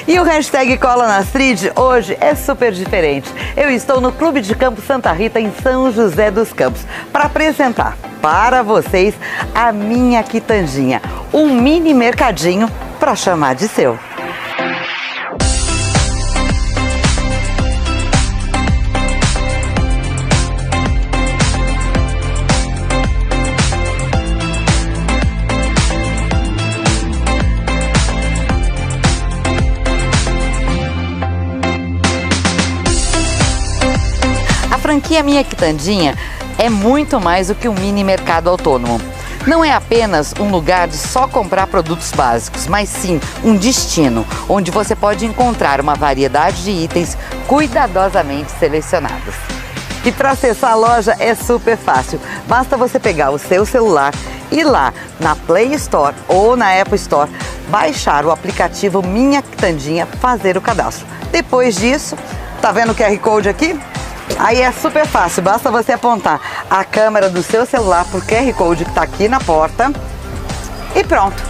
E o hashtag Cola na Astrid hoje é super diferente. Eu estou no Clube de Campo Santa Rita, em São José dos Campos, para apresentar para vocês a minha quitandinha, um mini mercadinho para chamar de seu. A franquia Minha Quitandinha é muito mais do que um mini mercado autônomo. Não é apenas um lugar de só comprar produtos básicos, mas sim um destino onde você pode encontrar uma variedade de itens cuidadosamente selecionados. E para acessar a loja é super fácil. Basta você pegar o seu celular, ir lá na Play Store ou na Apple Store, baixar o aplicativo Minha Quitandinha, fazer o cadastro. Depois disso, tá vendo o QR Code aqui? Aí é super fácil, basta você apontar a câmera do seu celular pro QR Code que está aqui na porta e pronto.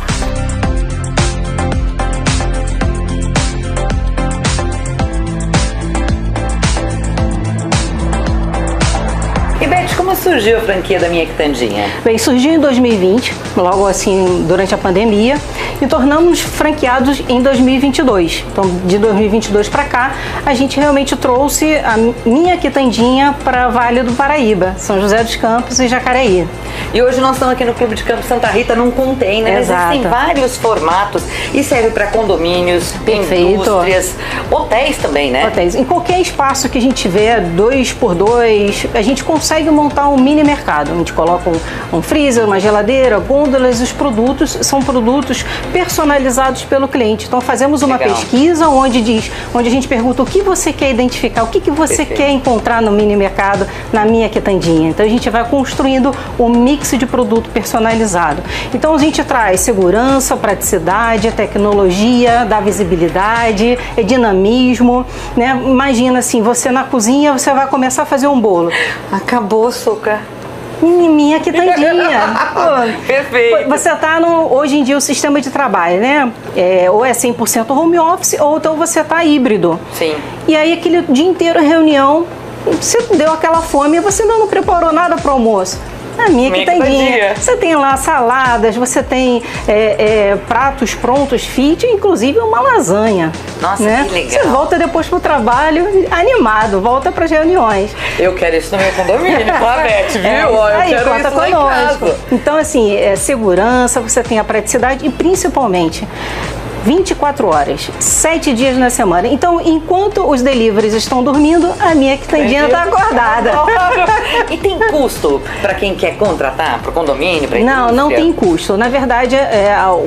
E Beth, como surgiu a franquia da Minha Quitandinha? Bem, surgiu em 2020, logo assim durante a pandemia, e tornamos franqueados em 2022. Então, de 2022 para cá, a gente realmente trouxe a Minha Quitandinha para Vale do Paraíba, São José dos Campos e Jacareí. E hoje nós estamos aqui no Clube de Campo Santa Rita, num container. Exato. Existem vários formatos e serve para condomínios, Perfeito. Indústrias, hotéis também, né? Hotéis. Em qualquer espaço que a gente tiver, 2x2, a gente consegue montar um mini mercado. A gente coloca um freezer, uma geladeira, gôndolas. Os produtos são produtos personalizados pelo cliente. Então fazemos uma Legal. pesquisa onde a gente pergunta o que você quer identificar, o que você Perfeito. quer encontrar no mini mercado, na Minha Quitandinha. Então a gente vai construindo um mix de produto personalizado. Então a gente traz segurança, praticidade, tecnologia, dá visibilidade, é dinamismo, né? Imagina assim, você na cozinha, você vai começar a fazer um bolo. Acabou o açúcar. Minha Quitandinha. Perfeito. Você está hoje em dia o sistema de trabalho, né? Ou é 100% home office ou então você está híbrido. Sim. E aí aquele dia inteiro reunião, você deu aquela fome e você ainda não preparou nada para o almoço. A Minha Quitandinha. Você tem lá saladas, você tem pratos prontos, fit, inclusive uma lasanha. Nossa, né? que legal. Você volta depois pro trabalho animado, volta para as reuniões. Eu quero isso no meu condomínio, tá, Beth? Viu? Eu Aí, quero conta isso lá em casa. conosco. Então, assim, segurança, você tem a praticidade e principalmente 24 horas, 7 dias na semana. Então, enquanto os deliveries estão dormindo, a Minha Quitandinha está acordada. E tem custo para quem quer contratar, para o condomínio, para Não, não tem custo. Na verdade,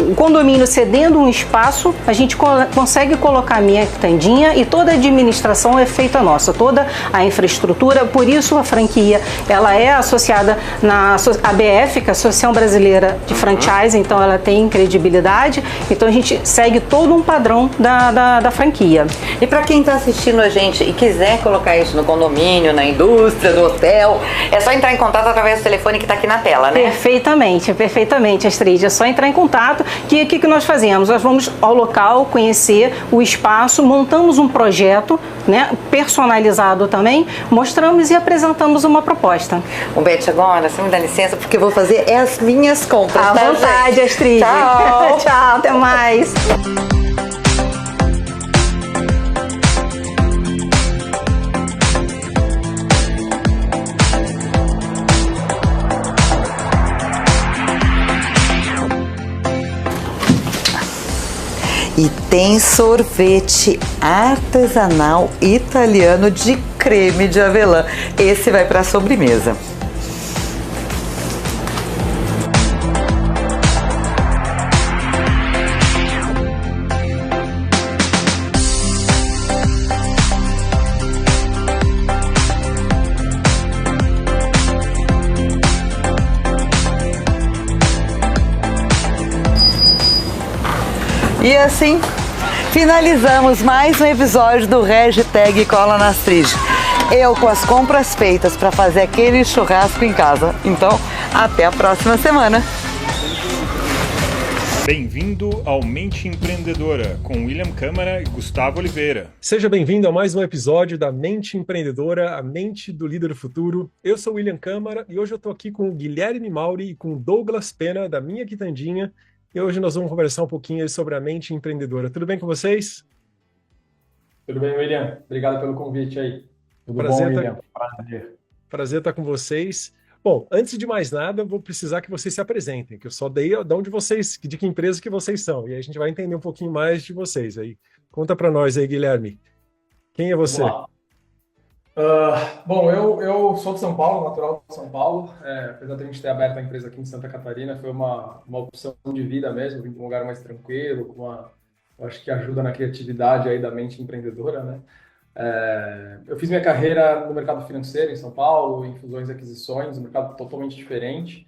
o condomínio cedendo um espaço, a gente consegue colocar a Minha Quitandinha e toda a administração é feita nossa, toda a infraestrutura. Por isso, a franquia ela é associada na ABF, que é a Associação Brasileira de Franchise, então ela tem credibilidade. Então, a gente segue todo um padrão da franquia. E para quem está assistindo a gente e quiser colocar isso no condomínio, na indústria, no hotel, é só entrar em contato através do telefone que está aqui na tela, né? Perfeitamente, perfeitamente, Astrid. É só entrar em contato. O que nós fazemos? Nós vamos ao local, conhecer o espaço, montamos um projeto, né, personalizado também, mostramos e apresentamos uma proposta. Beth, agora, você me dá licença, porque eu vou fazer as minhas compras. À vontade, gente? Astrid. Tchau. Tchau, até mais. E tem sorvete artesanal italiano de creme de avelã. Esse vai para a sobremesa. E assim, finalizamos mais um episódio do hashtag Cola na Astrid. Eu com as compras feitas para fazer aquele churrasco em casa. Então, até a próxima semana. Bem-vindo ao Mente Empreendedora, com William Câmara e Gustavo Oliveira. Seja bem-vindo a mais um episódio da Mente Empreendedora, a mente do líder do futuro. Eu sou o William Câmara e hoje eu estou aqui com o Guilherme Mauri e com o Douglas Pena, da Minha Quitandinha. E hoje nós vamos conversar um pouquinho sobre a mente empreendedora. Tudo bem com vocês? Tudo bem, William? Obrigado pelo convite aí. Tudo Prazer bom, William? Prazer. Prazer estar com vocês. Bom, antes de mais nada, eu vou precisar que vocês se apresentem, que eu só dei de onde vocês, de que empresa que vocês são. E aí a gente vai entender um pouquinho mais de vocês aí. Conta para nós aí, Guilherme. Quem é você? Vamos lá. Bom, eu sou de São Paulo, natural de São Paulo. Apesar de a gente ter aberto a empresa aqui em Santa Catarina, foi uma opção de vida mesmo, vim para um lugar mais tranquilo, eu acho que ajuda na criatividade aí da mente empreendedora, né? Eu fiz minha carreira no mercado financeiro em São Paulo, em fusões e aquisições, um mercado totalmente diferente.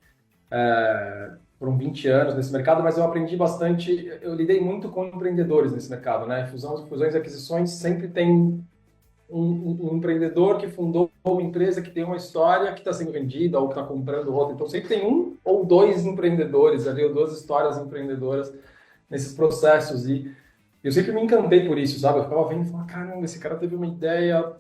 Foram 20 anos nesse mercado, mas eu aprendi bastante, eu lidei muito com empreendedores nesse mercado, né? Fusões e aquisições sempre tem um empreendedor que fundou uma empresa que tem uma história que está sendo vendida ou que está comprando outra. Então sempre tem um ou dois empreendedores ali, ou duas histórias empreendedoras nesses processos. E eu sempre me encantei por isso, sabe? Eu ficava vendo e falava, caramba, esse cara teve uma ideia,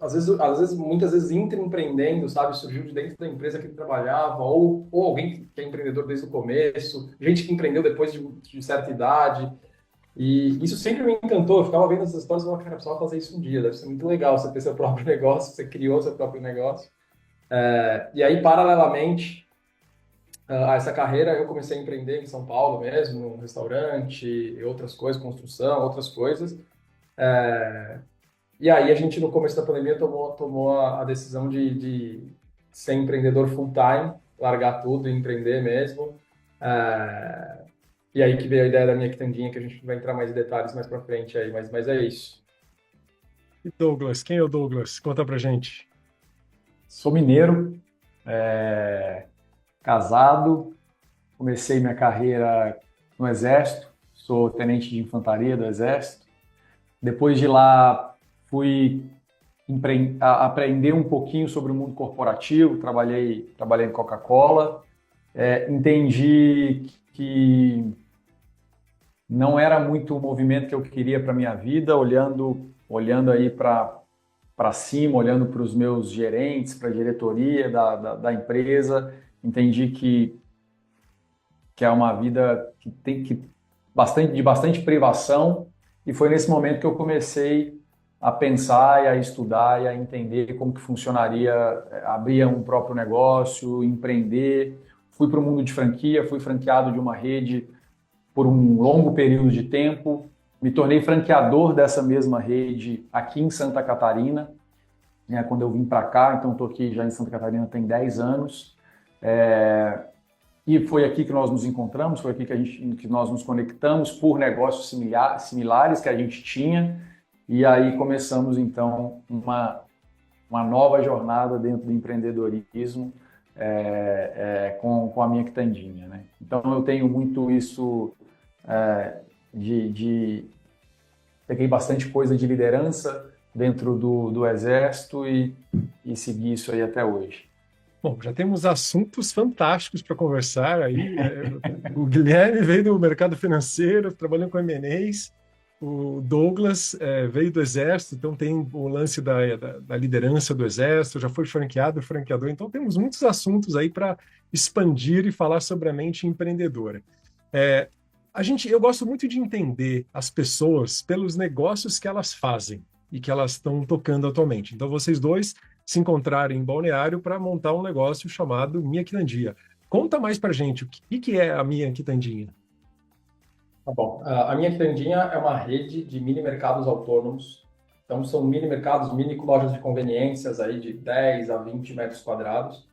muitas vezes intraempreendendo, sabe? Surgiu de dentro da empresa que ele trabalhava, ou alguém que é empreendedor desde o começo, gente que empreendeu depois de certa idade. E isso sempre me encantou. Eu ficava vendo essas histórias e falava, cara, eu precisava fazer isso um dia, deve ser muito legal você ter seu próprio negócio, você criou seu próprio negócio. E aí, paralelamente a essa carreira, eu comecei a empreender em São Paulo mesmo, um restaurante, outras coisas, construção, outras coisas. E aí a gente, no começo da pandemia, tomou a decisão de ser empreendedor full-time, largar tudo e empreender mesmo. E aí que veio a ideia da Minha Quitandinha, que a gente vai entrar mais em detalhes mais pra frente aí, mas é isso. E Douglas, quem é o Douglas? Conta pra gente. Sou mineiro, casado, comecei minha carreira no Exército, sou tenente de infantaria do Exército. Depois de lá, fui aprender um pouquinho sobre o mundo corporativo, trabalhei em Coca-Cola, entendi que não era muito o movimento que eu queria para minha vida, olhando aí para cima, olhando para os meus gerentes, para a diretoria da empresa, entendi que é uma vida que tem de bastante privação, e foi nesse momento que eu comecei a pensar e a estudar e a entender como que funcionaria, abrir um próprio negócio, empreender. Fui para o mundo de franquia, fui franqueado de uma rede por um longo período de tempo, me tornei franqueador dessa mesma rede aqui em Santa Catarina, quando eu vim para cá, então estou aqui já em Santa Catarina tem 10 anos, e foi aqui que nós nos encontramos, foi aqui que nós nos conectamos por negócios similares que a gente tinha, e aí começamos então uma nova jornada dentro do empreendedorismo, com a Minha Quitandinha, né? Então eu tenho muito isso peguei bastante coisa de liderança dentro do Exército e segui isso aí até hoje. Bom, já temos assuntos fantásticos para conversar aí. O Guilherme veio do mercado financeiro, trabalhando com M&As. O Douglas veio do Exército, então tem o lance da liderança do Exército, já foi franqueador, então temos muitos assuntos aí para expandir e falar sobre a mente empreendedora. Eu gosto muito de entender as pessoas pelos negócios que elas fazem e que elas estão tocando atualmente. Então vocês dois se encontraram em Balneário para montar um negócio chamado Minha Quitandinha. Conta mais para gente, o que é a Minha Quitandinha? Tá bom. A Minha Quitandinha é uma rede de mini mercados autônomos. Então, são mini mercados, mini lojas de conveniências aí de 10 a 20 metros quadrados,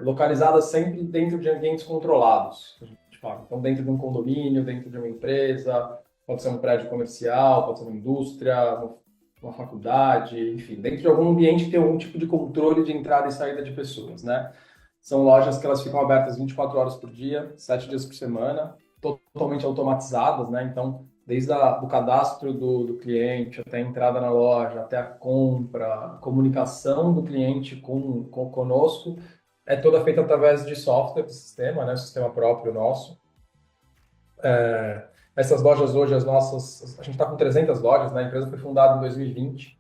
localizadas sempre dentro de ambientes controlados, a gente fala. Então, dentro de um condomínio, dentro de uma empresa, pode ser um prédio comercial, pode ser uma indústria, uma faculdade, enfim, dentro de algum ambiente que tem algum tipo de controle de entrada e saída de pessoas, né? São lojas que elas ficam abertas 24 horas por dia, 7 dias por semana, totalmente automatizadas, né? Então, desde o cadastro do cliente, até a entrada na loja, até a compra, a comunicação do cliente conosco, é toda feita através de software, de sistema, né? Sistema próprio nosso. Essas lojas hoje, as nossas, a gente está com 300 lojas, né? A empresa foi fundada em 2020,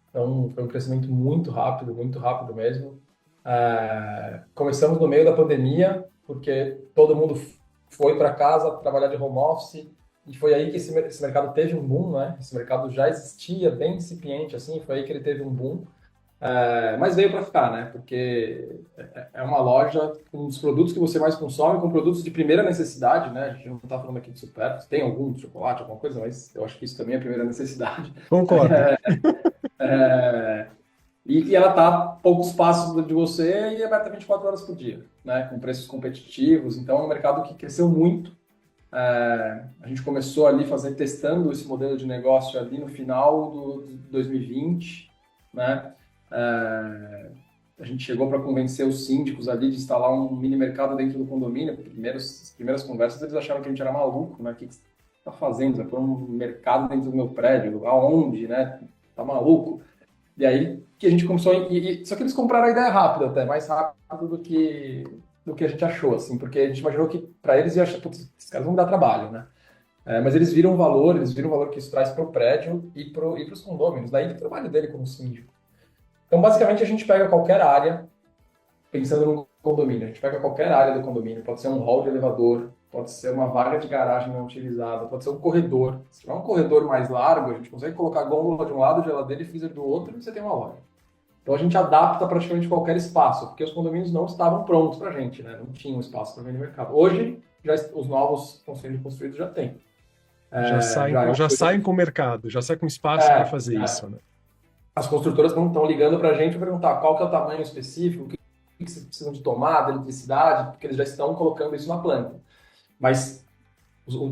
então foi um crescimento muito rápido mesmo. Começamos no meio da pandemia, porque todo mundo foi para casa trabalhar de home office, e foi aí que esse mercado teve um boom, né? Esse mercado já existia, bem incipiente, assim, foi aí que ele teve um boom. Mas veio para ficar, né? Porque é uma loja com os produtos que você mais consome, com produtos de primeira necessidade, né? A gente não está falando aqui de supérfluos, tem algum chocolate, alguma coisa, mas eu acho que isso também é primeira necessidade. Concordo. E ela está a poucos passos de você e é aberta 24 horas por dia, né? Com preços competitivos. Então é um mercado que cresceu muito. A gente começou ali testando esse modelo de negócio ali no final do 2020, né? A gente chegou para convencer os síndicos ali de instalar um mini mercado dentro do condomínio. As primeiras conversas eles acharam que a gente era maluco, né? O que você está fazendo? Você vai pôr um mercado dentro do meu prédio? Aonde, né? Tá maluco? E aí que a gente começou só que eles compraram a ideia rápido, até mais rápido do que a gente achou, assim, porque a gente imaginou que para eles ia achar, putz, esses caras vão dar trabalho, né? Mas eles viram o valor que isso traz para o prédio e para os condôminos, daí o trabalho dele como síndico. Então, basicamente, a gente pega qualquer área, pensando no condomínio, a gente pega qualquer área do condomínio, pode ser um hall de elevador, pode ser uma vaga de garagem não utilizada, pode ser um corredor. Se tiver um corredor mais largo, a gente consegue colocar gôndola de um lado, geladeira e freezer do outro, e você tem uma loja. Então, a gente adapta praticamente qualquer espaço, porque os condomínios não estavam prontos para a gente, né? Não tinham espaço para vender no mercado. Hoje, os novos que estão sendo construídos já têm. Já saem com o mercado, já sai com espaço para fazer isso, né? As construtoras estão ligando para a gente para perguntar qual que é o tamanho específico, o que vocês precisam de tomada, eletricidade, porque eles já estão colocando isso na planta. Mas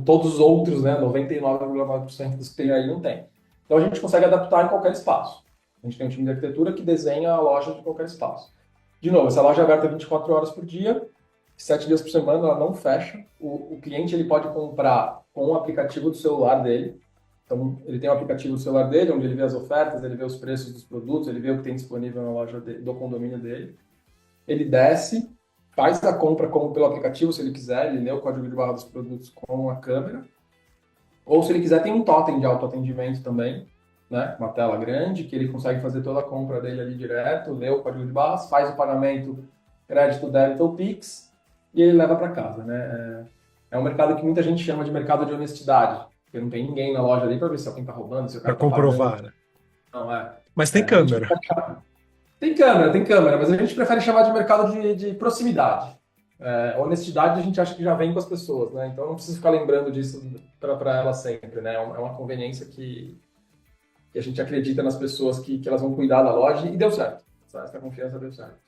todos os outros, né, 99,9% dos que tem aí não tem. Então a gente consegue adaptar em qualquer espaço. A gente tem um time de arquitetura que desenha a loja de qualquer espaço. De novo, essa loja é aberta 24 horas por dia, 7 dias por semana, ela não fecha. O cliente ele pode comprar com o aplicativo do celular dele. Então, ele tem um aplicativo do celular dele, onde ele vê as ofertas, ele vê os preços dos produtos, ele vê o que tem disponível na loja do condomínio dele. Ele desce, faz a compra pelo aplicativo, se ele quiser, ele lê o código de barra dos produtos com a câmera. Ou, se ele quiser, tem um totem de autoatendimento também, né? Uma tela grande, que ele consegue fazer toda a compra dele ali direto, lê o código de barras, faz o pagamento crédito, débito ou Pix, e ele leva para casa, né? É um mercado que muita gente chama de mercado de honestidade. Porque não tem ninguém na loja ali para ver se alguém está roubando, se o cara para comprovar, né? Não, Mas tem câmera. Tem câmera, mas a gente prefere chamar de mercado de proximidade. Honestidade a gente acha que já vem com as pessoas, né? Então não precisa ficar lembrando disso para elas sempre, né? É uma conveniência que a gente acredita nas pessoas que elas vão cuidar da loja e deu certo. Essa confiança deu certo.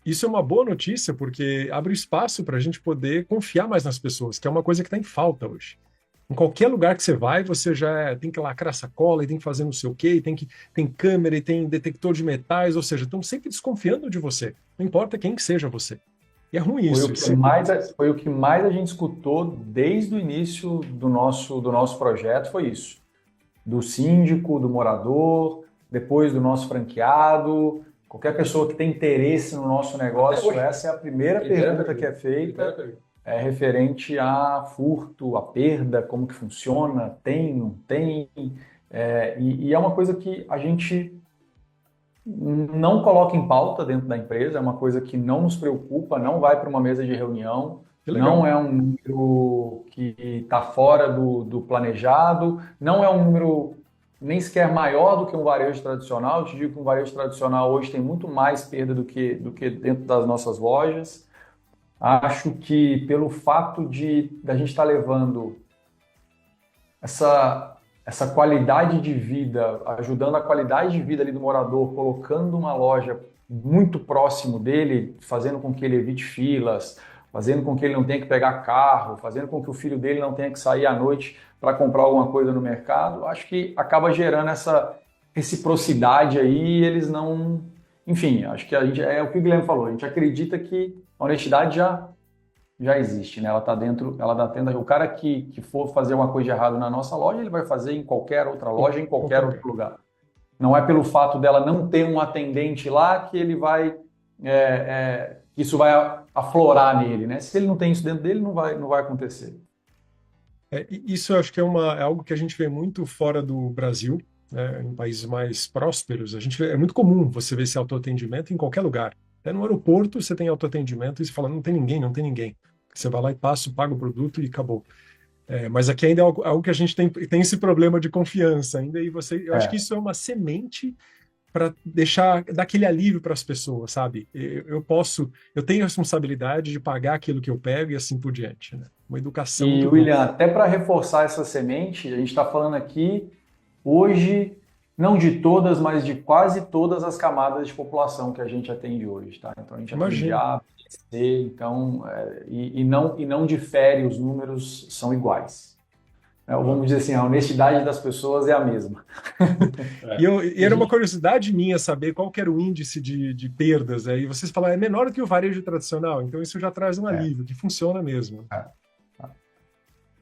Isso é uma boa notícia, porque abre espaço para a gente poder confiar mais nas pessoas, que é uma coisa que está em falta hoje. Em qualquer lugar que você vai, você já tem que lacrar sacola, e tem que fazer não sei o quê, tem câmera, e tem detector de metais, ou seja, estão sempre desconfiando de você. Não importa quem que seja você. E é ruim isso. Foi o que mais a gente escutou desde o início do nosso projeto, foi isso. Do síndico, do morador, depois do nosso franqueado. Qualquer pessoa que tem interesse no nosso negócio, essa é a primeira pergunta que é feita, referente a furto, a perda, como que funciona, tem, não tem. E é uma coisa que a gente não coloca em pauta dentro da empresa, é uma coisa que não nos preocupa, não vai para uma mesa de reunião, não é um número que está fora do planejado, não é um número nem sequer maior do que um varejo tradicional. Eu te digo que um varejo tradicional hoje tem muito mais perda do que dentro das nossas lojas. Acho que pelo fato da gente estar levando essa qualidade de vida, ajudando a qualidade de vida ali do morador, colocando uma loja muito próximo dele, fazendo com que ele evite filas, fazendo com que ele não tenha que pegar carro, fazendo com que o filho dele não tenha que sair à noite para comprar alguma coisa no mercado, acho que acaba gerando essa reciprocidade aí, eles não... Enfim, acho que é o que o Guilherme falou, a gente acredita que a honestidade já existe, né? Ela está dentro, o cara que for fazer uma coisa de errado na nossa loja, ele vai fazer em qualquer outra loja, em qualquer outro lugar. Não é pelo fato dela não ter um atendente lá que ele vai isso vai aflorar nele, né? Se ele não tem isso dentro dele, não vai acontecer. Isso eu acho que é algo que a gente vê muito fora do Brasil, né, em países mais prósperos. É muito comum você ver esse autoatendimento em qualquer lugar. Até no aeroporto você tem autoatendimento e você fala, não tem ninguém, não tem ninguém. Você vai lá e passa, paga o produto e acabou. Mas aqui ainda é algo que a gente tem esse problema de confiança ainda, e eu acho que isso é uma semente para dar aquele alívio para as pessoas, sabe? Eu tenho a responsabilidade de pagar aquilo que eu pego e assim por diante, né? Uma educação E, muito William, boa. até para reforçar essa semente, a gente está falando aqui hoje, não de todas, mas de quase todas as camadas de população que a gente atende hoje, tá? Então a gente atende Imagina. A, B, C, então, e não difere, os números são iguais. Vamos dizer assim, a honestidade das pessoas é a mesma. E era uma curiosidade minha saber qual que era o índice de perdas, né? E vocês falaram, é menor do que o varejo tradicional, então isso já traz um alívio, que funciona mesmo.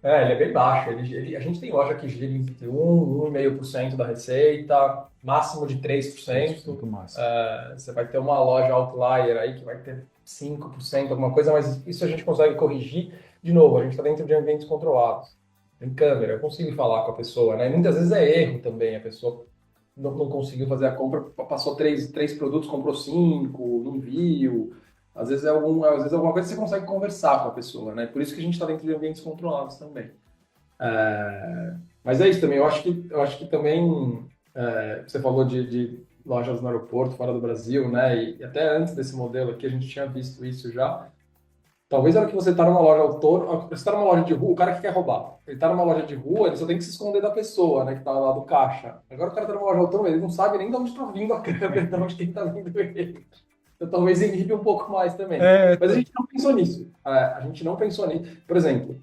Ele é bem baixo. A gente tem loja que gira entre 1,5% da receita, máximo de 3%. Muito massa. Você vai ter uma loja outlier aí que vai ter 5%, alguma coisa, mas isso a gente consegue corrigir. De novo, a gente está dentro de ambientes controlados. Tem câmera, eu consigo falar com a pessoa, né? Muitas vezes é erro também, a pessoa não conseguiu fazer a compra, passou três produtos, comprou 5, envio. Às vezes alguma coisa você consegue conversar com a pessoa, né? Por isso que a gente está dentro de ambientes controlados também. Mas é isso também, eu acho que também, você falou de lojas no aeroporto, fora do Brasil, né? E até antes desse modelo aqui a gente tinha visto isso já. Talvez na hora que você está numa loja autônoma, você está numa loja de rua, o cara que quer roubar, ele está numa loja de rua, ele só tem que se esconder da pessoa, né, que está lá do caixa. Agora o cara está numa loja autônoma, ele não sabe nem de onde está vindo a câmera, de onde está vindo ele. Então talvez inibe um pouco mais também. Mas a gente não pensou nisso. A gente não pensou nisso. Por exemplo,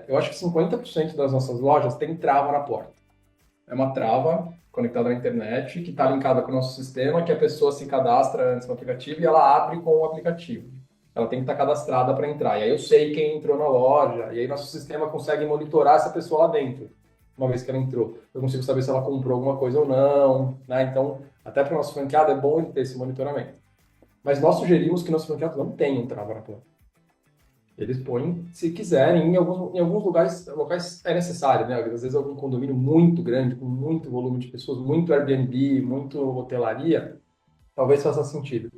eu acho que 50% das nossas lojas tem trava na porta. É uma trava conectada na internet, que está linkada com o nosso sistema, que a pessoa se cadastra antes no aplicativo e ela abre com o aplicativo. Ela tem que estar cadastrada para entrar. E aí eu sei quem entrou na loja, e aí nosso sistema consegue monitorar essa pessoa lá dentro, uma vez que ela entrou. Eu consigo saber se ela comprou alguma coisa ou não, né? Então, até para o nosso franqueado é bom ele ter esse monitoramento. Mas nós sugerimos que nosso franqueado não tenha um trava na porta. Eles põem, se quiserem, em alguns locais é necessário, né? Às vezes algum condomínio muito grande, com muito volume de pessoas, muito Airbnb, muito hotelaria, talvez faça sentido.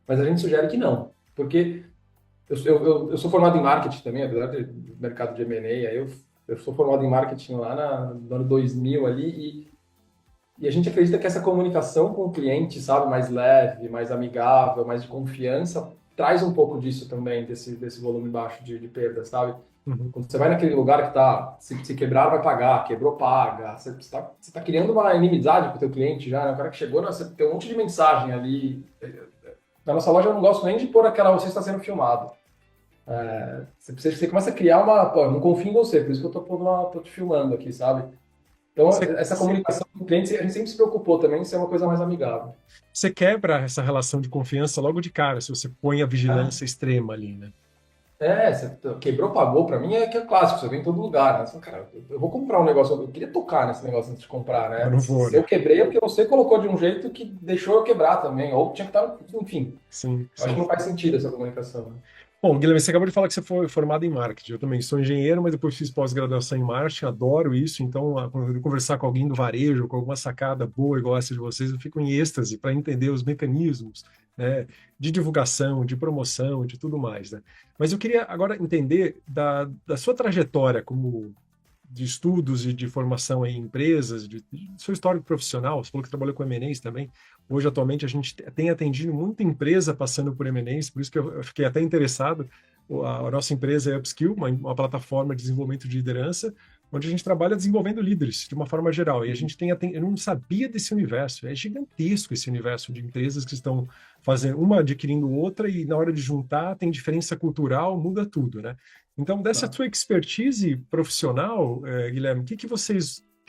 Mas a gente sugere que não. Porque eu sou formado em marketing também, apesar do mercado de M&A, eu sou formado em marketing lá no ano 2000 ali, e a gente acredita que essa comunicação com o cliente, sabe, mais leve, mais amigável, mais de confiança, traz um pouco disso também, desse volume baixo de perda, sabe? Uhum. Quando você vai naquele lugar que tá, se quebrar, vai pagar, quebrou, paga, você tá criando uma inimizade com o teu cliente já, né? O cara que chegou, você tem um monte de mensagem ali. Na nossa loja eu não gosto nem de pôr você está sendo filmado. Você começa a criar eu não confio em você, por isso que eu tô te filmando aqui, sabe? Então, essa comunicação com o cliente, a gente sempre se preocupou também em ser uma coisa mais amigável. Você quebra essa relação de confiança logo de cara, se você põe a vigilância extrema ali, né? Você quebrou, pagou, pra mim que é clássico, você vem em todo lugar, né? Você, cara, eu vou comprar um negócio, eu queria tocar nesse negócio antes de comprar, né? Eu não vou, Se eu quebrei é porque você colocou de um jeito que deixou eu quebrar também, ou tinha que estar, enfim. Sim. Acho que não faz sentido essa comunicação, né? Bom, Guilherme, você acabou de falar que você foi formado em marketing. Eu também sou engenheiro, mas depois fiz pós-graduação em marketing, adoro isso. Então, quando eu conversar com alguém do varejo, com alguma sacada boa igual essa de vocês, eu fico em êxtase para entender os mecanismos, né, de divulgação, de promoção, de tudo mais, né? Mas eu queria agora entender da sua trajetória como de estudos e de formação em empresas, do seu histórico profissional. Você falou que trabalhou com M&As também. Hoje, atualmente, a gente tem atendido muita empresa passando por M&As, por isso que eu fiquei até interessado. A nossa empresa é Upskill, uma plataforma de desenvolvimento de liderança, onde a gente trabalha desenvolvendo líderes de uma forma geral. E a gente eu não sabia desse universo. É gigantesco esse universo de empresas que estão fazendo, uma adquirindo outra, e na hora de juntar tem diferença cultural, muda tudo, né? Então, dessa sua expertise profissional, Guilherme, o que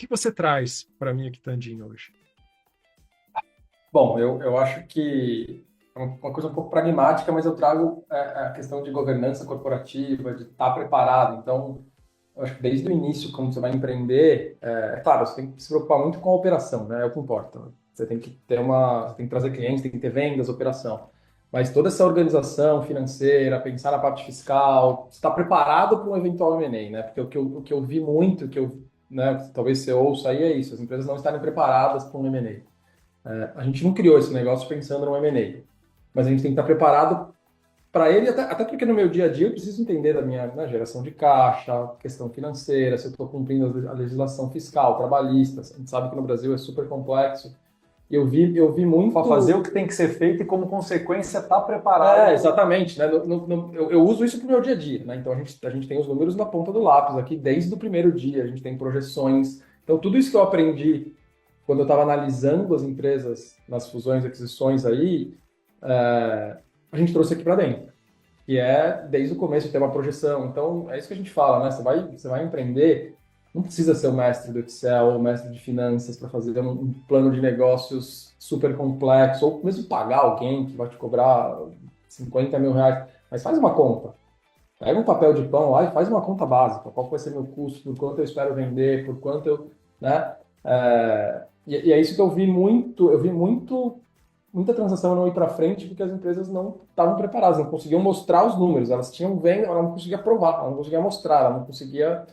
você traz para mim aqui, Tandinho, hoje? Bom, eu acho que é uma coisa um pouco pragmática, mas eu trago a questão de governança corporativa, de estar preparado. Então, eu acho que desde o início, quando você vai empreender, claro, você tem que se preocupar muito com a operação, né? É o que importa. Você tem que trazer clientes, tem que ter vendas, operação. Mas toda essa organização financeira, pensar na parte fiscal, estar preparado para um eventual M&A, né? Porque o que eu vi muito, né, talvez você ouça aí é isso, as empresas não estarem preparadas para um M&A. A gente não criou esse negócio pensando no M&A, mas a gente tem que estar preparado para ele, até porque no meu dia a dia eu preciso entender da minha, né, geração de caixa, questão financeira, se eu estou cumprindo a legislação fiscal, trabalhista. A gente sabe que no Brasil é super complexo. E eu vi muito... Para fazer o que tem que ser feito e, como consequência, estar preparado. Exatamente. Né? Eu uso isso para o meu dia a dia. Né? Então, a gente tem os números na ponta do lápis aqui desde o primeiro dia. A gente tem projeções. Então, tudo isso que eu aprendi quando eu estava analisando as empresas nas fusões e aquisições aí, a gente trouxe aqui para dentro. Que é, desde o começo, ter uma projeção. Então, é isso que a gente fala, né? Você vai empreender, não precisa ser o mestre do Excel ou o mestre de finanças para fazer um plano de negócios super complexo, ou mesmo pagar alguém que vai te cobrar 50 mil reais. Mas faz uma conta. Pega um papel de pão lá e faz uma conta básica. Qual vai ser meu custo, por quanto eu espero vender, por quanto eu... Né? E é isso que eu vi muito. Eu vi muita transação não ir para frente porque as empresas não estavam preparadas, não conseguiam mostrar os números. Elas tinham venda, ela não conseguia provar, ela não conseguia mostrar, ela não conseguia...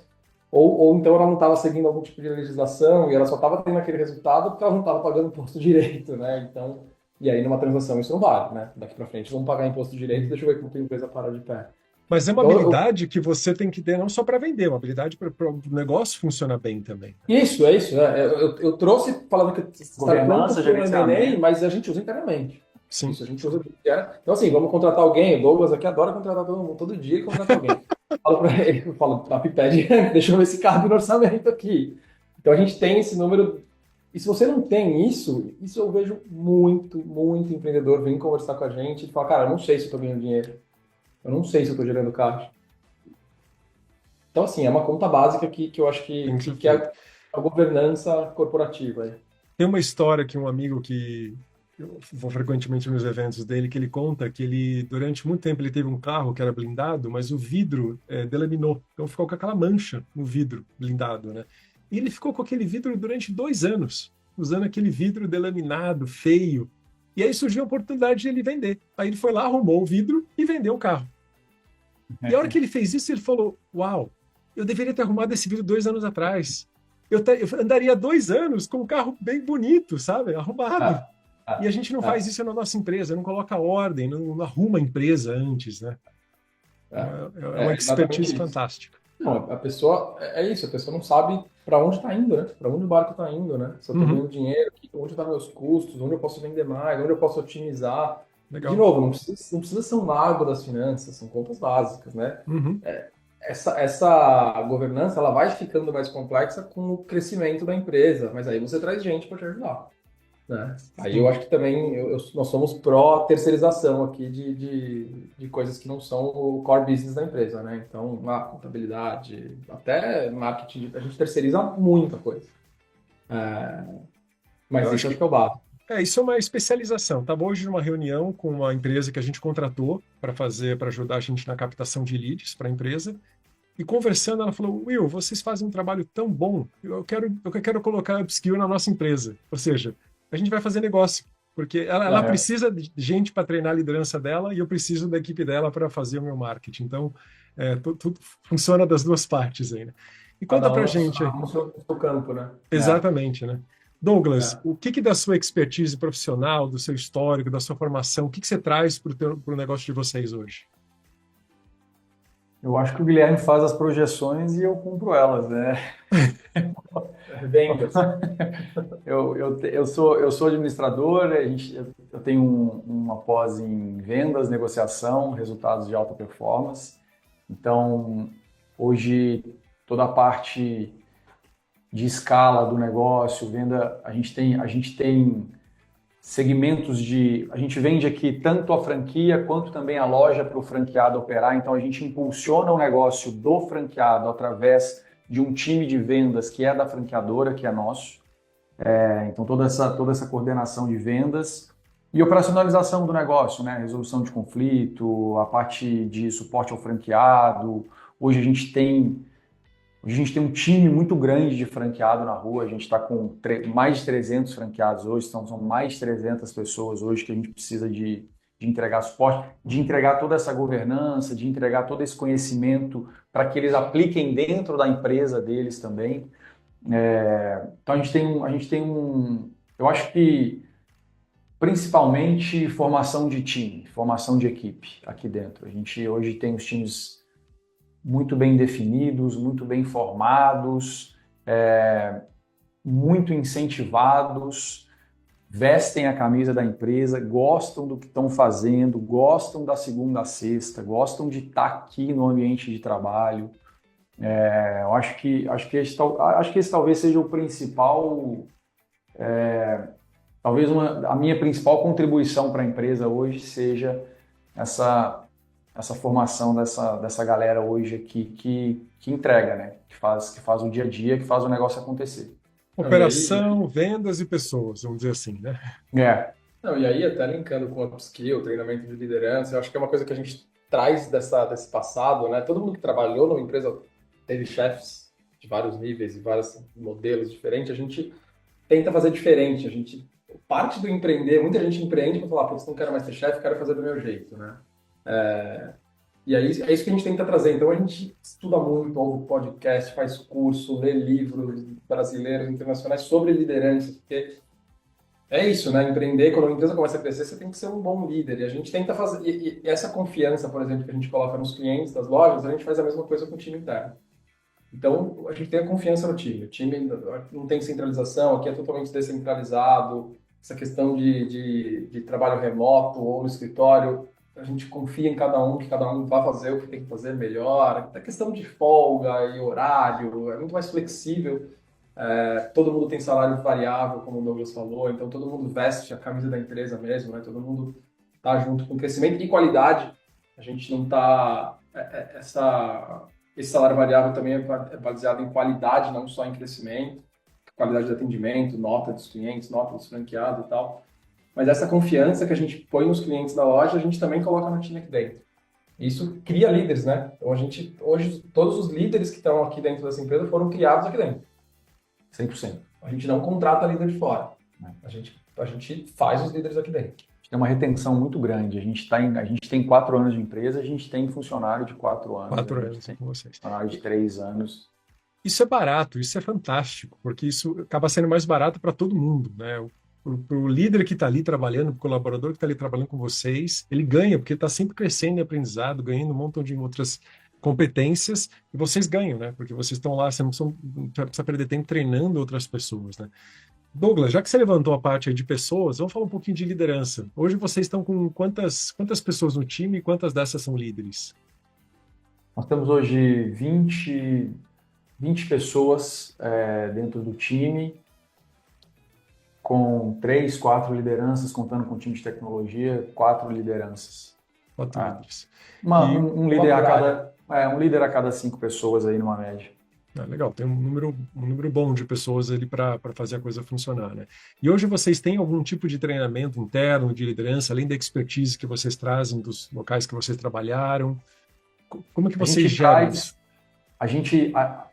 Ou então ela não estava seguindo algum tipo de legislação e ela só estava tendo aquele resultado porque ela não estava pagando imposto direito, né? Então, e aí numa transação isso não vale, né? Daqui para frente vamos pagar imposto direito, deixa eu ver como que a empresa para de pé. Mas é uma habilidade que você tem que ter não só para vender, é uma habilidade para o negócio funcionar bem também. Isso, é isso. Né? Eu trouxe falando que governança, gerenciamento, mas a gente usa internamente. Sim. Isso a gente usa. Então, assim, vamos contratar alguém. O Douglas aqui adora contratar todo mundo, todo dia e contratar alguém. Eu falo, a Piped, deixa eu ver se cabe no orçamento aqui. Então a gente tem esse número. E se você não tem isso eu vejo muito empreendedor vir conversar com a gente e falar, cara, eu não sei se eu estou ganhando dinheiro. Eu não sei se eu estou gerando caixa. Então, assim, é uma conta básica que eu acho que é a governança corporativa. Aí. Tem uma história que um amigo que eu vou frequentemente nos eventos dele, que ele conta que ele, durante muito tempo, ele teve um carro que era blindado, mas o vidro delaminou. Então ficou com aquela mancha no vidro blindado, né? E ele ficou com aquele vidro durante 2 anos, usando aquele vidro delaminado, feio. E aí surgiu a oportunidade de ele vender. Aí ele foi lá, arrumou o vidro e vendeu o carro. E a hora que ele fez isso, ele falou, uau, eu deveria ter arrumado esse vidro 2 anos atrás. Eu andaria 2 anos com um carro bem bonito, sabe? Arrumado. E a gente não faz isso na nossa empresa, não coloca ordem, não arruma a empresa antes, né? É uma expertise fantástica. Não, a pessoa, é isso, a pessoa não sabe para onde está indo, né? Para onde o barco está indo, né? Se eu estou ganhando dinheiro, onde estão meus custos, onde eu posso vender mais, onde eu posso otimizar. Legal. De novo, não precisa ser um mago das finanças, são contas básicas, né? Essa governança, ela vai ficando mais complexa com o crescimento da empresa, mas aí você traz gente para te ajudar. Né? Aí eu acho que também nós somos pró-terceirização aqui de coisas que não são o core business da empresa, né? Então, contabilidade, até marketing, a gente terceiriza muita coisa. Mas isso acho que é o básico. Isso é uma especialização. Estava hoje numa reunião com uma empresa que a gente contratou para ajudar a gente na captação de leads para a empresa. E conversando, ela falou, Will, vocês fazem um trabalho tão bom, eu quero colocar upskill na nossa empresa. Ou seja, a gente vai fazer negócio, porque ela precisa de gente para treinar a liderança dela e eu preciso da equipe dela para fazer o meu marketing. Então, tudo funciona das duas partes aí, né? E conta pra gente aí. No seu campo, né? Exatamente, né? Douglas, o que da sua expertise profissional, do seu histórico, da sua formação, o que você traz para o negócio de vocês hoje? Eu acho que o Guilherme faz as projeções e eu cumpro elas, né? Vendas. Eu sou administrador, eu tenho uma pós em vendas, negociação, resultados de alta performance. Então, hoje, toda a parte de escala do negócio, venda, a gente tem segmentos a gente vende aqui tanto a franquia quanto também a loja para o franqueado operar, então a gente impulsiona o negócio do franqueado através de um time de vendas que é da franqueadora, que é nosso. Então toda essa coordenação de vendas e operacionalização do negócio, né? Resolução de conflito, a parte de suporte ao franqueado. Hoje a gente tem um time muito grande de franqueado na rua, a gente está com mais de 300 franqueados hoje, então são mais de 300 pessoas hoje que a gente precisa de de entregar suporte, de entregar toda essa governança, de entregar todo esse conhecimento para que eles apliquem dentro da empresa deles também. Então a gente tem eu acho que principalmente formação de time, formação de equipe aqui dentro. A gente hoje tem os times muito bem definidos, muito bem formados, muito incentivados, vestem a camisa da empresa, gostam do que estão fazendo, gostam da segunda a sexta, gostam de estar aqui no ambiente de trabalho. Eu acho que esse talvez seja o principal, talvez a minha principal contribuição para a empresa hoje seja essa formação dessa galera hoje aqui que entrega, né? Que faz o dia a dia, que faz o negócio acontecer. Operação, vendas e pessoas, vamos dizer assim, né? Não, e aí, até linkando com o upskill, treinamento de liderança, eu acho que é uma coisa que a gente traz desse passado, né? Todo mundo que trabalhou numa empresa teve chefes de vários níveis e vários modelos diferentes, a gente tenta fazer diferente. Parte do empreender, muita gente empreende para falar, putz, não quero mais ser chefe, quero fazer do meu jeito, né? E aí, é isso que a gente tenta trazer. Então, a gente estuda muito, ouve podcast, faz curso, lê livros brasileiros, internacionais sobre liderança, porque é isso, né? Empreender, quando a empresa começa a crescer, você tem que ser um bom líder. E a gente tenta fazer... E essa confiança, por exemplo, que a gente coloca nos clientes das lojas, a gente faz a mesma coisa com o time interno. Então, a gente tem a confiança no time. O time não tem centralização, aqui é totalmente descentralizado. Essa questão de trabalho remoto ou no escritório, a gente confia em cada um, que cada um vai fazer o que tem que fazer melhor. A questão de folga e horário é muito mais flexível. Todo mundo tem salário variável, como o Douglas falou, então todo mundo veste a camisa da empresa mesmo, né? Todo mundo está junto com o crescimento e qualidade. A gente não está... Esse salário variável também é baseado em qualidade, não só em crescimento, qualidade de atendimento, nota dos clientes, nota dos franqueados e tal. Mas essa confiança que a gente põe nos clientes da loja, a gente também coloca no time aqui dentro. Isso cria líderes, né? Então, hoje, todos os líderes que estão aqui dentro dessa empresa foram criados aqui dentro. 100%. A gente não contrata líder de fora. A gente faz os líderes aqui dentro. A gente tem uma retenção muito grande. A gente tem 4 anos de empresa, a gente tem funcionário de 4 anos. 4 anos com vocês. Funcionário de 3 anos. Isso é barato, isso é fantástico, porque isso acaba sendo mais barato para todo mundo, né? O líder que está ali trabalhando, o colaborador que está ali trabalhando com vocês, ele ganha, porque está sempre crescendo em aprendizado, ganhando um montão de outras competências, e vocês ganham, né? Porque vocês estão lá, você não precisa perder tempo treinando outras pessoas, né? Douglas, já que você levantou a parte aí de pessoas, vamos falar um pouquinho de liderança. Hoje vocês estão com quantas pessoas no time e quantas dessas são líderes? Nós temos hoje 20 pessoas dentro do time, com 3, 4 lideranças, contando com o time de tecnologia, 4 lideranças. 4 líderes. Um líder a cada 5 pessoas aí numa média. Legal, tem um número bom de pessoas ali para fazer a coisa funcionar, né? E hoje vocês têm algum tipo de treinamento interno de liderança, além da expertise que vocês trazem dos locais que vocês trabalharam? Como é que vocês geram isso?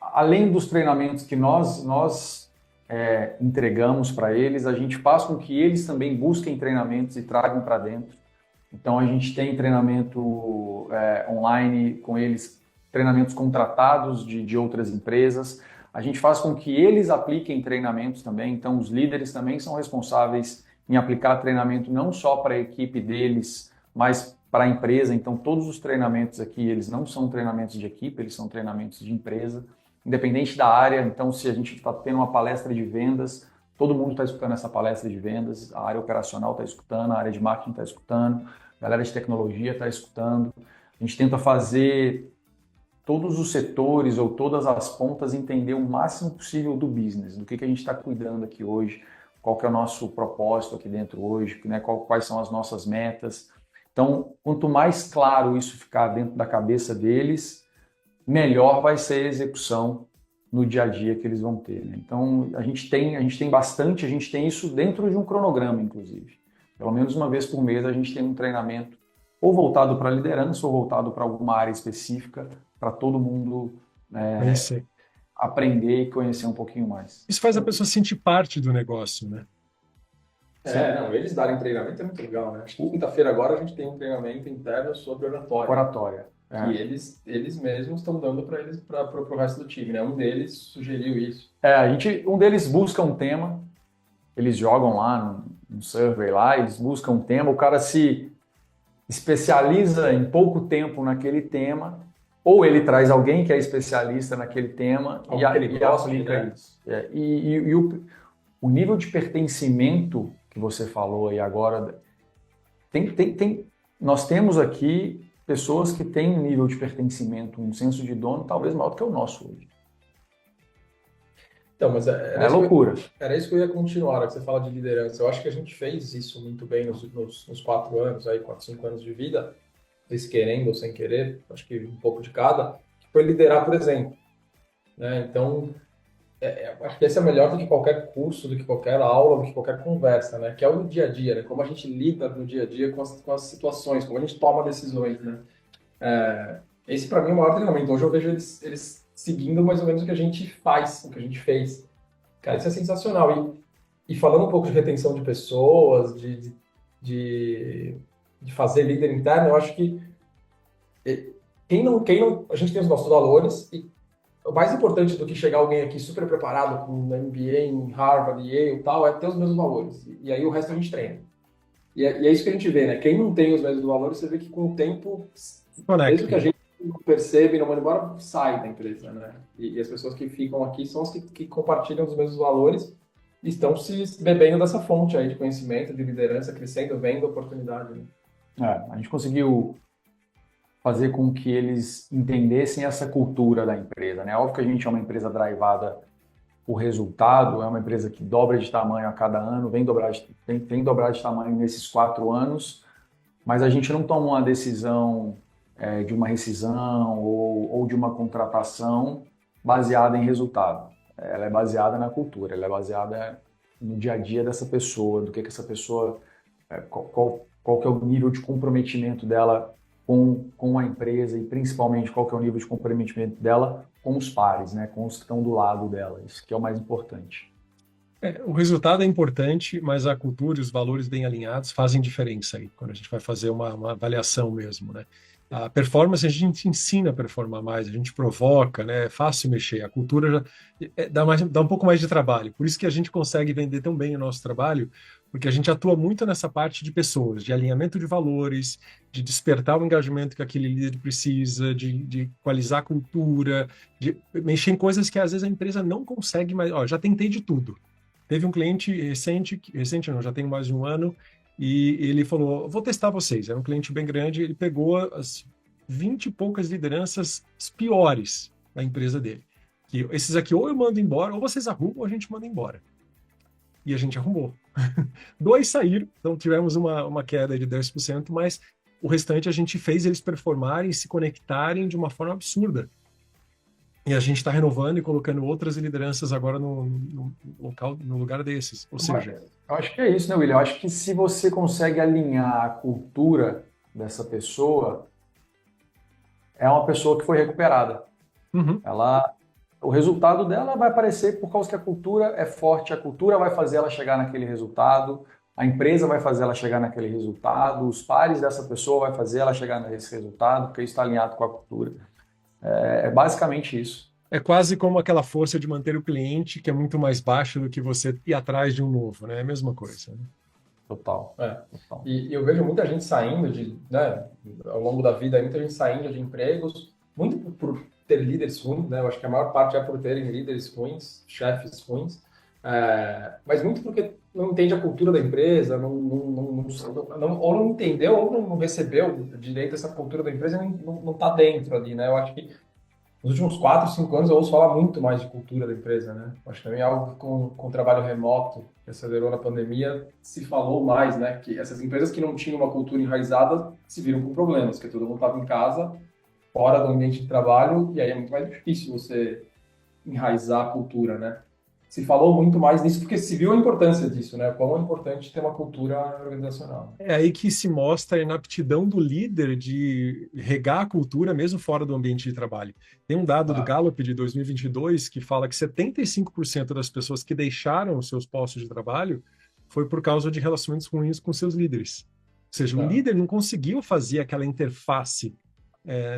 Além dos treinamentos que nós entregamos para eles, a gente faz com que eles também busquem treinamentos e tragam para dentro. Então, a gente tem treinamento online com eles, treinamentos contratados de outras empresas. A gente faz com que eles apliquem treinamentos também. Então, os líderes também são responsáveis em aplicar treinamento não só para a equipe deles, mas para a empresa. Então, todos os treinamentos aqui, eles não são treinamentos de equipe, eles são treinamentos de empresa, independente da área. Então, se a gente está tendo uma palestra de vendas, todo mundo está escutando essa palestra de vendas, a área operacional está escutando, a área de marketing está escutando, a galera de tecnologia está escutando. A gente tenta fazer todos os setores ou todas as pontas entender o máximo possível do business, do que a gente está cuidando aqui hoje, qual que é o nosso propósito aqui dentro hoje, né, quais são as nossas metas. Então, quanto mais claro isso ficar dentro da cabeça deles, melhor vai ser a execução no dia a dia que eles vão ter, né? Então, a gente tem isso dentro de um cronograma, inclusive. Pelo menos uma vez por mês a gente tem um treinamento ou voltado para a liderança ou voltado para alguma área específica, para todo mundo aprender e conhecer um pouquinho mais. Isso faz a pessoa sentir parte do negócio, né? Não, eles darem treinamento é muito legal, né? Acho que quinta-feira agora a gente tem um treinamento interno sobre oratória. Oratória. Que eles mesmos estão dando para eles, para o resto do time, né? Um deles sugeriu isso. Um deles busca um tema, eles jogam lá no survey lá, eles buscam um tema, o cara se especializa em pouco tempo naquele tema, ou ele traz alguém que é especialista naquele tema e aplica isso. O nível de pertencimento que você falou aí agora, nós temos aqui pessoas que têm um nível de pertencimento, um senso de dono talvez maior do que o nosso hoje. Então, mas é loucura. Era isso que eu ia continuar, que você fala de liderança. Eu acho que a gente fez isso muito bem nos 4 anos, 4, 5 anos de vida, eles querendo ou sem querer, acho que um pouco de cada, que foi liderar, por exemplo. Né? Então, acho que esse é melhor do que qualquer curso, do que qualquer aula, do que qualquer conversa, né? Que é o dia a dia, né? Como a gente lida no dia a dia com as situações, como a gente toma decisões, né? Esse, para mim, é o maior treinamento. Hoje eu vejo eles seguindo mais ou menos o que a gente faz, o que a gente fez. Cara, isso é sensacional. E falando um pouco de retenção de pessoas, de fazer líder interno, eu acho que quem não, a gente tem os nossos valores e o mais importante do que chegar alguém aqui super preparado com MBA em Harvard, Yale e tal, é ter os mesmos valores. E aí o resto a gente treina. E é isso que a gente vê, né? Quem não tem os mesmos valores, você vê que com o tempo, mesmo que a gente não percebe, não manda embora, sai da empresa, né? E as pessoas que ficam aqui são as que compartilham os mesmos valores e estão se bebendo dessa fonte aí de conhecimento, de liderança, crescendo, vendo oportunidade. Né? A gente conseguiu fazer com que eles entendessem essa cultura da empresa, né? Óbvio que a gente é uma empresa drivada por resultado, é uma empresa que dobra de tamanho a cada ano, vem dobrar de tamanho nesses 4 anos, mas a gente não toma uma decisão de uma rescisão ou de uma contratação baseada em resultado. Ela é baseada na cultura, ela é baseada no dia a dia dessa pessoa, do que essa pessoa, qual que é o nível de comprometimento dela com a empresa e principalmente qual que é o nível de comprometimento dela com os pares, né, com os que estão do lado dela. Isso que é o mais importante. O resultado é importante, mas a cultura e os valores bem alinhados fazem diferença aí, quando a gente vai fazer uma avaliação mesmo, né? A performance, a gente ensina a performar mais, a gente provoca, né? É fácil mexer. A cultura já dá um pouco mais de trabalho. Por isso que a gente consegue vender tão bem o nosso trabalho, porque a gente atua muito nessa parte de pessoas, de alinhamento de valores, de despertar o engajamento que aquele líder precisa, de equalizar a cultura, de mexer em coisas que às vezes a empresa não consegue mais. Já tentei de tudo. Teve um cliente recente não, já tem mais de um ano, e ele falou, vou testar vocês. Era um cliente bem grande, ele pegou as 20 e poucas lideranças piores da empresa dele. Que esses aqui ou eu mando embora, ou vocês arrumam, ou a gente manda embora. E a gente arrumou. 2 saíram, então tivemos uma queda de 10%, mas o restante a gente fez eles performarem, se conectarem de uma forma absurda. E a gente está renovando e colocando outras lideranças agora no lugar desses. Ou seja... Eu acho que é isso, né, William? Eu acho que se você consegue alinhar a cultura dessa pessoa, é uma pessoa que foi recuperada. Uhum. O resultado dela vai aparecer por causa que a cultura é forte, a cultura vai fazer ela chegar naquele resultado, a empresa vai fazer ela chegar naquele resultado, os pares dessa pessoa vai fazer ela chegar nesse resultado, porque isso está alinhado com a cultura. É basicamente isso. É quase como aquela força de manter o cliente, que é muito mais baixa do que você ir atrás de um novo, né? É a mesma coisa. Né? Total. Total. E eu vejo muita gente saindo ao longo da vida, muita gente saindo de empregos, muito por ter líderes ruins, né? Eu acho que a maior parte é por terem líderes ruins, chefes ruins, mas muito porque não entende a cultura da empresa, ou não entendeu, ou não recebeu direito essa cultura da empresa e não está dentro ali, né? Eu acho que nos últimos 4, 5 anos eu ouço falar muito mais de cultura da empresa, né? Eu acho que também é algo que com o trabalho remoto que acelerou na pandemia se falou mais, né? Que essas empresas que não tinham uma cultura enraizada se viram com problemas, porque todo mundo estava em casa, fora do ambiente de trabalho, e aí é muito mais difícil você enraizar a cultura, né? Se falou muito mais nisso porque se viu a importância disso, né? Como é importante ter uma cultura organizacional. É aí que se mostra a inaptidão do líder de regar a cultura mesmo fora do ambiente de trabalho. Tem um dado do Gallup de 2022 que fala que 75% das pessoas que deixaram os seus postos de trabalho foi por causa de relacionamentos ruins com seus líderes. Ou seja, o líder não conseguiu fazer aquela interface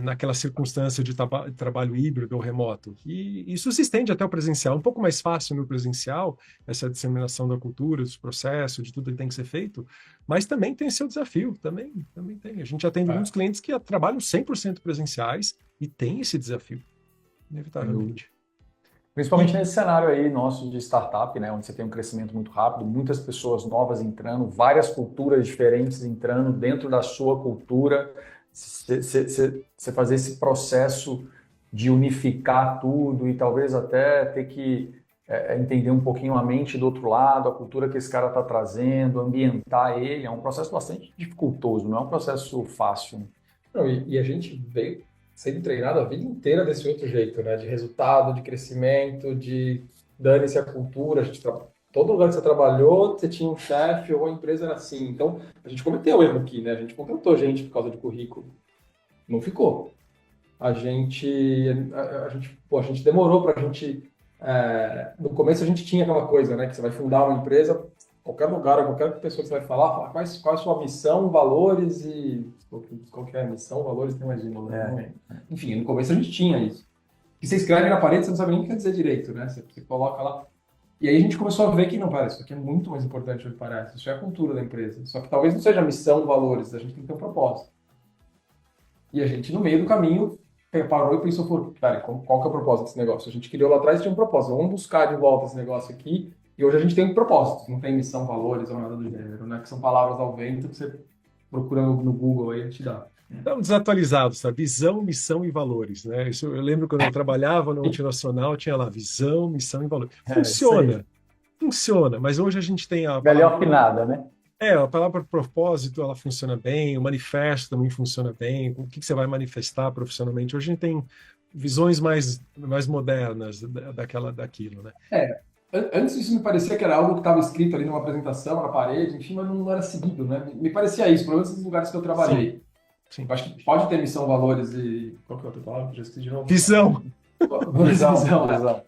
naquela circunstância de trabalho híbrido ou remoto. E isso se estende até o presencial. Um pouco mais fácil no presencial, essa disseminação da cultura, dos processos, de tudo que tem que ser feito, mas também tem seu desafio, também tem. A gente atende muitos clientes que trabalham 100% presenciais e tem esse desafio, inevitavelmente. Principalmente nesse cenário aí nosso de startup, né, onde você tem um crescimento muito rápido, muitas pessoas novas entrando, várias culturas diferentes entrando dentro da sua cultura, você fazer esse processo de unificar tudo e talvez até ter que entender um pouquinho a mente do outro lado, a cultura que esse cara está trazendo, ambientar ele, é um processo bastante dificultoso, não é um processo fácil. Não, e a gente veio sendo treinado a vida inteira desse outro jeito, né? De resultado, de crescimento, de dane-se a cultura. Todo lugar que você trabalhou, você tinha um chefe ou a empresa era assim. Então, a gente cometeu erro aqui, né? A gente contratou gente por causa de currículo. Não ficou. A gente demorou para a gente... no começo a gente tinha aquela coisa, né? Que você vai fundar uma empresa, qualquer lugar, qualquer pessoa que você vai falar qual é a sua missão, valores e... Qual que é a missão, valores, tem mais uma, né? Enfim, no começo a gente tinha isso. E você escreve na parede, você não sabe nem o que quer dizer direito, né? Você coloca lá... E aí a gente começou a ver que não, parece, isso aqui é muito mais importante do que parece. Isso é a cultura da empresa. Só que talvez não seja a missão, valores, a gente tem que ter um propósito. E a gente, no meio do caminho, parou e pensou, cara, qual que é o propósito desse negócio? A gente criou lá atrás e tinha um propósito. Vamos buscar de volta esse negócio aqui. E hoje a gente tem um propósito. Não tem missão, valores ou nada do gênero, né? Que são palavras ao vento que você procura no Google aí, ele te dá. Estão desatualizados, tá? Visão, missão e valores, né? Isso, eu lembro quando eu trabalhava no multinacional, tinha lá visão, missão e valores. Funciona, mas hoje a gente tem a palavra... Melhor que nada, né? A palavra propósito, ela funciona bem, o manifesto também funciona bem, o que você vai manifestar profissionalmente. Hoje a gente tem visões mais modernas daquilo, né? Antes isso me parecia que era algo que estava escrito ali numa apresentação, na parede, enfim, mas não era seguido, né? Me parecia isso, pelo menos nos lugares que eu trabalhei. Sim. Eu acho que pode ter missão, valores e... Qual que é a outra palavra? Já esqueci de novo. Visão. Visão.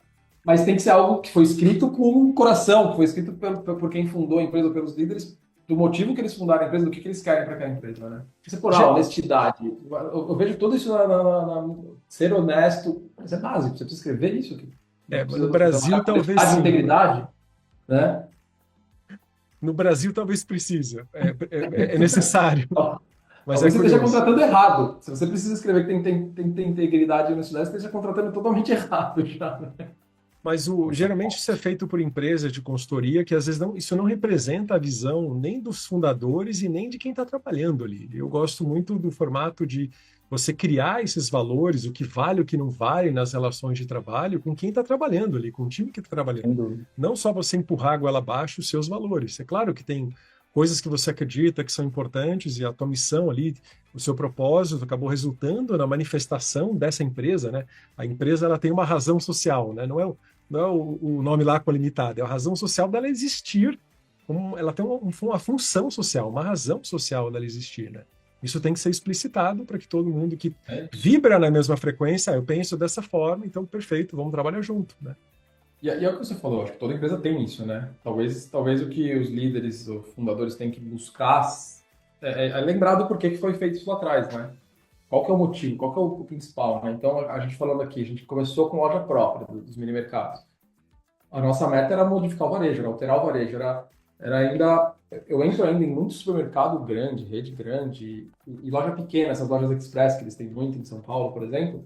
Mas tem que ser algo que foi escrito com o coração, que foi escrito por quem fundou a empresa, pelos líderes, do motivo que eles fundaram a empresa, do que eles querem para aquela empresa, né? Isso é por honestidade. Eu vejo tudo isso ser honesto, mas é básico, você precisa escrever isso aqui. No Brasil talvez sim. Integridade, né? No Brasil talvez precisa, é necessário. Mas você esteja contratando errado. Se você precisa escrever que tem que ter integridade e honestidade, você esteja contratando totalmente errado já, né? Mas geralmente isso é feito por empresas de consultoria que às vezes isso não representa a visão nem dos fundadores e nem de quem está trabalhando ali. Eu gosto muito do formato de você criar esses valores, o que vale, o que não vale nas relações de trabalho com quem está trabalhando ali, com o time que está trabalhando. Não só você empurrar a goela abaixo os seus valores. É claro que tem coisas que você acredita que são importantes e a tua missão ali, o seu propósito acabou resultando na manifestação dessa empresa, né? A empresa ela tem uma razão social, né? Não é o nome lá com a limitada, é a razão social dela existir, ela tem uma função social, uma razão social dela existir, né? Isso tem que ser explicitado para que todo mundo que vibra na mesma frequência, eu penso dessa forma, então perfeito, vamos trabalhar junto, né? E é o que você falou, acho que toda empresa tem isso, né? Talvez o que os líderes ou fundadores têm que buscar é lembrar do porquê que foi feito isso lá atrás, né? Qual que é o motivo, qual que é o principal, né? Então, a gente falando aqui, a gente começou com loja própria dos mini mercados. A nossa meta era modificar o varejo, era alterar o varejo, era ainda... Eu entro ainda em muito supermercado grande, rede grande, e loja pequena, essas lojas express que eles têm muito em São Paulo, por exemplo,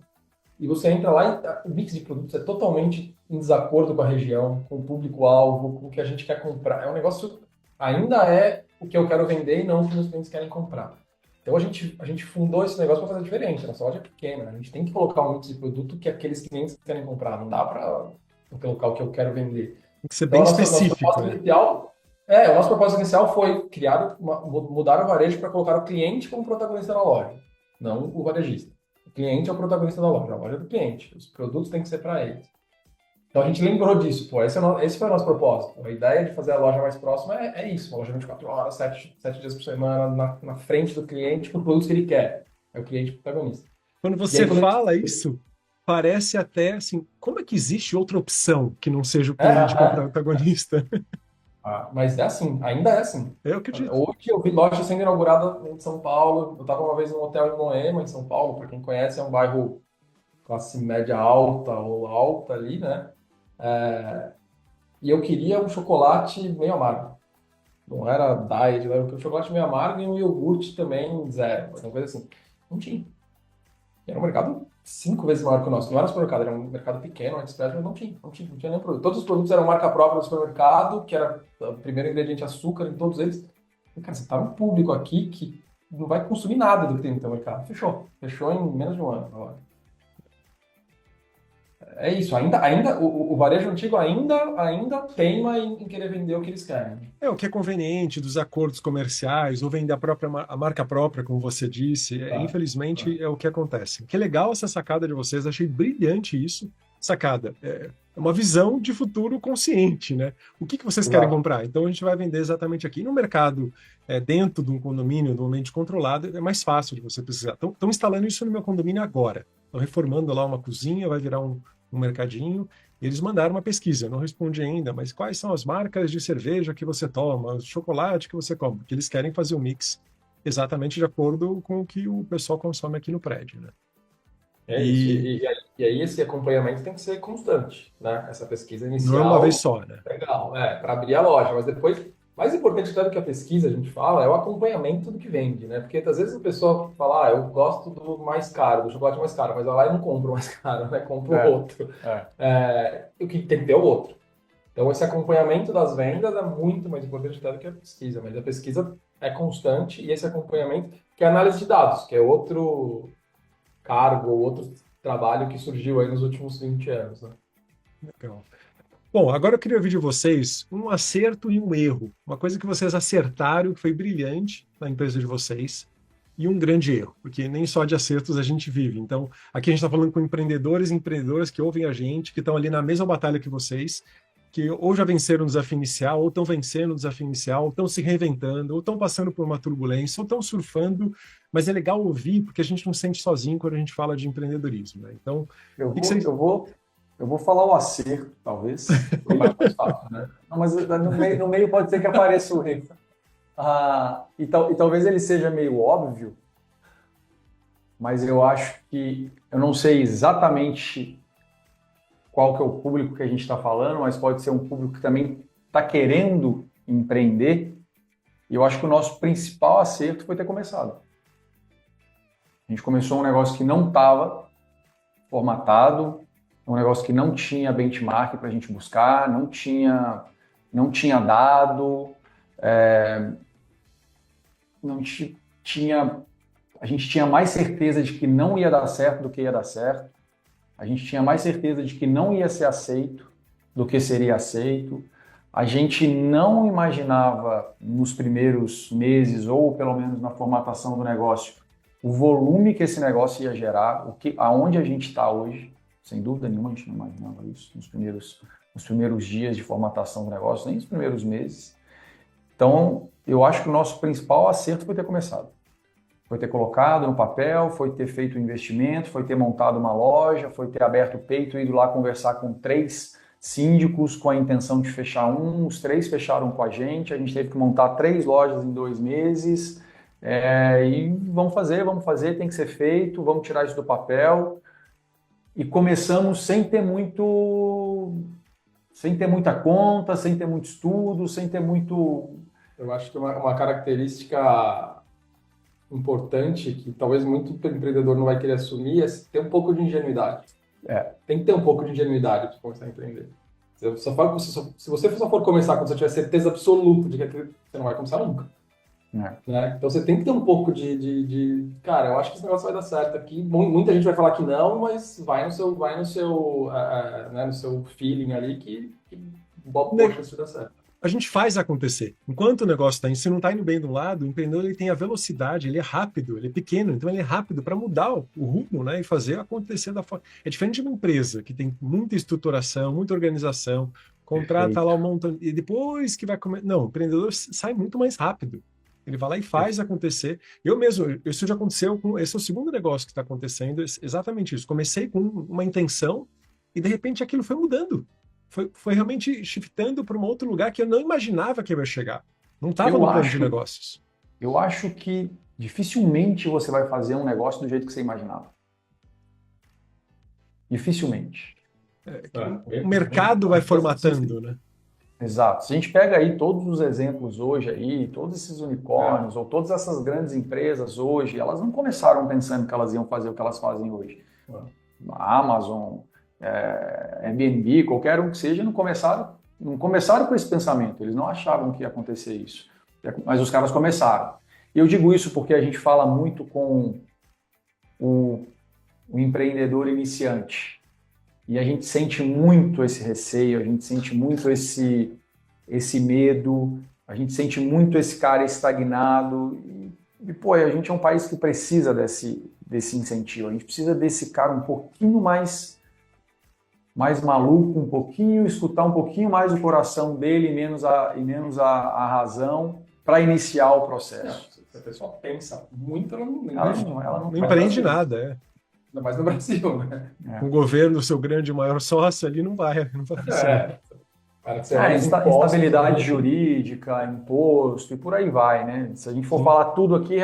e você entra lá e o mix de produtos é totalmente em desacordo com a região, com o público-alvo, com o que a gente quer comprar. É um negócio, ainda é o que eu quero vender e não o que meus clientes querem comprar. Então a gente fundou esse negócio para fazer diferente. A nossa loja é pequena, a gente tem que colocar um mix de produto que aqueles clientes querem comprar. Não dá para colocar o que eu quero vender. Tem que ser bem específico. O nosso propósito inicial foi mudar o varejo para colocar o cliente como protagonista na loja, não o varejista. O cliente é o protagonista da loja, a loja é do cliente. Os produtos têm que ser para eles. Então a gente lembrou disso, esse foi o nosso propósito. A ideia de fazer a loja mais próxima é isso, uma loja 24 horas, 7 dias por semana, na frente do cliente, com os produtos que ele quer. É o cliente protagonista. Quando você fala isso, parece até assim, como é que existe outra opção que não seja o cliente como protagonista? Mas é assim, ainda é assim. Eu acredito. Hoje eu vi loja sendo inaugurada em São Paulo. Eu estava uma vez num hotel em Moema, em São Paulo. Para quem conhece, é um bairro classe média alta ou alta ali, né? E eu queria um chocolate meio amargo. Não era diet, era um chocolate meio amargo e um iogurte também zero, uma coisa assim. Não tinha. Era um mercado 5 vezes maior que o nosso. Não era supermercado, era um mercado pequeno, um express, mas não tinha nenhum produto. Todos os produtos eram marca própria do supermercado, que era o primeiro ingrediente açúcar em todos eles. E, cara, você tá num público aqui que não vai consumir nada do que tem no teu mercado. Fechou em menos de um ano agora. É isso, o varejo antigo ainda teima em querer vender o que eles querem. É o que é conveniente dos acordos comerciais, ou vender a marca própria, como você disse. Infelizmente, é o que acontece. Que legal essa sacada de vocês, achei brilhante isso. Sacada. É uma visão de futuro consciente, né? O que vocês querem comprar? Então a gente vai vender exatamente aqui. No mercado, dentro de um condomínio, num ambiente controlado, é mais fácil de você precisar. Estão instalando isso no meu condomínio agora. Estão reformando lá uma cozinha, vai virar um mercadinho. Eles mandaram uma pesquisa, eu não respondi ainda, mas quais são as marcas de cerveja que você toma, o chocolate que você come? Porque eles querem fazer o mix exatamente de acordo com o que o pessoal consome aqui no prédio, né? Isso. E aí esse acompanhamento tem que ser constante, né? Essa pesquisa inicial. Não é uma vez só, né? Legal, para abrir a loja, mas depois, mais importante até do que a pesquisa, a gente fala, é o acompanhamento do que vende, né? Porque às vezes a pessoa fala, eu gosto do mais caro, do chocolate mais caro, mas vai lá e não compra o mais caro, né? Compra o outro. O que tem que ter o outro. Então esse acompanhamento das vendas é muito mais importante até do que a pesquisa, mas a pesquisa é constante e esse acompanhamento, que é a análise de dados, que é outro cargo, outro trabalho que surgiu aí nos últimos 20 anos, né? Legal. Bom, agora eu queria ouvir de vocês um acerto e um erro. Uma coisa que vocês acertaram, que foi brilhante na empresa de vocês, e um grande erro, porque nem só de acertos a gente vive. Então, aqui a gente está falando com empreendedores e empreendedoras que ouvem a gente, que estão ali na mesma batalha que vocês, que ou já venceram o desafio inicial, ou estão vencendo o desafio inicial, ou estão se reinventando, ou estão passando por uma turbulência, ou estão surfando, mas é legal ouvir, porque a gente não se sente sozinho quando a gente fala de empreendedorismo, né? Então, eu vou falar o acerto, talvez. Mais fácil, né? Não, mas no meio pode ser que apareça o erro. E talvez ele seja meio óbvio, mas eu acho que eu não sei exatamente qual que é o público que a gente está falando, mas pode ser um público que também está querendo empreender. E eu acho que o nosso principal acerto foi ter começado. A gente começou um negócio que não estava formatado, um negócio que não tinha benchmark para a gente buscar, não tinha dado, a gente tinha mais certeza de que não ia dar certo do que ia dar certo. A gente tinha mais certeza de que não ia ser aceito do que seria aceito. A gente não imaginava nos primeiros meses, ou pelo menos na formatação do negócio, o volume que esse negócio ia gerar, aonde a gente está hoje. Sem dúvida nenhuma, a gente não imaginava isso nos primeiros dias de formatação do negócio, nem nos primeiros meses. Então, eu acho que o nosso principal acerto foi ter começado. Foi ter colocado no papel, foi ter feito o investimento, foi ter montado uma loja, foi ter aberto o peito e ido lá conversar com 3 síndicos com a intenção de fechar os 3 fecharam com a gente teve que montar 3 lojas em 2 meses, e vamos fazer, tem que ser feito, vamos tirar isso do papel. E começamos sem ter muita conta, sem ter muito estudo, sem ter muito... Eu acho que uma característica importante que talvez muito empreendedor não vai querer assumir é ter um pouco de ingenuidade. Tem que ter um pouco de ingenuidade para começar a empreender. Se você só for começar quando você tiver certeza absoluta de que você não vai começar nunca. Né? Então você tem que ter um pouco cara, eu acho que esse negócio vai dar certo aqui. Muita gente vai falar que não, mas vai no seu feeling ali que bota boa chance de dar certo. A gente faz acontecer. Enquanto o negócio se não está indo bem de um lado, o empreendedor ele tem a velocidade, ele é rápido, ele é pequeno, então ele é rápido para mudar o rumo, né, e fazer acontecer da forma. É diferente de uma empresa que tem muita estruturação, muita organização, contrata lá um montão, e depois que vai comer. Não, o empreendedor sai muito mais rápido. Ele vai lá e faz acontecer. Isso já aconteceu esse é o segundo negócio que está acontecendo, exatamente isso. Comecei com uma intenção e de repente aquilo foi mudando. foi realmente shiftando para um outro lugar que eu não imaginava que eu ia chegar. Não estava Eu no plano de acho- negócios. Eu acho que dificilmente você vai fazer um negócio do jeito que você imaginava. Dificilmente. O mercado vai formatando, né? Exato. Se a gente pega aí todos os exemplos hoje aí, todos esses unicórnios ou todas essas grandes empresas hoje, elas não começaram pensando que elas iam fazer o que elas fazem hoje. A Amazon, Airbnb, qualquer um que seja, não começaram com esse pensamento. Eles não achavam que ia acontecer isso. Mas os caras começaram. E eu digo isso porque a gente fala muito com o empreendedor iniciante. E a gente sente muito esse receio, a gente sente muito esse medo, a gente sente muito esse cara estagnado. E pô, a gente é um país que precisa desse incentivo. A gente precisa desse cara um pouquinho mais maluco, um pouquinho, escutar um pouquinho mais o coração dele e menos a razão para iniciar o processo. Se a pessoa pensa muito, ela não Não empreende nada, Ainda mais no Brasil, né? O governo, o seu grande maior sócio ali, não vai funcionar. Instabilidade jurídica, imposto e por aí vai, né? Se a gente for falar tudo aqui,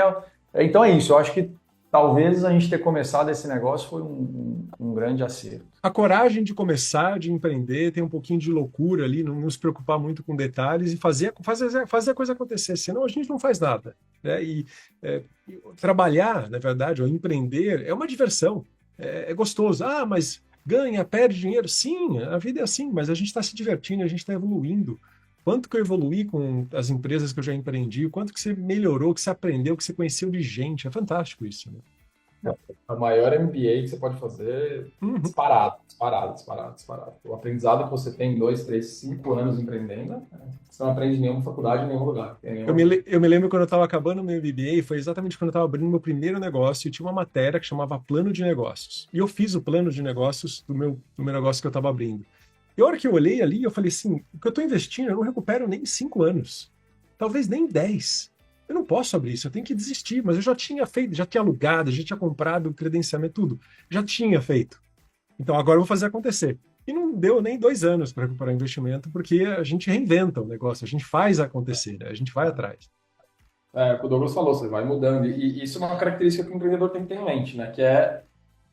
então é isso. Eu acho que talvez a gente ter começado esse negócio foi um grande acerto. A coragem de começar, de empreender, tem um pouquinho de loucura ali, não se preocupar muito com detalhes e fazer a coisa acontecer, senão a gente não faz nada. Né? Trabalhar, na verdade, ou empreender, é uma diversão, é gostoso. Ah, mas ganha, perde dinheiro? Sim, a vida é assim, mas a gente está se divertindo, a gente está evoluindo. Quanto que eu evoluí com as empresas que eu já empreendi, o quanto que você melhorou, que você aprendeu, que você conheceu de gente, é fantástico isso, né? A maior MBA que você pode fazer, disparado. O aprendizado que você tem em 2, 3, 5 anos empreendendo, você não aprende em nenhuma faculdade, em nenhum lugar. Eu me lembro quando eu estava acabando o meu MBA, foi exatamente quando eu estava abrindo meu primeiro negócio, e tinha uma matéria que chamava Plano de Negócios. E eu fiz o plano de negócios do meu negócio que eu estava abrindo. E a hora que eu olhei ali, eu falei assim, o que eu estou investindo, eu não recupero nem em 5 anos. Talvez nem 10. Eu não posso abrir isso, eu tenho que desistir. Mas eu já tinha feito, já tinha alugado, já tinha comprado o credenciamento, tudo. Já tinha feito. Então agora eu vou fazer acontecer. E não deu nem 2 anos para recuperar o investimento, porque a gente reinventa o negócio, a gente faz acontecer, né? A gente vai atrás. O que o Douglas falou, você vai mudando. E isso é uma característica que o empreendedor tem que ter em mente, né? Que é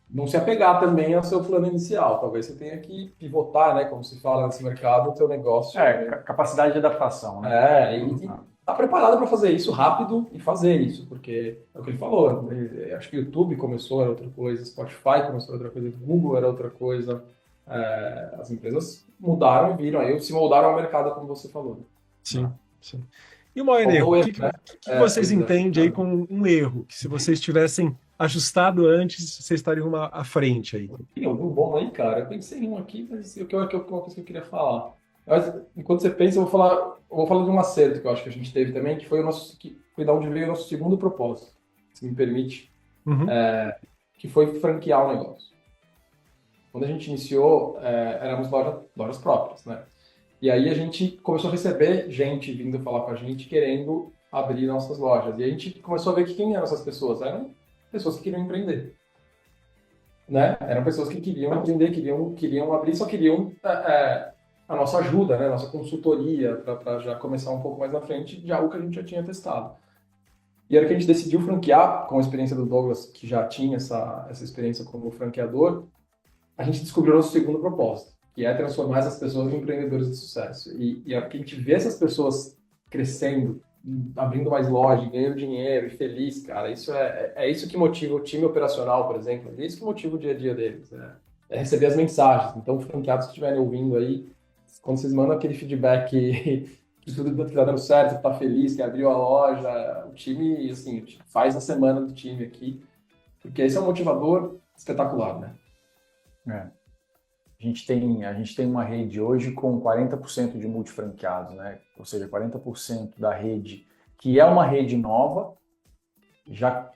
não se apegar também ao seu plano inicial. Talvez você tenha que pivotar, né? Como se fala nesse mercado, o seu negócio. Capacidade de adaptação, né? E tá preparado para fazer isso rápido e fazer isso, porque é o que ele falou. Acho que o YouTube começou, era outra coisa, Spotify começou, era outra coisa, Google era outra coisa. As empresas mudaram e viram aí, se moldaram ao mercado, como você falou. Sim. E o maior erro? O que vocês entendem aí como um erro? Que se vocês tivessem ajustado antes, vocês estariam à frente aí. Tem algum bom aí, cara? Eu pensei em um aqui, mas uma coisa que eu queria falar. Mas, enquanto você pensa, eu vou falar de um acerto que eu acho que a gente teve também, que foi foi da onde veio o nosso segundo propósito, se me permite, que foi franquear o negócio. Quando a gente iniciou, éramos lojas próprias, né? E aí a gente começou a receber gente vindo falar com a gente, querendo abrir nossas lojas. E a gente começou a ver que quem eram essas pessoas? Eram pessoas que queriam empreender. Né? Eram pessoas que queriam empreender, queriam abrir, só queriam a nossa ajuda, né? Nossa consultoria, para já começar um pouco mais na frente de algo que a gente já tinha testado. E era que a gente decidiu franquear, com a experiência do Douglas, que já tinha essa experiência como franqueador, a gente descobriu o nosso segundo propósito, que é transformar essas pessoas em empreendedores de sucesso. E a hora que a gente vê essas pessoas crescendo, abrindo mais loja, ganhando dinheiro e feliz, cara, isso é isso que motiva o time operacional, por exemplo, é isso que motiva o dia a dia deles, né? É receber as mensagens. Então, franqueados que estiverem ouvindo aí, quando vocês mandam aquele feedback que tudo está dando certo, que está feliz, que abriu a loja, o time, assim, faz a semana do time aqui, porque esse é um motivador espetacular, né? A gente tem uma rede hoje com 40% de multifranqueados, né? Ou seja, 40% da rede, que é uma rede nova, já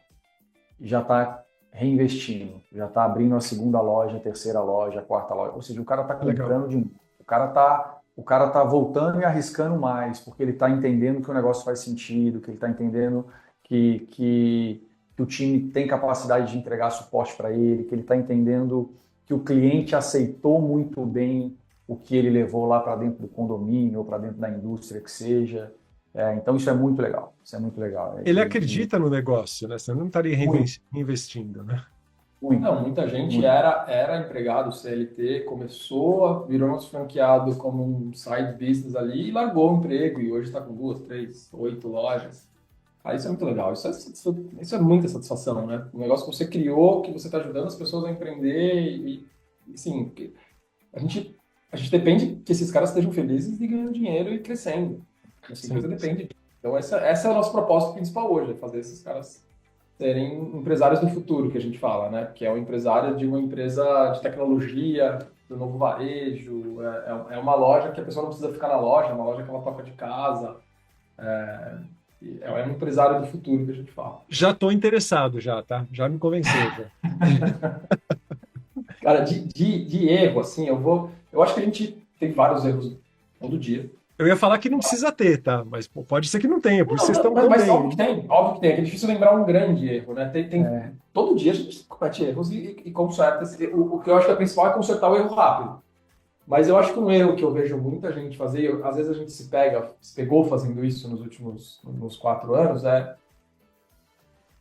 está reinvestindo, já está abrindo a segunda loja, a terceira loja, a quarta loja. Ou seja, o cara está comprando de novo. O cara tá voltando e arriscando mais, porque ele está entendendo que o negócio faz sentido, que ele está entendendo que o time tem capacidade de entregar suporte para ele, que ele está entendendo que o cliente aceitou muito bem o que ele levou lá para dentro do condomínio ou para dentro da indústria que seja. Então isso é muito legal, isso é muito legal. Ele acredita no negócio, né? Você não estaria Muito. reinvestindo, né? Muito, Não, muita gente muito. era empregado CLT, virou nosso franqueado como um side business ali e largou o emprego e hoje está com 2, 3, 8 lojas. Isso é muito legal, isso é muita satisfação, né? Um negócio que você criou, que você está ajudando as pessoas a empreender assim, a gente, a gente depende que esses caras estejam felizes e ganhando dinheiro e crescendo. Essa empresa depende disso. Então essa é o nosso propósito principal hoje, é fazer esses caras serem empresários do futuro, que a gente fala, né? Que é um empresário de uma empresa de tecnologia, do novo varejo, é uma loja que a pessoa não precisa ficar na loja, é uma loja que ela toca de casa, é um empresário do futuro que a gente fala. Já estou interessado, já, tá? Já me convenceu. Já. Cara, de erro, assim, eu acho que a gente tem vários erros todo dia. Eu ia falar que não precisa ter, tá? Mas pô, pode ser que não tenha, por isso vocês estão tão Mas bem. óbvio que tem, óbvio que tem. É difícil lembrar um grande erro, né? Todo dia a gente comete erros e conserta. O que eu acho que é principal é consertar o erro rápido. Mas eu acho que um erro que eu vejo muita gente fazer, às vezes a gente se pegou fazendo isso nos 4 anos,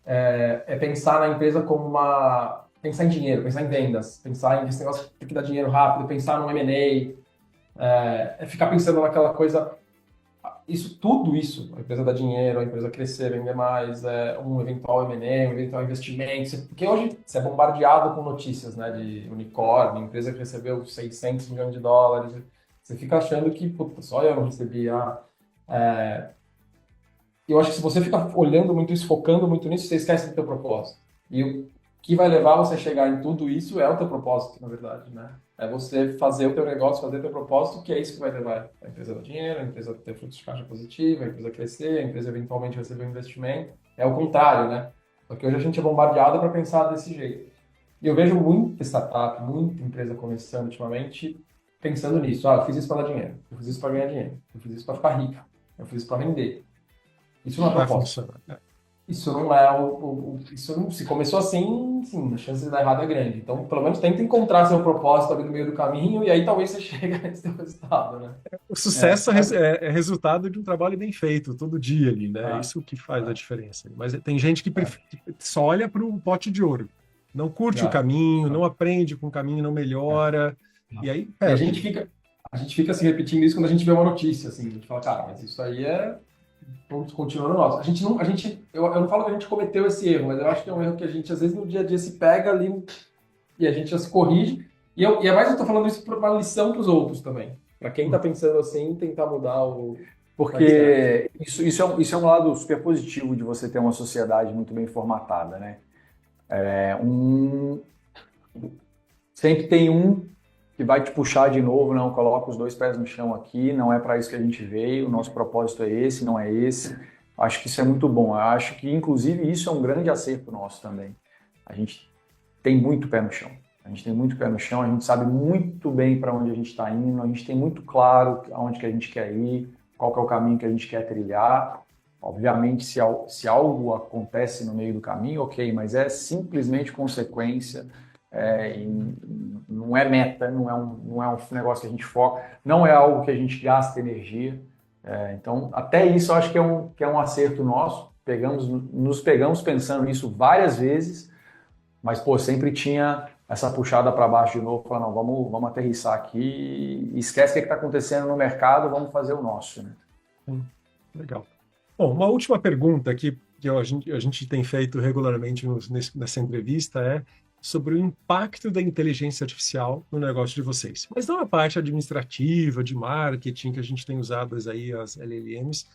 é pensar na empresa como pensar em dinheiro, pensar em vendas, pensar em esse negócio que tem que dar dinheiro rápido, pensar no M&A, ficar pensando naquela coisa, tudo isso, a empresa dar dinheiro, a empresa crescer, vender mais, um eventual M&A, um eventual investimento, porque hoje você é bombardeado com notícias, né, de unicórnio, empresa que recebeu 600 milhões de dólares, você fica achando que, puta, só eu não recebi, eu acho que se você fica olhando muito isso, focando muito nisso, você esquece do teu propósito. E o que vai levar você a chegar em tudo isso é o teu propósito, na verdade, né? É você fazer o teu negócio, fazer o teu propósito, que é isso que vai levar a empresa a dar dinheiro, a empresa ter fluxo de caixa positivo, a empresa crescer, a empresa eventualmente receber um investimento. É o contrário, né? Porque hoje a gente é bombardeado para pensar desse jeito. E eu vejo muita startup, muita empresa começando ultimamente pensando nisso. Eu fiz isso para dar dinheiro, eu fiz isso para ganhar dinheiro, eu fiz isso para ficar rico, eu fiz isso para vender. Isso não é Vai propósito. funcionar. Isso não é isso não, se começou assim, sim, a chance de dar errado é grande. Então, pelo menos tenta encontrar seu propósito ali no meio do caminho e aí talvez você chegue nesse seu resultado, né? O sucesso é resultado de um trabalho bem feito, todo dia ali, né? É isso que faz a diferença. Mas tem gente que só olha para o pote de ouro. Não curte o caminho, não aprende com o caminho, não melhora. E aí, E a gente fica se repetindo isso quando a gente vê uma notícia, assim. A gente fala, cara, mas isso aí continua no nosso. Eu não falo que a gente cometeu esse erro, mas eu acho que é um erro que a gente, às vezes, no dia a dia se pega ali e a gente já se corrige. E é mais eu tô falando isso para uma lição para os outros também. Para quem tá pensando assim, tentar mudar o... Porque isso é um lado super positivo de você ter uma sociedade muito bem formatada, né? Sempre tem um que vai te puxar de novo, não, coloca os 2 pés no chão aqui, não é para isso que a gente veio, o nosso propósito é esse, não é esse. Acho que isso é muito bom. Eu acho que, inclusive, isso é um grande acerto nosso também. A gente tem muito pé no chão. A gente sabe muito bem para onde a gente está indo, a gente tem muito claro aonde que a gente quer ir, qual que é o caminho que a gente quer trilhar. Obviamente, se algo acontece no meio do caminho, ok, mas é simplesmente consequência. Não é meta, não é um negócio que a gente foca, não é algo que a gente gasta energia. Então, até isso eu acho que é um acerto nosso. Nos pegamos pensando nisso várias vezes, mas sempre tinha essa puxada para baixo de novo, falando, não, vamos aterrissar aqui, esquece o que está acontecendo no mercado, vamos fazer o nosso. Né? Legal. Bom, uma última pergunta que a gente tem feito regularmente nessa entrevista sobre o impacto da inteligência artificial no negócio de vocês. Mas não a parte administrativa, de marketing, que a gente tem usado aí, as LLMs,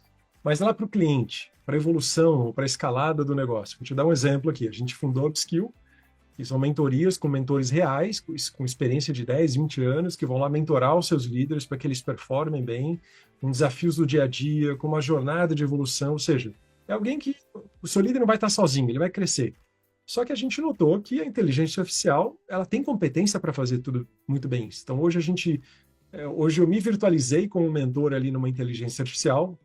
mas lá para o cliente, para a evolução, para a escalada do negócio. Vou te dar um exemplo aqui. A gente fundou a Upskill, que são mentorias com mentores reais, com experiência de 10, 20 anos, que vão lá mentorar os seus líderes para que eles performem bem, com desafios do dia a dia, com uma jornada de evolução, ou seja, é alguém que o seu líder não vai estar sozinho, ele vai crescer. Só que a gente notou que a inteligência artificial, ela tem competência para fazer tudo muito bem. Então, hoje eu me virtualizei como mentor ali numa inteligência artificial,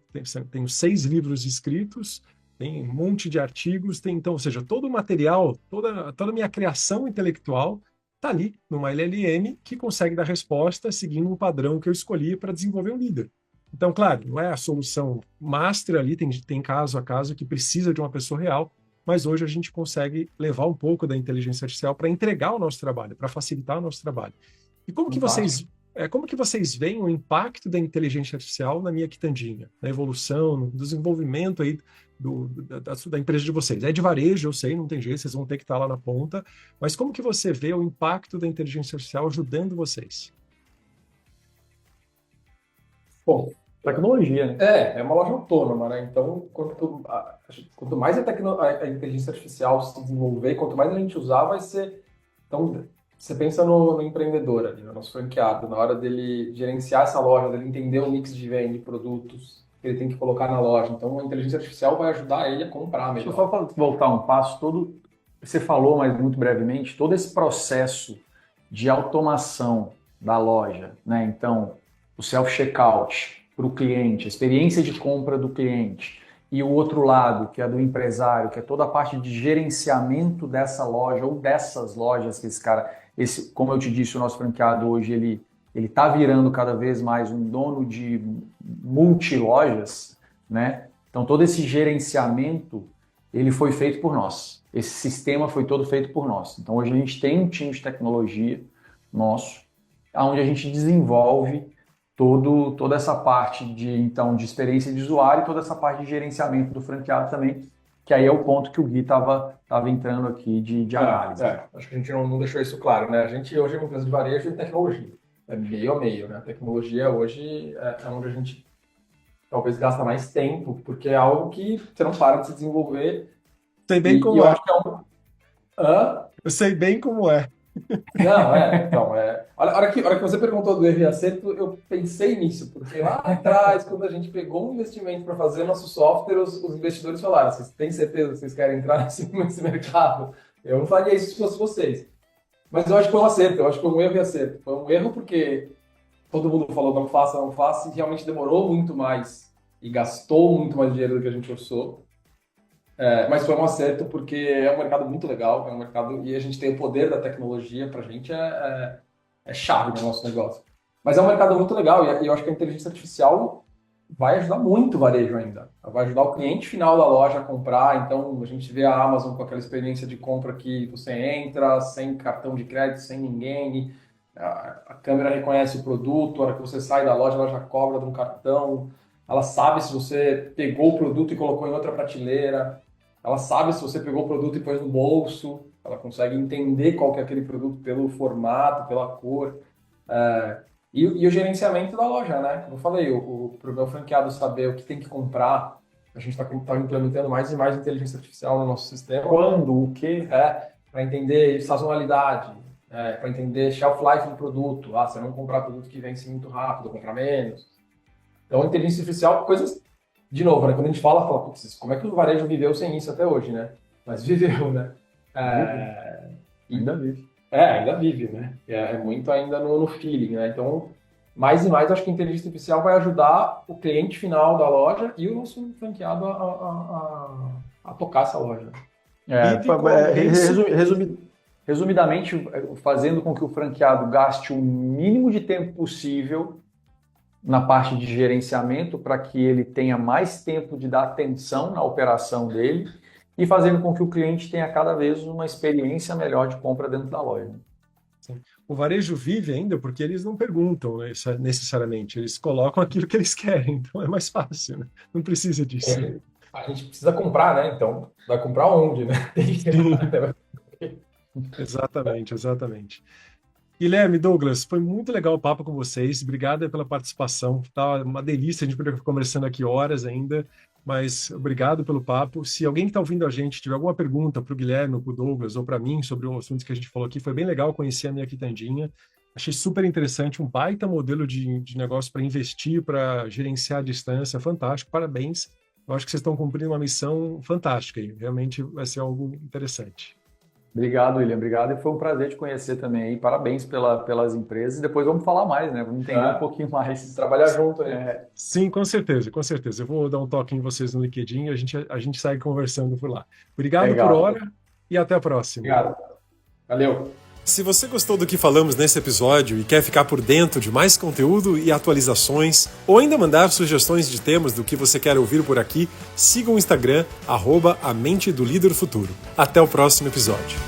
tenho 6 livros escritos, tem um monte de artigos, ou seja, todo o material, toda a minha criação intelectual está ali numa LLM que consegue dar resposta seguindo um padrão que eu escolhi para desenvolver um líder. Então, claro, não é a solução master ali, tem caso a caso que precisa de uma pessoa real, mas hoje a gente consegue levar um pouco da inteligência artificial para entregar o nosso trabalho, para facilitar o nosso trabalho. E como que vocês veem o impacto da inteligência artificial na minha quitandinha, na evolução, no desenvolvimento aí da empresa de vocês? É de varejo, eu sei, não tem jeito, vocês vão ter que estar lá na ponta, mas como que você vê o impacto da inteligência artificial ajudando vocês? Bom, Tecnologia, né? é uma loja autônoma, né? Então, quanto mais a inteligência artificial se desenvolver, quanto mais a gente usar, vai ser... Então, você pensa no empreendedor ali, no nosso franqueado, na hora dele gerenciar essa loja, dele entender o mix de venda de produtos que ele tem que colocar na loja. Então, a inteligência artificial vai ajudar ele a comprar melhor. Deixa eu só voltar um passo. Você falou, mas muito brevemente, todo esse processo de automação da loja, né? Então, o self-checkout para o cliente, a experiência de compra do cliente, e o outro lado, que é do empresário, que é toda a parte de gerenciamento dessa loja ou dessas lojas que esse cara, como eu te disse, o nosso franqueado hoje, ele está virando cada vez mais um dono de multilojas, né? Então todo esse gerenciamento, ele foi feito por nós. Esse sistema foi todo feito por nós. Então hoje a gente tem um time de tecnologia nosso, onde a gente desenvolve toda essa parte de experiência de usuário e toda essa parte de gerenciamento do franqueado também, que aí é o ponto que o Gui estava entrando aqui de análise. Acho que a gente não deixou isso claro, né? A gente hoje é uma empresa de varejo e tecnologia. É meio a meio, né? A tecnologia hoje é onde a gente talvez gasta mais tempo, porque é algo que você não para de se desenvolver. Sei bem como eu é. acho que Eu sei bem como é. Não, Olha, a hora que você perguntou do erro e acerto, eu pensei nisso, porque lá atrás, quando a gente pegou um investimento para fazer nosso software, os investidores falaram: vocês têm certeza que vocês querem entrar nesse mercado? Eu não faria isso se fosse vocês. Mas eu acho que foi um acerto, eu acho que foi um erro e acerto. Foi um erro porque todo mundo falou não faça, e realmente demorou muito mais e gastou muito mais dinheiro do que a gente orçou. Mas foi um acerto porque é um mercado muito legal, é um mercado e a gente tem o poder da tecnologia, pra gente é chave no nosso negócio. Mas é um mercado muito legal e eu acho que a inteligência artificial vai ajudar muito o varejo ainda. Vai ajudar o cliente final da loja a comprar. Então a gente vê a Amazon com aquela experiência de compra que você entra sem cartão de crédito, sem ninguém, a câmera reconhece o produto, a hora que você sai da loja ela já cobra de um cartão, ela sabe se você pegou o produto e colocou em outra prateleira. Ela sabe se você pegou o produto e pôs no bolso, ela consegue entender qual que é aquele produto pelo formato, pela cor. E o gerenciamento da loja, né? Como eu falei, para o meu franqueado saber o que tem que comprar, a gente está implementando mais e mais inteligência artificial no nosso sistema. Quando, o quê? Para entender sazonalidade, para entender shelf life do produto. Você não comprar produto que vence muito rápido, comprar menos. Então, a inteligência artificial, coisas... De novo, né? Quando a gente fala, putz, como é que o varejo viveu sem isso até hoje, né? Mas viveu, né? Ainda vive. Ainda vive, né? É muito ainda no feeling, né? Então, mais e mais, acho que a inteligência artificial vai ajudar o cliente final da loja e o nosso franqueado a tocar essa loja. Resumidamente, fazendo com que o franqueado gaste o mínimo de tempo possível na parte de gerenciamento para que ele tenha mais tempo de dar atenção na operação dele e fazendo com que o cliente tenha cada vez uma experiência melhor de compra dentro da loja. Sim. O varejo vive ainda porque eles não perguntam, né, necessariamente, eles colocam aquilo que eles querem, então é mais fácil, né? Não precisa disso. A gente precisa comprar, né? Então, vai comprar onde, né? Exatamente. Guilherme, Douglas, foi muito legal o papo com vocês. Obrigado pela participação. Tá uma delícia, a gente poderia ficar conversando aqui horas ainda, mas obrigado pelo papo. Se alguém que está ouvindo a gente tiver alguma pergunta para o Guilherme, para o Douglas ou para mim sobre o assunto que a gente falou aqui, foi bem legal conhecer a minha quitandinha. Achei super interessante, um baita modelo de negócio para investir, para gerenciar a distância, fantástico, parabéns. Eu acho que vocês estão cumprindo uma missão fantástica aí, realmente vai ser algo interessante. Obrigado, William. Obrigado. E foi um prazer te conhecer também aí. Parabéns pelas empresas. E depois vamos falar mais, né? Vamos entender um pouquinho mais. Trabalhar junto aí. Sim, com certeza. Eu vou dar um toque em vocês no LinkedIn e a gente segue conversando por lá. Obrigado por hora e até a próxima. Obrigado. Valeu. Se você gostou do que falamos nesse episódio e quer ficar por dentro de mais conteúdo e atualizações, ou ainda mandar sugestões de temas do que você quer ouvir por aqui, siga o Instagram, @a mente do líder futuro. Até o próximo episódio.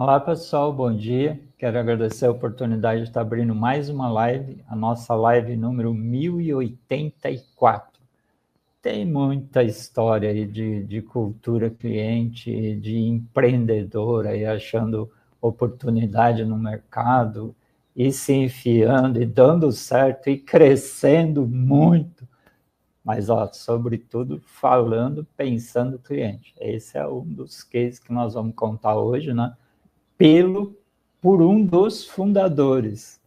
Olá pessoal, bom dia. Quero agradecer a oportunidade de estar abrindo mais uma live, a nossa live número 1084. Tem muita história aí de cultura cliente, de empreendedor aí achando oportunidade no mercado e se enfiando e dando certo e crescendo muito. Mas, sobretudo, falando, pensando no cliente. Esse é um dos cases que nós vamos contar hoje, né? Por um dos fundadores,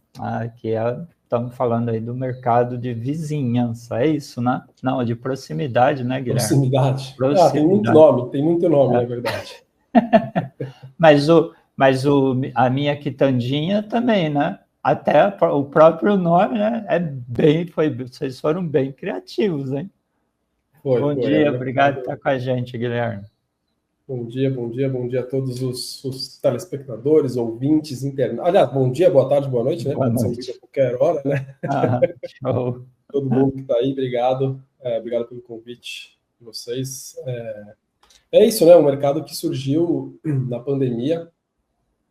que estamos falando aí do mercado de vizinhança, é isso, né? Não, de proximidade, né, Guilherme? Proximidade. Proximidade. Tem muito nome, na verdade. Mas a minha quitandinha também, né? Até o próprio nome, né? Vocês foram bem criativos, hein? Bom dia, obrigado por estar com a gente, Guilherme. Bom dia a todos os telespectadores, ouvintes, internautas. Aliás, bom dia, boa tarde, boa noite, né? Pode ser a qualquer hora, né? Show. Todo mundo que está aí, obrigado. Obrigado pelo convite de vocês. É isso, né? Um mercado que surgiu na pandemia,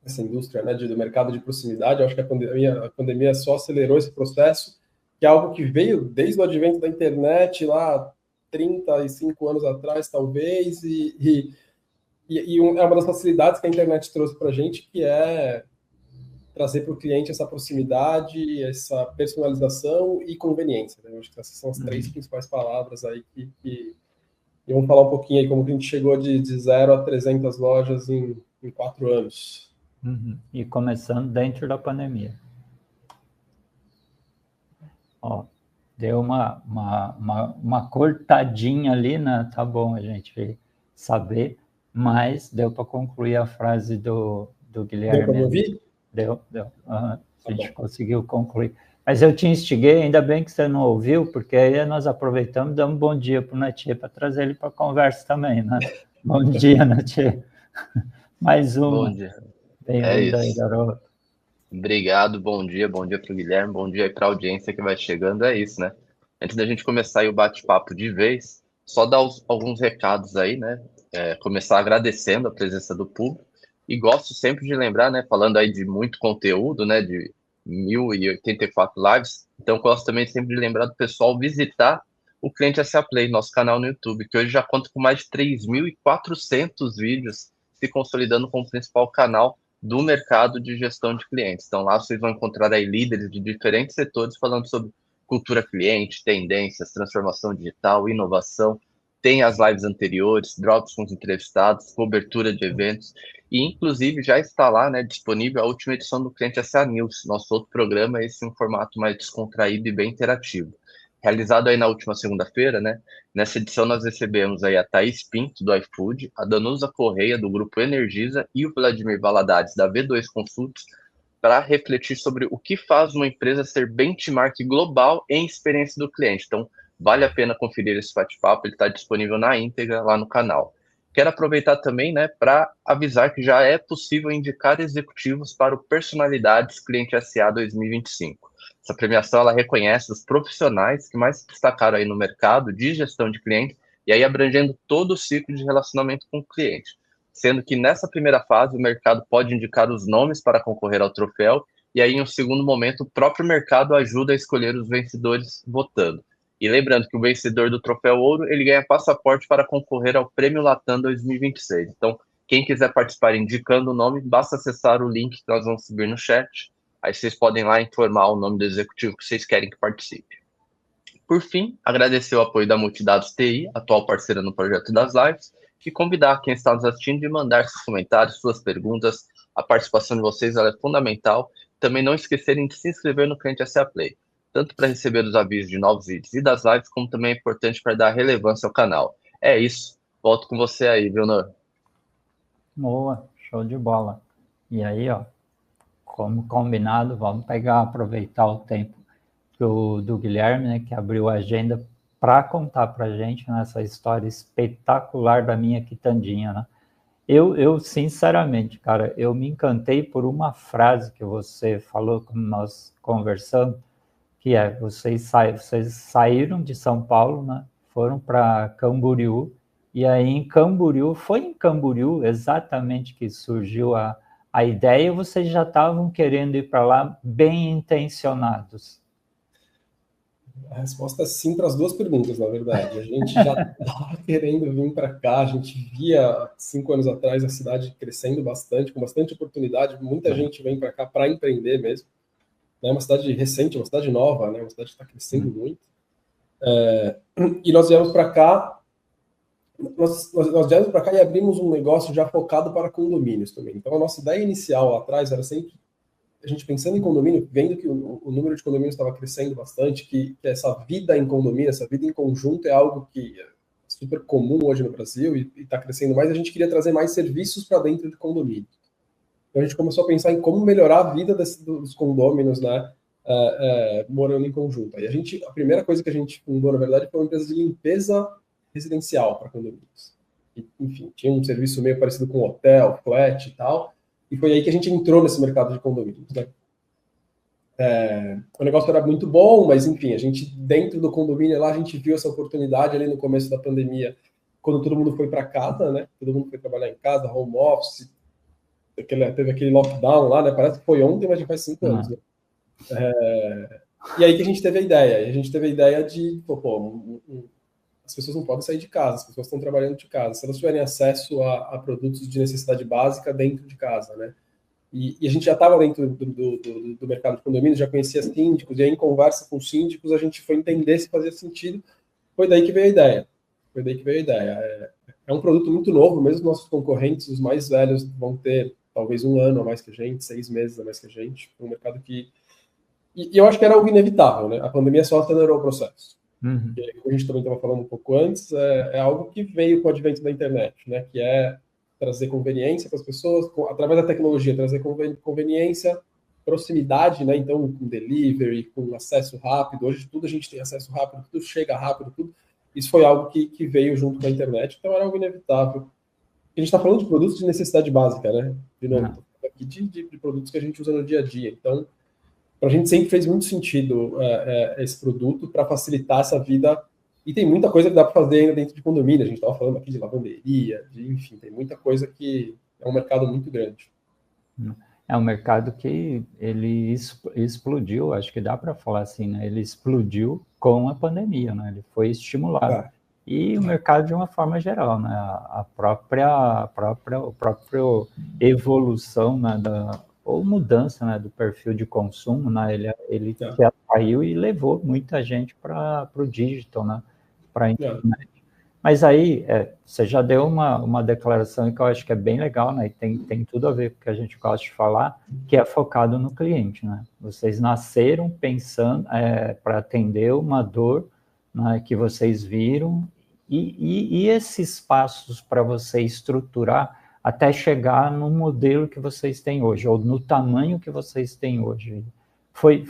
essa indústria, né, do mercado de proximidade. Eu acho que a pandemia só acelerou esse processo, que é algo que veio desde o advento da internet, lá 35 anos atrás, talvez, e é uma das facilidades que a internet trouxe para a gente, que é trazer para o cliente essa proximidade, essa personalização e conveniência. Né? Eu acho que essas são as três principais palavras aí e vamos falar um pouquinho aí como que a gente chegou de 0 a 300 lojas em 4 anos. E começando dentro da pandemia. Deu uma cortadinha ali, né? Tá bom a gente saber, mas deu para concluir a frase do Guilherme. Deu para me ouvir? Deu. A gente conseguiu concluir. Mas eu te instiguei, ainda bem que você não ouviu, porque aí nós aproveitamos e damos um bom dia para o Natia para trazer ele para a conversa também, né? Bom dia, Natia. Mais um. Bom dia. Bem-vindo aí, garoto. Obrigado, bom dia para o Guilherme, bom dia aí para a audiência que vai chegando, é isso, né? Antes da gente começar aí o bate-papo de vez, só dar alguns recados aí, né? Começar agradecendo a presença do público, e gosto sempre de lembrar, né? Falando aí de muito conteúdo, né? De 1084 lives, então gosto também sempre de lembrar do pessoal visitar o Cliente SA Play, nosso canal no YouTube, que hoje já conta com mais de 3.400 vídeos, se consolidando como principal canal do mercado de gestão de clientes. Então lá vocês vão encontrar aí líderes de diferentes setores falando sobre cultura cliente, tendências, transformação digital, inovação. Tem as lives anteriores, drops com os entrevistados, cobertura de eventos e inclusive já está lá, né, disponível a última edição do Cliente SA News, nosso outro programa, esse em um formato mais descontraído e bem interativo. Realizado aí na última segunda-feira, né? Nessa edição nós recebemos aí a Thaís Pinto, do iFood, a Danusa Correia, do Grupo Energisa, e o Vladimir Valadares, da V2 Consultos, para refletir sobre o que faz uma empresa ser benchmark global em experiência do cliente. Então, vale a pena conferir esse bate-papo, ele está disponível na íntegra lá no canal. Quero aproveitar também, né, para avisar que já é possível indicar executivos para o Personalidades Cliente SA 2025. Essa premiação ela reconhece os profissionais que mais se destacaram aí no mercado de gestão de clientes e aí abrangendo todo o ciclo de relacionamento com o cliente. Sendo que nessa primeira fase o mercado pode indicar os nomes para concorrer ao troféu e aí em um segundo momento o próprio mercado ajuda a escolher os vencedores votando. E lembrando que o vencedor do troféu ouro ele ganha passaporte para concorrer ao Prêmio Latam 2026. Então, quem quiser participar indicando o nome, basta acessar o link que nós vamos subir no chat. Aí vocês podem lá informar o nome do executivo que vocês querem que participe. Por fim, agradecer o apoio da Multidados TI, atual parceira no projeto das lives, e convidar quem está nos assistindo de mandar seus comentários, suas perguntas. A participação de vocês ela é fundamental. Também não esquecerem de se inscrever no Cliente SA Play. tanto para receber os avisos de novos vídeos e das lives, como também é importante para dar relevância ao canal. É isso. Volto com você aí, viu, Nor? Boa, show de bola. E aí, ó, como combinado, vamos aproveitar o tempo do Guilherme, né, que abriu a agenda para contar para a gente nessa história espetacular da minha quitandinha, né? Eu, sinceramente, cara, eu me encantei por uma frase que você falou quando nós conversamos, que é, vocês saíram de São Paulo, né, foram para Camboriú, e aí foi em Camboriú exatamente que surgiu a ideia, vocês já estavam querendo ir para lá bem intencionados. A resposta é sim para as duas perguntas, na verdade. A gente já estava querendo vir para cá, a gente via 5 anos atrás a cidade crescendo bastante, com bastante oportunidade, muita gente vem para cá para empreender mesmo. É uma cidade recente, uma cidade nova, né? Uma cidade que está crescendo muito. E nós viemos para cá, nós viemos para cá e abrimos um negócio já focado para condomínios também. Então a nossa ideia inicial lá atrás era sempre a gente pensando em condomínio, vendo que o número de condomínios estava crescendo bastante, que essa vida em condomínio, essa vida em conjunto é algo que é super comum hoje no Brasil e está crescendo mais, a gente queria trazer mais serviços para dentro de condomínio. Então a gente começou a pensar em como melhorar a vida dos condôminos, né, morando em conjunto. Aí a primeira coisa que a gente fundou, na verdade, foi uma empresa de limpeza residencial para condomínios. E, enfim, tinha um serviço meio parecido com hotel, flat e tal, e foi aí que a gente entrou nesse mercado de condomínios, né? O negócio era muito bom, mas enfim, a gente dentro do condomínio lá, a gente viu essa oportunidade ali no começo da pandemia, quando todo mundo foi para casa, né? Todo mundo foi trabalhar em casa, home office, teve aquele lockdown lá, né? Parece que foi ontem, mas já faz 5 anos, né? E aí que a gente teve a ideia. E a gente teve a ideia de, as pessoas não podem sair de casa, as pessoas estão trabalhando de casa. Se elas tiverem acesso a produtos de necessidade básica dentro de casa, né? E a gente já estava dentro do mercado de condomínios, já conhecia síndicos, e aí em conversa com síndicos a gente foi entender se fazia sentido. Foi daí que veio a ideia. É um produto muito novo, mesmo nossos concorrentes, os mais velhos, vão ter talvez 1 ano a mais que a gente, 6 meses a mais que a gente. É um mercado que... E eu acho que era algo inevitável, né? A pandemia só acelerou o processo. Uhum. E aí, como a gente também estava falando um pouco antes, é algo que veio com o advento da internet, né? Que é trazer conveniência para as pessoas, através da tecnologia, trazer conveniência, proximidade, né? Então, com delivery, com acesso rápido. Hoje tudo a gente tem acesso rápido, tudo chega rápido, tudo. Isso foi algo que veio junto com a internet, então era algo inevitável. A gente está falando de produtos de necessidade básica, né? De novo, aqui de produtos que a gente usa no dia a dia. Então, para a gente sempre fez muito sentido esse produto para facilitar essa vida. E tem muita coisa que dá para fazer ainda dentro de condomínio. A gente estava falando aqui de lavanderia, enfim, tem muita coisa que é um mercado muito grande. É um mercado que ele explodiu, acho que dá para falar assim, né? Ele explodiu com a pandemia, né? Ele foi estimulado. E o mercado de uma forma geral, né? A própria evolução, né, ou mudança, né, do perfil de consumo, né? Ele que atraiu e levou muita gente para o digital, né? Para a internet. Mas aí, você já deu uma declaração que eu acho que é bem legal, né? E tem tudo a ver com o que a gente gosta de falar, que é focado no cliente, né? Vocês nasceram pensando para atender uma dor, né, que vocês viram, e esses passos para você estruturar até chegar no modelo que vocês têm hoje, ou no tamanho que vocês têm hoje. Foi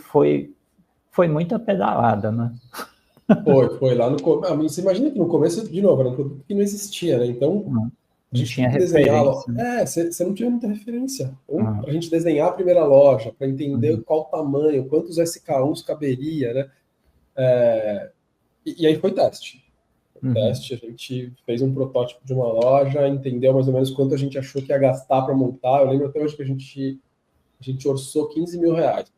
muita pedalada, né? Foi lá no começo. Você imagina que no começo, de novo, era um produto que não existia, né? Então, a gente tinha que desenhar. Você não tinha muita referência. Então, a gente desenhar a primeira loja, para entender qual tamanho, quantos SKUs caberia, né? E aí foi teste. Teste, a gente fez um protótipo de uma loja, entendeu mais ou menos quanto a gente achou que ia gastar para montar. Eu lembro até hoje que a gente orçou 15 mil reais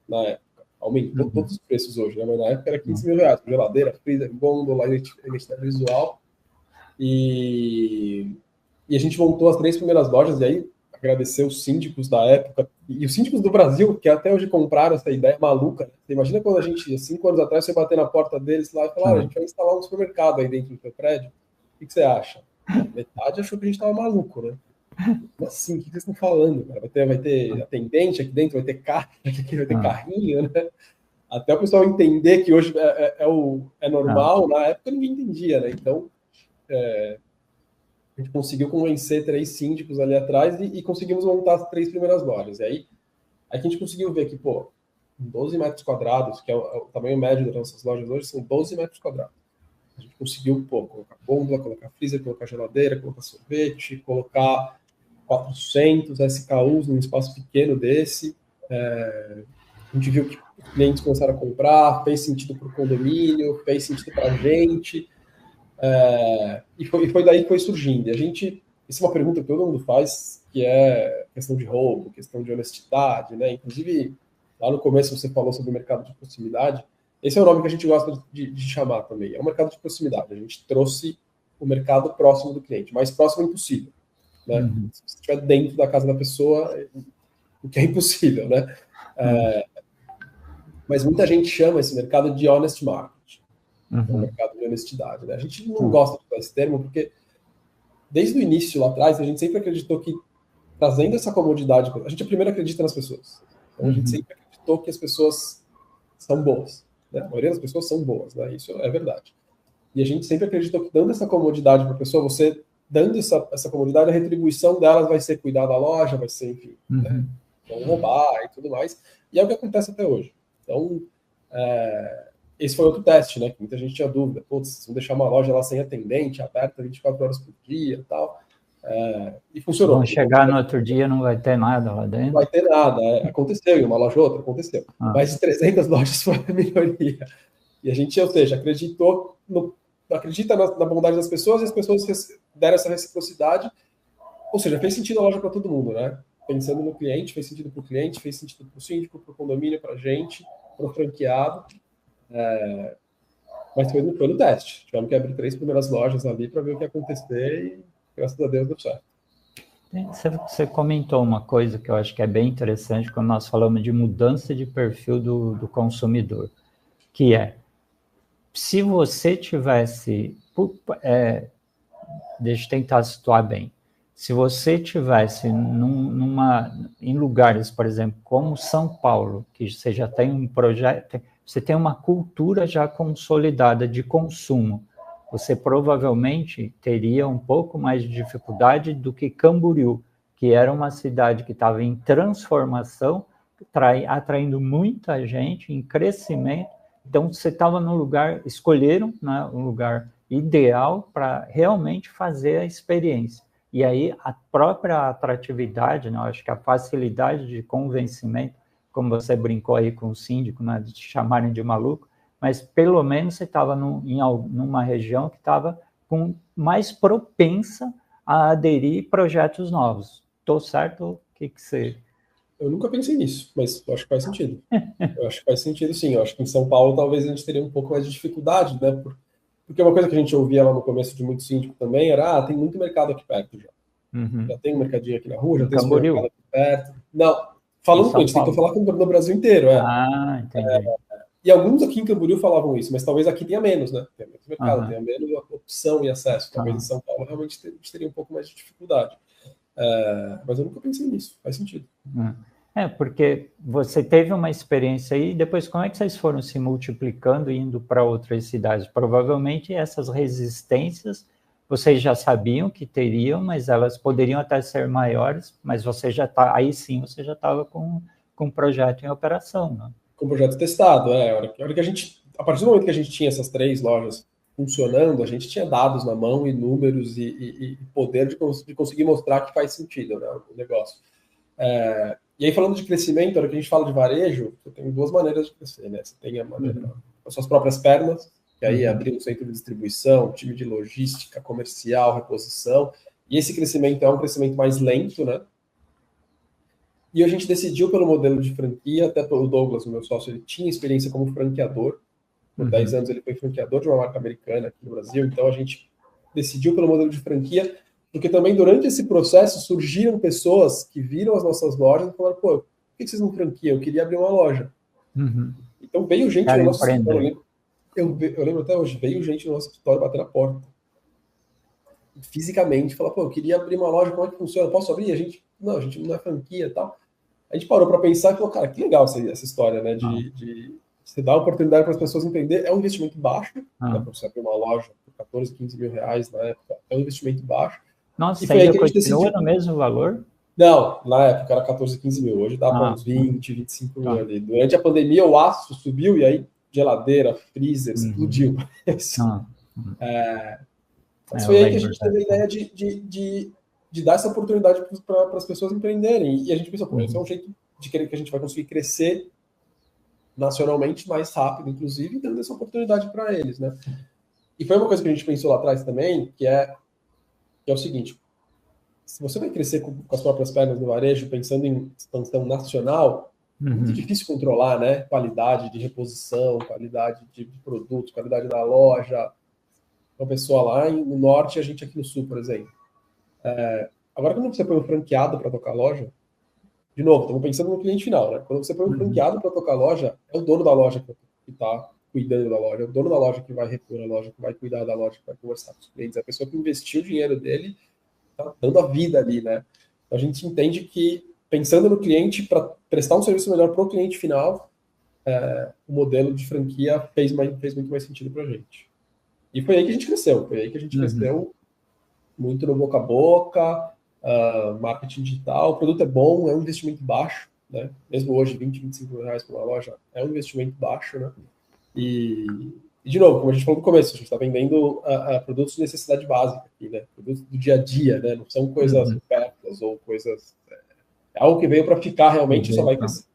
na época. Aumentou todos os preços hoje, né? Mas na época era 15 mil reais, geladeira, freezer, gôndola, identidade visual. E a gente montou as 3 primeiras lojas, e aí agradecer os síndicos da época, e os síndicos do Brasil, que até hoje compraram essa ideia maluca. Né? Você imagina quando a gente, 5 anos atrás, você bater na porta deles lá e falar, a gente vai instalar um supermercado aí dentro do seu prédio, o que você acha? Metade achou que a gente estava maluco, né? Como assim? O que vocês estão falando? Cara? Vai ter atendente aqui dentro, vai ter carro, aqui vai ter carrinho, né? até o pessoal entender que hoje é normal, na época ninguém entendia, né? Então, a gente conseguiu convencer 3 síndicos ali atrás e conseguimos montar as 3 primeiras lojas. E aí a gente conseguiu ver que, 12 metros quadrados, que é o tamanho médio das nossas lojas hoje, são 12 metros quadrados. A gente conseguiu, colocar bomba, colocar freezer, colocar geladeira, colocar sorvete, colocar 400 SKUs num espaço pequeno desse. A gente viu que os clientes começaram a comprar, fez sentido para o condomínio, fez sentido para a gente, e foi daí que foi surgindo. E isso é uma pergunta que todo mundo faz, que é questão de roubo, questão de honestidade, né? Inclusive, lá no começo você falou sobre o mercado de proximidade. Esse é o nome que a gente gosta de chamar também. É o mercado de proximidade. A gente trouxe o mercado próximo do cliente, mais próximo impossível, né? Se você estiver dentro da casa da pessoa, o que é impossível, né? Mas muita gente chama esse mercado de honest market, o mercado de honestidade, né? A gente não gosta de usar esse termo porque desde o início lá atrás a gente sempre acreditou que trazendo essa comodidade, a gente primeiro acredita nas pessoas. Então a gente sempre acreditou que as pessoas são boas, né? A maioria das pessoas são boas, né? Isso é verdade. E a gente sempre acreditou que dando essa comodidade para a pessoa, você dando essa comodidade, a retribuição delas vai ser cuidar da loja, vai ser, enfim, né? Vão roubar e tudo mais. E é o que acontece até hoje. Então, esse foi outro teste, né? Que muita gente tinha dúvida. Putz, vão deixar uma loja lá sem atendente, aberta 24 horas por dia e tal. E funcionou. Vão chegar no outro dia, não vai ter nada lá dentro? Não vai ter nada. Aconteceu, em uma loja ou outra, aconteceu. Mas 300 lojas foi a minoria. E a gente, ou seja, acredita na bondade das pessoas e as pessoas deram essa reciprocidade. Ou seja, fez sentido a loja para todo mundo, né? Pensando no cliente, fez sentido para o cliente, fez sentido para o síndico, para o condomínio, para a gente, para o franqueado. Mas foi no teste. Tivemos que abrir 3 primeiras lojas ali para ver o que ia acontecer e, graças a Deus, deu certo. Você comentou uma coisa que eu acho que é bem interessante quando nós falamos de mudança de perfil do consumidor, que é, se você tivesse... deixa eu tentar situar bem. Se você tivesse em lugares, por exemplo, como São Paulo, que você já tem um projeto, você tem uma cultura já consolidada de consumo, você provavelmente teria um pouco mais de dificuldade do que Camboriú, que era uma cidade que estava em transformação, atraindo muita gente, em crescimento. Então, você estava num lugar, escolheram, né, um lugar ideal para realmente fazer a experiência. E aí, a própria atratividade, né, eu acho que a facilidade de convencimento, como você brincou aí com o síndico, né, de te chamarem de maluco, mas pelo menos você estava numa região que estava mais propensa a aderir projetos novos. Estou certo? O que você... Eu nunca pensei nisso, mas eu acho que faz sentido. Eu acho que faz sentido, sim. Eu acho que em São Paulo talvez a gente teria um pouco mais de dificuldade, né? Porque uma coisa que a gente ouvia lá no começo de muito síndico também era, tem muito mercado aqui perto já. Já tem um mercadinho aqui na rua, já tem um mercado aqui perto. Não, falando com a gente tentou falar no Brasil inteiro, entendi. E alguns aqui em Camboriú falavam isso, mas talvez aqui tenha menos, né? Tem menos mercado, tenha menos opção e acesso. Talvez em São Paulo realmente a gente teria um pouco mais de dificuldade. Mas eu nunca pensei nisso, faz sentido. Porque você teve uma experiência aí, depois como é que vocês foram se multiplicando e indo para outras cidades? Provavelmente essas resistências vocês já sabiam que teriam, mas elas poderiam até ser maiores, mas você já aí sim você já estava com um projeto em operação, né? Com o projeto testado, a partir do momento que a gente tinha essas 3 lojas funcionando, a gente tinha dados na mão e números e poder de conseguir mostrar que faz sentido, né, o negócio. E aí, falando de crescimento, na hora que a gente fala de varejo, você tem 2 maneiras de crescer, né? Você tem a maneira com as suas próprias pernas, que aí abrir um centro de distribuição, time de logística, comercial, reposição, e esse crescimento é um crescimento mais lento, né? E a gente decidiu pelo modelo de franquia, até o Douglas, o meu sócio, ele tinha experiência como franqueador, por 10 anos ele foi franqueador de uma marca americana aqui no Brasil, então a gente decidiu pelo modelo de franquia, porque também durante esse processo surgiram pessoas que viram as nossas lojas e falaram, por que vocês não franquiam? Eu queria abrir uma loja. Então veio gente no nosso escritório, eu lembro até hoje, veio gente no nosso escritório bater na porta, fisicamente, falar, eu queria abrir uma loja, como é que funciona? Posso abrir? A gente não é franquia e tal. A gente parou para pensar e falou, cara, que legal essa história, né, de você dá a oportunidade para as pessoas entenderem, é um investimento baixo, né, para você abrir uma loja por 14, 15 mil reais na época, é um investimento baixo. Nossa, E foi aí ainda que a gente continua decidiu. no mesmo valor? Não, na época era 14, 15 mil, hoje dá para uns 20, 25 mil ali. Durante a pandemia o aço subiu e aí geladeira, freezer, explodiu. Mas foi aí que a gente teve a ideia de dar essa oportunidade para as pessoas empreenderem. E a gente pensou, pô, esse é um jeito de que a gente vai conseguir crescer nacionalmente mais rápido, inclusive, dando essa oportunidade para eles, né? E foi uma coisa que a gente pensou lá atrás também, que é o seguinte: se você vai crescer com as próprias pernas no varejo, pensando em expansão nacional, é muito difícil controlar, né? Qualidade de reposição, qualidade de produtos, qualidade da loja. Uma pessoa lá no norte e a gente aqui no sul, por exemplo. Agora, quando você põe um franqueado para tocar a loja, de novo, estamos pensando no cliente final, né? Quando você põe um franqueado para tocar a loja, é o dono da loja que está cuidando da loja, é o dono da loja que vai repor a loja, que vai cuidar da loja, que vai conversar com os clientes, é a pessoa que investiu o dinheiro dele, tá dando a vida ali, né? Então, a gente entende que, pensando no cliente, para prestar um serviço melhor para o cliente final, o modelo de franquia fez muito mais sentido para a gente. E foi aí que a gente cresceu, cresceu muito no boca a boca, marketing digital, o produto é bom, é um investimento baixo, né? Mesmo hoje, 20, 25 reais para uma loja é um investimento baixo, né? E, de novo, como a gente falou no começo, a gente está vendendo produtos de necessidade básica aqui, né? Produtos do dia a dia, né? Não são coisas superfluas ou coisas... É algo que veio para ficar realmente e só vai crescer.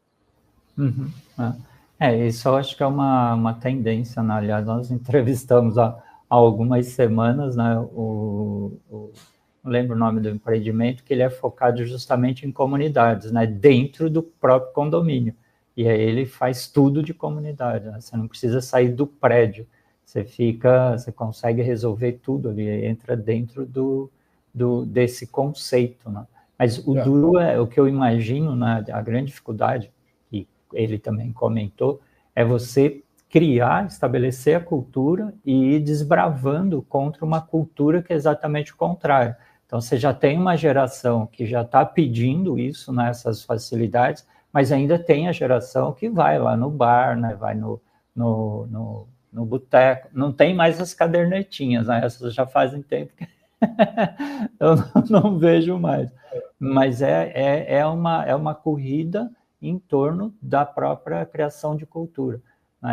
Isso eu acho que é uma tendência, né? Aliás, nós entrevistamos há algumas semanas, né? Não lembro o nome do empreendimento, que ele é focado justamente em comunidades, né? Dentro do próprio condomínio. E aí ele faz tudo de comunidade, né? Você não precisa sair do prédio, você consegue resolver tudo ali, entra dentro desse conceito, né? Mas o duro é o que eu imagino, né? A grande dificuldade, que ele também comentou, é você criar, estabelecer a cultura e ir desbravando contra uma cultura que é exatamente o contrário. Então, você já tem uma geração que já está pedindo isso, né, essas facilidades, mas ainda tem a geração que vai lá no bar, né, vai no boteco, não tem mais as cadernetinhas, né, essas já fazem tempo que eu não vejo mais. Mas é uma corrida em torno da própria criação de cultura.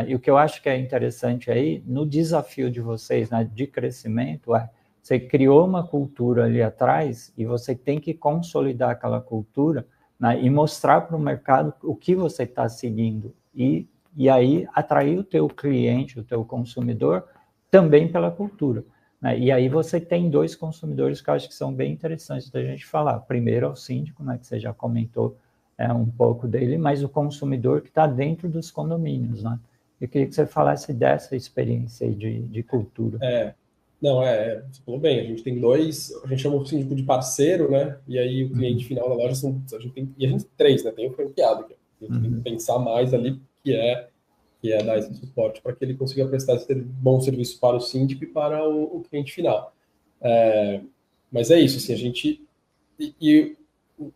E o que eu acho que é interessante aí, no desafio de vocês, né, de crescimento, você criou uma cultura ali atrás e você tem que consolidar aquela cultura, né, e mostrar para o mercado o que você está seguindo. E aí atrair o teu cliente, o teu consumidor, também pela cultura. Né? E aí você tem dois consumidores que eu acho que são bem interessantes da gente falar. Primeiro é o síndico, né, que você já comentou um pouco dele, mas o consumidor que está dentro dos condomínios, né? Eu queria que você falasse dessa experiência aí de cultura. Você falou bem, a gente tem a gente chama o síndico de parceiro, né? E aí o cliente final da loja a gente tem três, né? Tem o franqueado, que a gente tem que pensar mais ali, que é dar esse suporte para que ele consiga prestar esse bom serviço para o síndico e para o cliente final. Mas é isso, assim, a gente... E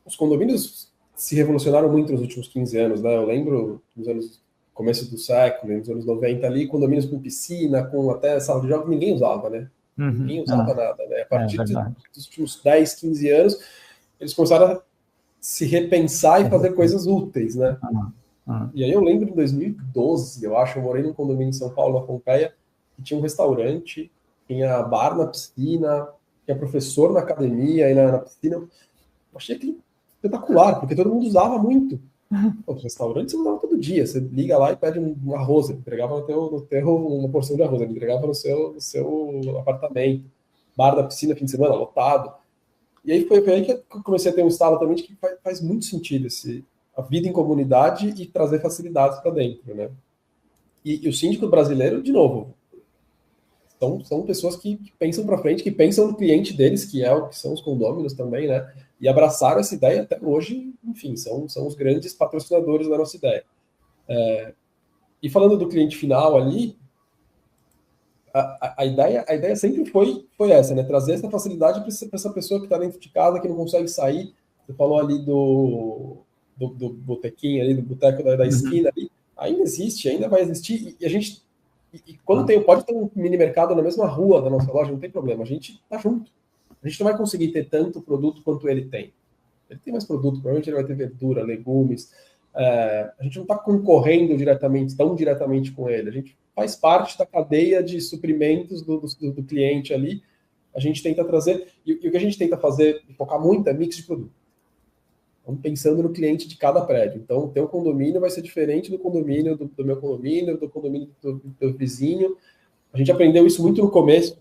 os condomínios se revolucionaram muito nos últimos 15 anos, né? Eu lembro nos começo do século, nos anos 90 ali, condomínios com piscina, com até sala de jogos, ninguém usava, né? Ninguém usava nada, né? A partir dos últimos 10, 15 anos, eles começaram a se repensar e fazer coisas úteis, né? E aí eu lembro em 2012, eu acho, eu morei num condomínio em São Paulo, na Pompeia, que tinha um restaurante, tinha bar na piscina, tinha professor na academia e na piscina. Eu achei aquilo espetacular, porque todo mundo usava muito. Os restaurantes você usava todo dia, você liga lá e pede um arroz, ele entregava no teu uma porção de arroz, ele entregava no seu apartamento, bar da piscina fim de semana, lotado. E aí foi aí que eu comecei a ter um estalo também de que faz muito sentido a vida em comunidade e trazer facilidades para dentro, né? E o síndico brasileiro, de novo, são pessoas que pensam para frente, que pensam no cliente deles, que são os condôminos também, né? E abraçaram essa ideia até hoje, enfim, são os grandes patrocinadores da nossa ideia. E falando do cliente final ali, a ideia sempre foi essa, né? Trazer essa facilidade para essa pessoa que está dentro de casa, que não consegue sair. Você falou ali do botequinho ali, do boteco da esquina ali. ainda existe, ainda vai existir, e a gente, quando pode ter um mini mercado na mesma rua da nossa loja, não tem problema, a gente tá junto. A gente não vai conseguir ter tanto produto quanto ele tem. Ele tem mais produto, provavelmente ele vai ter verdura, legumes. A gente não está concorrendo tão diretamente com ele. A gente faz parte da cadeia de suprimentos do cliente ali. A gente tenta trazer... E o que a gente tenta fazer, focar muito, é mix de produto. Estamos pensando no cliente de cada prédio. Então, o teu condomínio vai ser diferente do condomínio do meu condomínio, do condomínio do vizinho. A gente aprendeu isso muito no começo.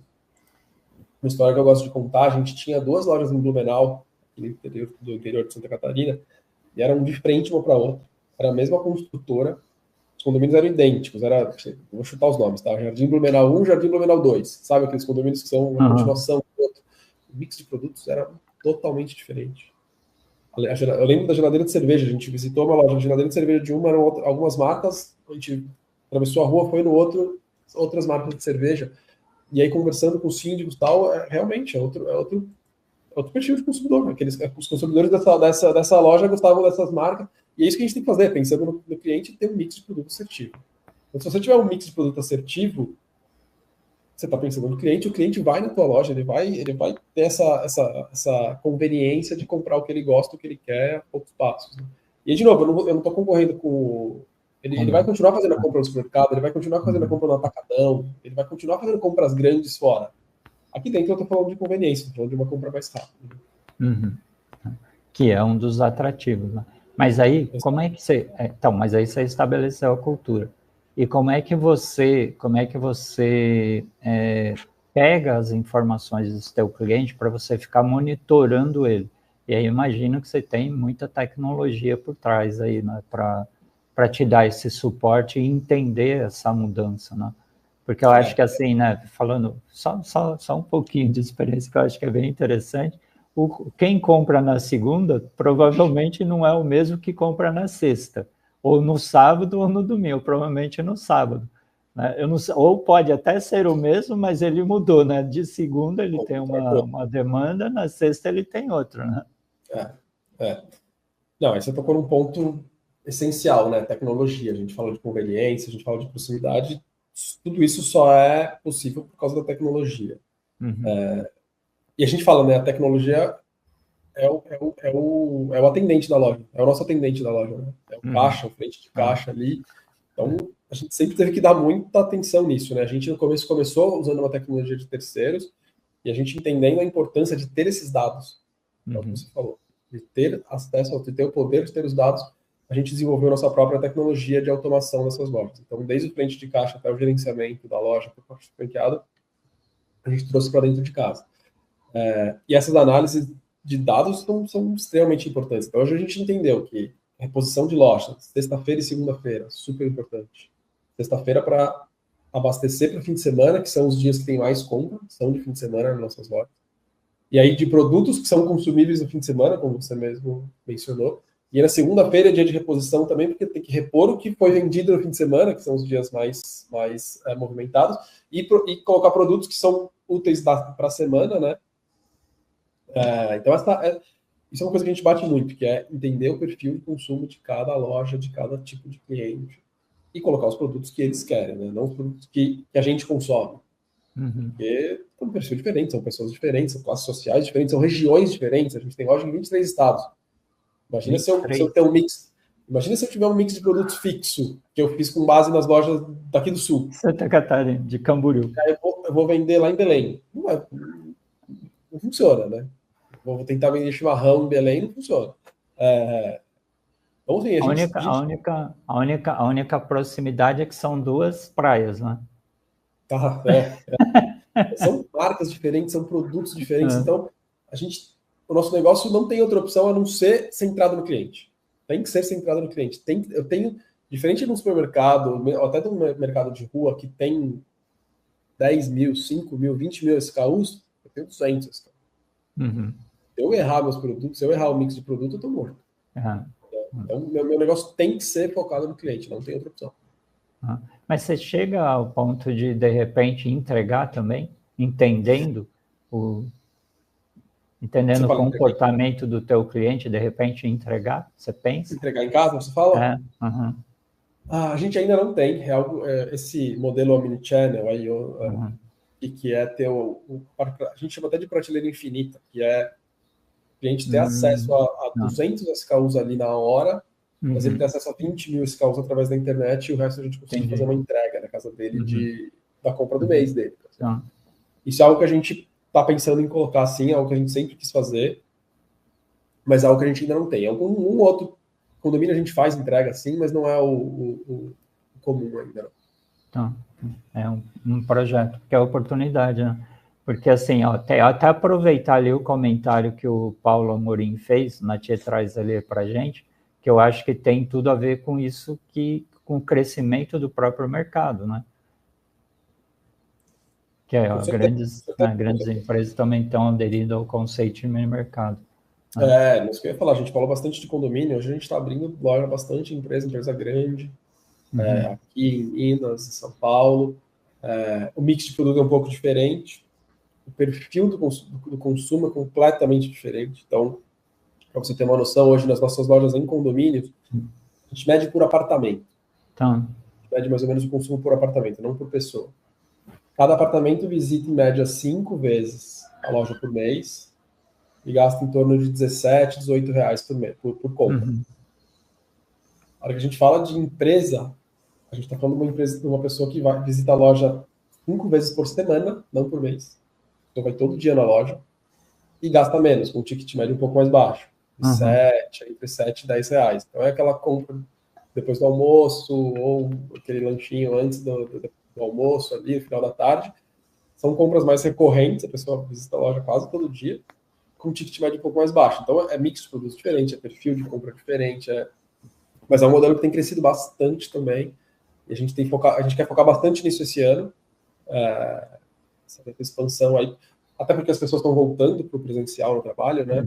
Uma história que eu gosto de contar, a gente tinha 2 lojas em Blumenau, do interior de Santa Catarina, e eram de frente uma para outra. Era a mesma construtora, os condomínios eram idênticos, vou chutar os nomes, tá? Jardim Blumenau 1, Jardim Blumenau 2, sabe aqueles condomínios que são uma continuação do outro. O mix de produtos era totalmente diferente. Eu lembro da geladeira de cerveja, a gente visitou uma loja de geladeira de cerveja de uma, eram algumas marcas, a gente atravessou a rua, foi no outro, outras marcas de cerveja, e aí conversando com os síndicos e tal, realmente é outro perfil de consumidor. Os consumidores dessa loja gostavam dessas marcas, e é isso que a gente tem que fazer, pensando no cliente, ter um mix de produto assertivo. Então, se você tiver um mix de produto assertivo, você está pensando no cliente, o cliente vai na tua loja, ele vai ter essa conveniência de comprar o que ele gosta, o que ele quer, a poucos passos. Né? E, de novo, eu não estou concorrendo com... Ele vai continuar fazendo a compra no supermercado, ele vai continuar fazendo a compra no atacadão, ele vai continuar fazendo compras grandes fora. Aqui dentro eu estou falando de conveniência, estou falando de uma compra mais rápida. Que é um dos atrativos, né? Mas aí, como é que você... Então, mas aí você estabeleceu a cultura. E como é que você pega as informações do seu cliente para você ficar monitorando ele? E aí imagino que você tem muita tecnologia por trás aí, né? Para te dar esse suporte e entender essa mudança, né? Porque eu acho que assim, né, falando só um pouquinho de experiência que eu acho que é bem interessante, quem compra na segunda provavelmente não é o mesmo que compra na sexta, ou no sábado ou no domingo, provavelmente no sábado. Né? Eu não sei, ou pode até ser o mesmo, mas ele mudou, né? De segunda ele tem uma demanda, na sexta ele tem outra, né? Não, aí você tocou num ponto essencial, né? Tecnologia. A gente fala de conveniência, a gente fala de proximidade. Tudo isso só é possível por causa da tecnologia. E a gente fala, né? A tecnologia é o atendente da loja, é o nosso atendente da loja, né? É o caixa, o frente de caixa ali. Então, a gente sempre teve que dar muita atenção nisso, né? A gente no começo começou usando uma tecnologia de terceiros e a gente entendendo a importância de ter esses dados, é o que você falou, de ter acesso, de ter o poder de ter os dados. A gente desenvolveu nossa própria tecnologia de automação dessas lojas. Então, desde o frente de caixa até o gerenciamento da loja, para o parte franqueado, a gente trouxe para dentro de casa. E essas análises de dados são extremamente importantes. Então, hoje a gente entendeu que reposição de loja, sexta-feira e segunda-feira, super importante. Sexta-feira para abastecer para o fim de semana, que são os dias que tem mais compra, são de fim de semana nas nossas lojas. E aí de produtos que são consumíveis no fim de semana, como você mesmo mencionou. E na segunda-feira é dia de reposição também, porque tem que repor o que foi vendido no fim de semana, que são os dias mais movimentados, e colocar produtos que são úteis para a semana, né? Então, isso é uma coisa que a gente bate muito, que é entender o perfil de consumo de cada loja, de cada tipo de cliente, e colocar os produtos que eles querem, né? Não os produtos que a gente consome. Porque são perfis diferentes, são pessoas diferentes, são classes sociais diferentes, são regiões diferentes. A gente tem loja em 23 estados. Imagina se eu ter um mix. Imagina se eu tiver um mix de produtos fixo, que eu fiz com base nas lojas daqui do sul. Santa Catarina, de Camboriú. Aí eu vou vender lá em Belém. Não funciona, né? Vou tentar vender chimarrão em Belém, não funciona. Então, assim, a única proximidade é que são 2 praias, né? São marcas diferentes, são produtos diferentes. Então, o nosso negócio não tem outra opção a não ser centrado no cliente. Tem que ser centrado no cliente. Eu tenho, diferente de um supermercado, ou até de um mercado de rua que tem 10 mil, 5 mil, 20 mil SKUs, eu tenho 200 SKUs. Se eu errar meus produtos, se eu errar o mix de produto, eu estou morto. Então, meu negócio tem que ser focado no cliente, não tem outra opção. Mas você chega ao ponto de repente, entregar também, entendendo o comportamento do teu cliente, de repente, entregar? Você pensa? Entregar em casa, você fala? A gente ainda não tem esse modelo omnichannel aí, que é ter a gente chama até de prateleira infinita, que é o cliente ter acesso a 200 SKUs ali na hora, mas ele tem acesso a 20 mil SKUs através da internet e o resto a gente consegue fazer uma entrega na casa dele da compra do mês dele. Isso é algo que a gente está pensando em colocar assim, é algo que a gente sempre quis fazer, mas é algo que a gente ainda não tem. Um outro condomínio a gente faz entrega assim, mas não é o comum ainda. Então, é um projeto que é oportunidade, né? Porque assim, ó, até aproveitar ali o comentário que o Paulo Amorim fez, na Tia traz ali para gente, que eu acho que tem tudo a ver com isso, com o crescimento do próprio mercado, né? Que grandes empresas também estão aderindo ao conceito de mini mercado. Isso que eu ia falar, a gente falou bastante de condomínio, hoje a gente está abrindo loja bastante empresa grande, aqui em Minas, em São Paulo. O mix de produto é um pouco diferente, o perfil do consumo é completamente diferente. Então, para você ter uma noção, hoje nas nossas lojas em condomínios, a gente mede por apartamento. A gente mede mais ou menos o consumo por apartamento, não por pessoa. Cada apartamento visita em média 5 vezes a loja por mês e gasta em torno de 17, 18 reais por mês, por compra. A hora que a gente fala de empresa, a gente está falando de uma pessoa que visita a loja 5 vezes por semana, não por mês. Então vai todo dia na loja e gasta menos, com um ticket médio um pouco mais baixo. Entre 7 e 10 reais. Então é aquela compra depois do almoço ou aquele lanchinho antes do almoço ali, no final da tarde. São compras mais recorrentes, a pessoa visita a loja quase todo dia, com um ticket médio um pouco mais baixo. Então é mix de produtos diferente, é perfil de compra diferente, mas é um modelo que tem crescido bastante também. E a gente quer focar bastante nisso esse ano. Essa expansão aí, até porque as pessoas estão voltando para o presencial no trabalho, né?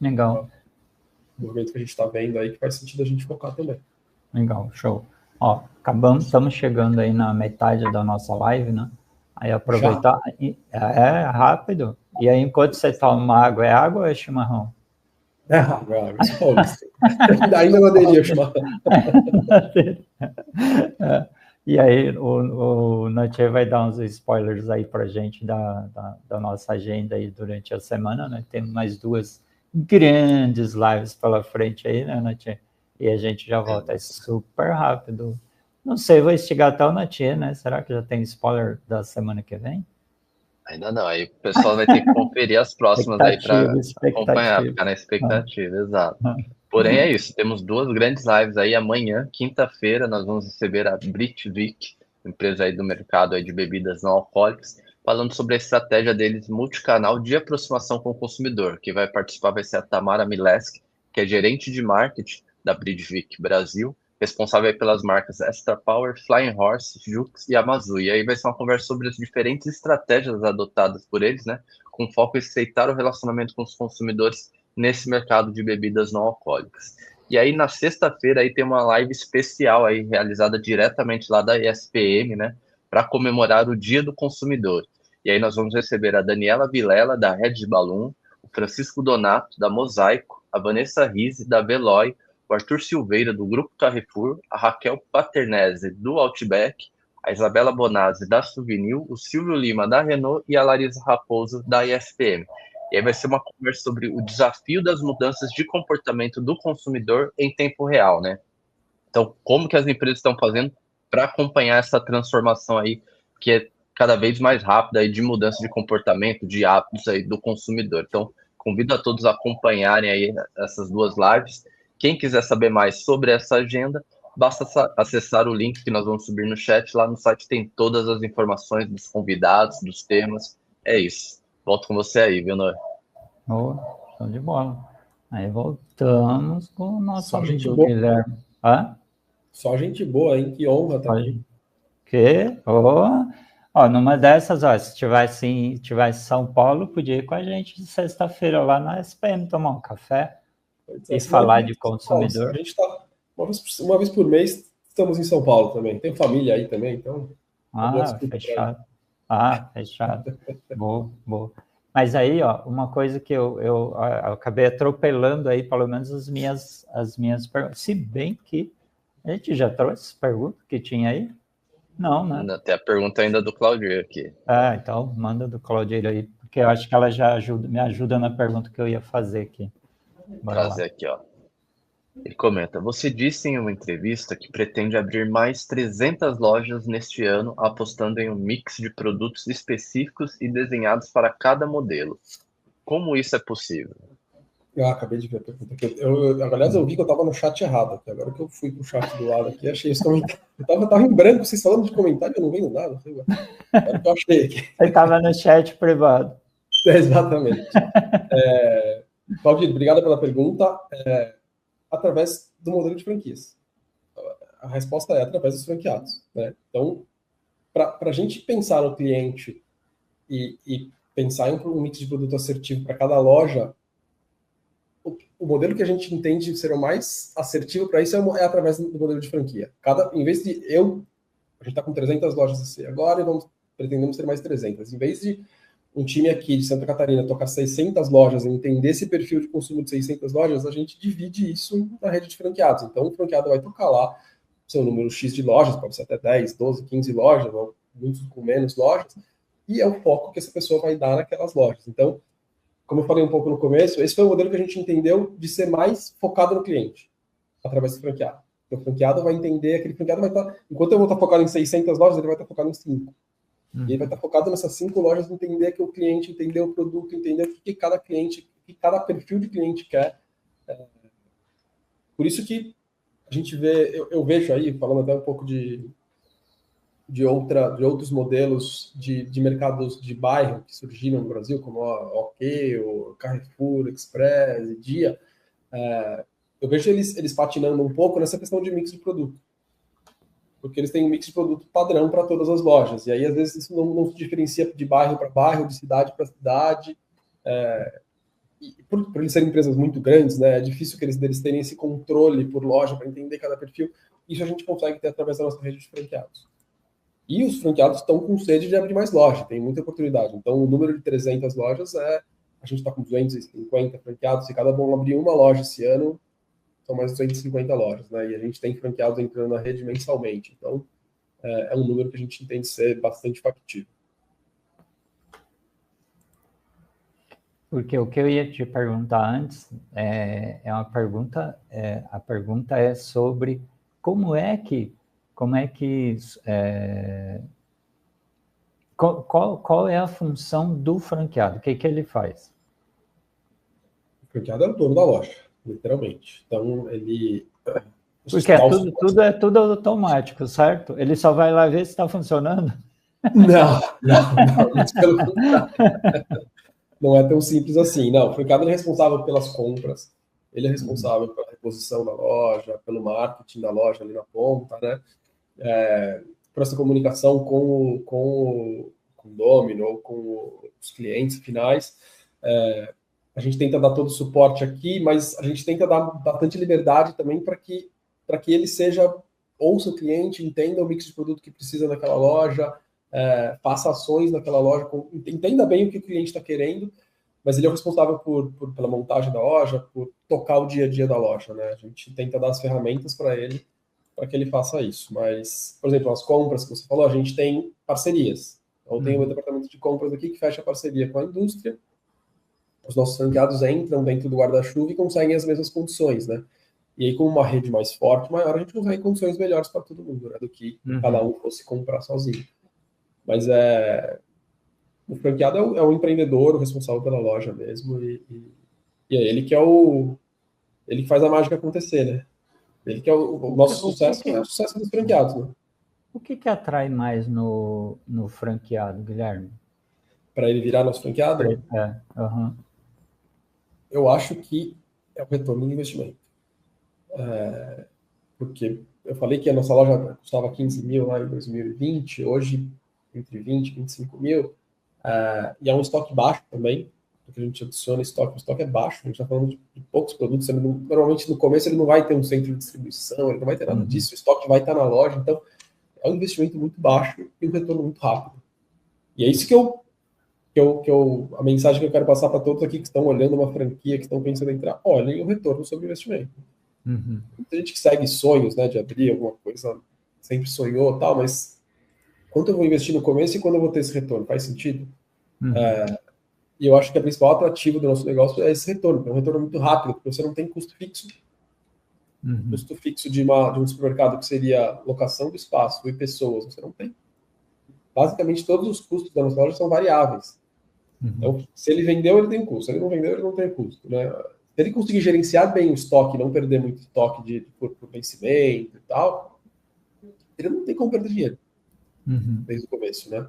Legal. O movimento que a gente está vendo aí que faz sentido a gente focar também. Legal, show. Ó, estamos chegando aí na metade da nossa live, né? Aí aproveitar. É rápido. E aí, enquanto você toma uma água, é água ou é chimarrão? É água, isso paulista. Ainda não aderi ao chimarrão. E aí, o Natê vai dar uns spoilers aí pra gente da nossa agenda aí durante a semana, né? Temos mais 2 grandes lives pela frente aí, né, Natê? E a gente já volta. É super rápido. Não sei, vou instigar até o Natê, né? Será que já tem spoiler da semana que vem? Ainda não, aí o pessoal vai ter que conferir as próximas aí para acompanhar, ficar na expectativa, exato. Porém é isso, temos 2 grandes lives aí amanhã, quinta-feira, nós vamos receber a Britvic, empresa aí do mercado aí de bebidas não alcoólicas, falando sobre a estratégia deles multicanal de aproximação com o consumidor. Quem vai participar vai ser a Tamara Mileski, que é gerente de marketing da Britvic Brasil, responsável pelas marcas Extra Power, Flying Horse, Jux e Amazu. E aí vai ser uma conversa sobre as diferentes estratégias adotadas por eles, né? Com foco em estreitar o relacionamento com os consumidores nesse mercado de bebidas não alcoólicas. E aí na sexta-feira aí tem uma live especial aí realizada diretamente lá da ESPM, né? Para comemorar o Dia do Consumidor. E aí nós vamos receber a Daniela Vilela, da Red Balloon, o Francisco Donato, da Mosaico, a Vanessa Rizzi, da Veloy, o Arthur Silveira, do Grupo Carrefour, a Raquel Paternese, do Outback, a Isabela Bonazzi, da Souvenir, o Silvio Lima, da Renault e a Larissa Raposo, da ISPM. E aí vai ser uma conversa sobre o desafio das mudanças de comportamento do consumidor em tempo real, né? Então, como que as empresas estão fazendo para acompanhar essa transformação aí, que é cada vez mais rápida aí de mudança de comportamento, de hábitos aí do consumidor. Então, convido a todos a acompanharem aí essas 2 lives. Quem quiser saber mais sobre essa agenda, basta acessar o link que nós vamos subir no chat. Lá no site tem todas as informações dos convidados, dos temas. É isso. Volto com você aí, viu, Noé? Boa, show de bola. Aí voltamos com o nosso amigo boa. Guilherme. Só gente boa, hein? Que honra tá aqui. Que? Numa dessas, se tivesse em São Paulo, podia ir com a gente de sexta-feira lá na SPM tomar um café e falar de consumidor. A gente está uma vez por mês, estamos em São Paulo também. Tem família aí também, então. Fechado. Fechado. Boa. Mas aí, ó, uma coisa que eu acabei atropelando aí, pelo menos as minhas perguntas. Se bem que a gente já trouxe pergunta que tinha aí? Não, né? Tem a pergunta ainda do Claudio aqui. Então manda do Claudio aí, porque eu acho que ela já me ajuda na pergunta que eu ia fazer aqui. Bora Trazer lá. aqui, ó. Ele comenta: você disse em uma entrevista que pretende abrir mais 300 lojas neste ano, apostando em um mix de produtos específicos e desenhados para cada modelo. Como isso é possível? Acabei de ver a pergunta aqui. Aliás, eu vi que eu estava no chat errado aqui. Agora que eu fui pro chat do lado aqui, achei esse comentário. Eu tava em branco, vocês falando de comentário, eu não vendo nada. Agora que eu achei aqui. Você estava no chat privado. Exatamente. Claudio, obrigado pela pergunta. Através do modelo de franquias. A resposta é através dos franqueados, né? Então, para a gente pensar no cliente e pensar em um mix de produto assertivo para cada loja, o modelo que a gente entende ser o mais assertivo para isso é através do modelo de franquia. Em vez de a gente está com 300 lojas agora e pretendemos ter mais 300. Em vez de um time aqui de Santa Catarina tocar 600 lojas e entender esse perfil de consumo de 600 lojas, a gente divide isso na rede de franqueados. Então, o franqueado vai tocar lá seu número X de lojas, pode ser até 10, 12, 15 lojas, ou muitos com menos lojas, e é o foco que essa pessoa vai dar naquelas lojas. Então, como eu falei um pouco no começo, esse foi o modelo que a gente entendeu de ser mais focado no cliente, através do franqueado. O franqueado vai entender, aquele franqueado vai estar, enquanto eu vou estar focado em 600 lojas, ele vai estar focado em 5. E ele vai estar focado nessas 5 lojas, entender que o cliente, entender o produto, entender o que cada cliente, o que cada perfil de cliente quer. Por isso que a gente vê, eu vejo aí, falando até um pouco de outros modelos de mercados de bairro que surgiram no Brasil, como a OK, o Carrefour, Express, Dia. Eu vejo eles patinando um pouco nessa questão de mix de produto. Porque eles têm um mix de produto padrão para todas as lojas. E aí, às vezes, isso não se diferencia de bairro para bairro, de cidade para cidade. E por eles serem empresas muito grandes, né, é difícil que eles tenham esse controle por loja para entender cada perfil. Isso a gente consegue ter através da nossa rede de franqueados. E os franqueados estão com sede de abrir mais lojas, tem muita oportunidade. Então, o número de 300 lojas a gente está com 250 franqueados. Se cada um abrir uma loja esse ano, são mais de 250 lojas, né? E a gente tem franqueados entrando na rede mensalmente. Então, é um número que a gente entende ser bastante factível. Porque o que eu ia te perguntar antes a pergunta é sobre qual é a função do franqueado? O que ele faz? O franqueado é o dono da loja, literalmente. Então, ele... Porque tudo automático, certo? Ele só vai lá ver se está funcionando? Não. Pelo contrário. Não é tão simples assim. Não, o franqueado é responsável pelas compras, ele é responsável pela reposição da loja, pelo marketing da loja ali na ponta, né? Por essa comunicação com o Domino ou com os clientes finais. A gente tenta dar todo o suporte aqui, mas a gente tenta dar bastante liberdade também para que ele ouça o cliente, entenda o mix de produto que precisa naquela loja, faça ações naquela loja, entenda bem o que o cliente está querendo, mas ele é o responsável pela montagem da loja, por tocar o dia a dia da loja, né? A gente tenta dar as ferramentas para ele, para que ele faça isso. Mas, por exemplo, as compras que você falou, a gente tem parcerias. Então, tem um departamento de compras aqui que fecha parceria com a indústria, os nossos franqueados entram dentro do guarda-chuva e conseguem as mesmas condições, né? E aí, com uma rede mais forte, maior, a gente consegue condições melhores para todo mundo, né? Do que cada um fosse comprar sozinho. Mas o franqueado é o empreendedor, o responsável pela loja mesmo, e é ele que ele que faz a mágica acontecer, né? Ele que é o nosso sucesso, é o sucesso dos franqueados, né? O que atrai mais no franqueado, Guilherme? Para ele virar nosso franqueado? Eu acho que é o retorno do investimento. Porque eu falei que a nossa loja custava 15 mil lá em 2020, hoje entre 20 e 25 mil, e é um estoque baixo também, porque a gente adiciona estoque, o estoque é baixo, a gente está falando de poucos produtos, normalmente no começo ele não vai ter um centro de distribuição, ele não vai ter nada disso, o estoque vai estar na loja, então é um investimento muito baixo e um retorno muito rápido. E é isso que eu a mensagem que eu quero passar para todos aqui que estão olhando uma franquia, que estão pensando em entrar, olhem o retorno sobre o investimento. Muita gente que segue sonhos, né, de abrir alguma coisa, sempre sonhou tal, mas quanto eu vou investir no começo e quando eu vou ter esse retorno? Faz sentido? E eu acho que a principal atrativo do nosso negócio é esse retorno. É um retorno muito rápido, porque você não tem custo fixo. Custo fixo de um supermercado que seria locação do espaço e pessoas, você não tem. Basicamente, todos os custos da nossa loja são variáveis. Então, se ele vendeu, ele tem custo. Se ele não vendeu, ele não tem custo, né? Se ele conseguir gerenciar bem o estoque, não perder muito estoque por vencimento e tal, ele não tem como perder dinheiro desde o começo, né?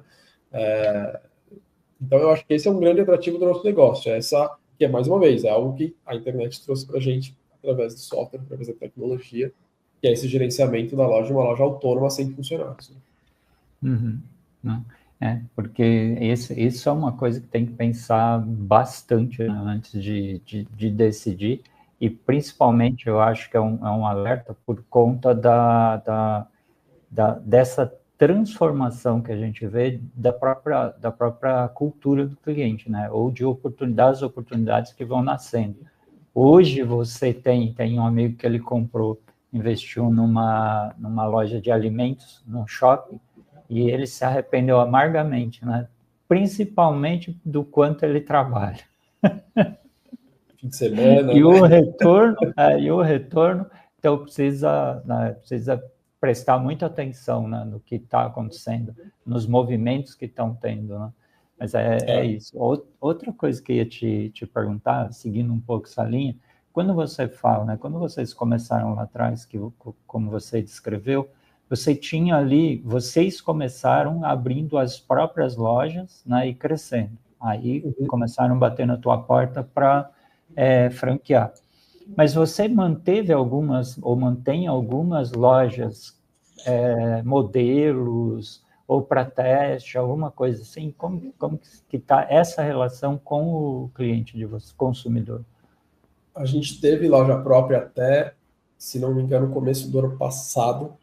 Então, eu acho que esse é um grande atrativo do nosso negócio. Que é, mais uma vez, é algo que a internet trouxe para a gente através do software, através da tecnologia, que é esse gerenciamento da loja, uma loja autônoma sem funcionários. Porque isso é uma coisa que tem que pensar bastante, né, antes de decidir, e principalmente eu acho que é um alerta por conta dessa transformação que a gente vê da própria cultura do cliente, né? Ou das oportunidades que vão nascendo. Hoje você tem um amigo que ele investiu numa loja de alimentos, num shopping, e ele se arrependeu amargamente, né? Principalmente do quanto ele trabalha. Fim de semana. E o retorno, então precisa prestar muita atenção, né, no que está acontecendo, nos movimentos que estão tendo, né? Mas é isso. Outra coisa que eu ia te perguntar, seguindo um pouco essa linha, quando você fala, né, quando vocês começaram lá atrás, como você descreveu, vocês começaram abrindo as próprias lojas, né, e crescendo. Aí começaram a bater na tua porta para franquear. Mas você mantém algumas lojas, modelos, ou para teste, alguma coisa assim? Como que está essa relação com o cliente de você, consumidor? A gente teve loja própria até, se não me engano, no começo do ano passado.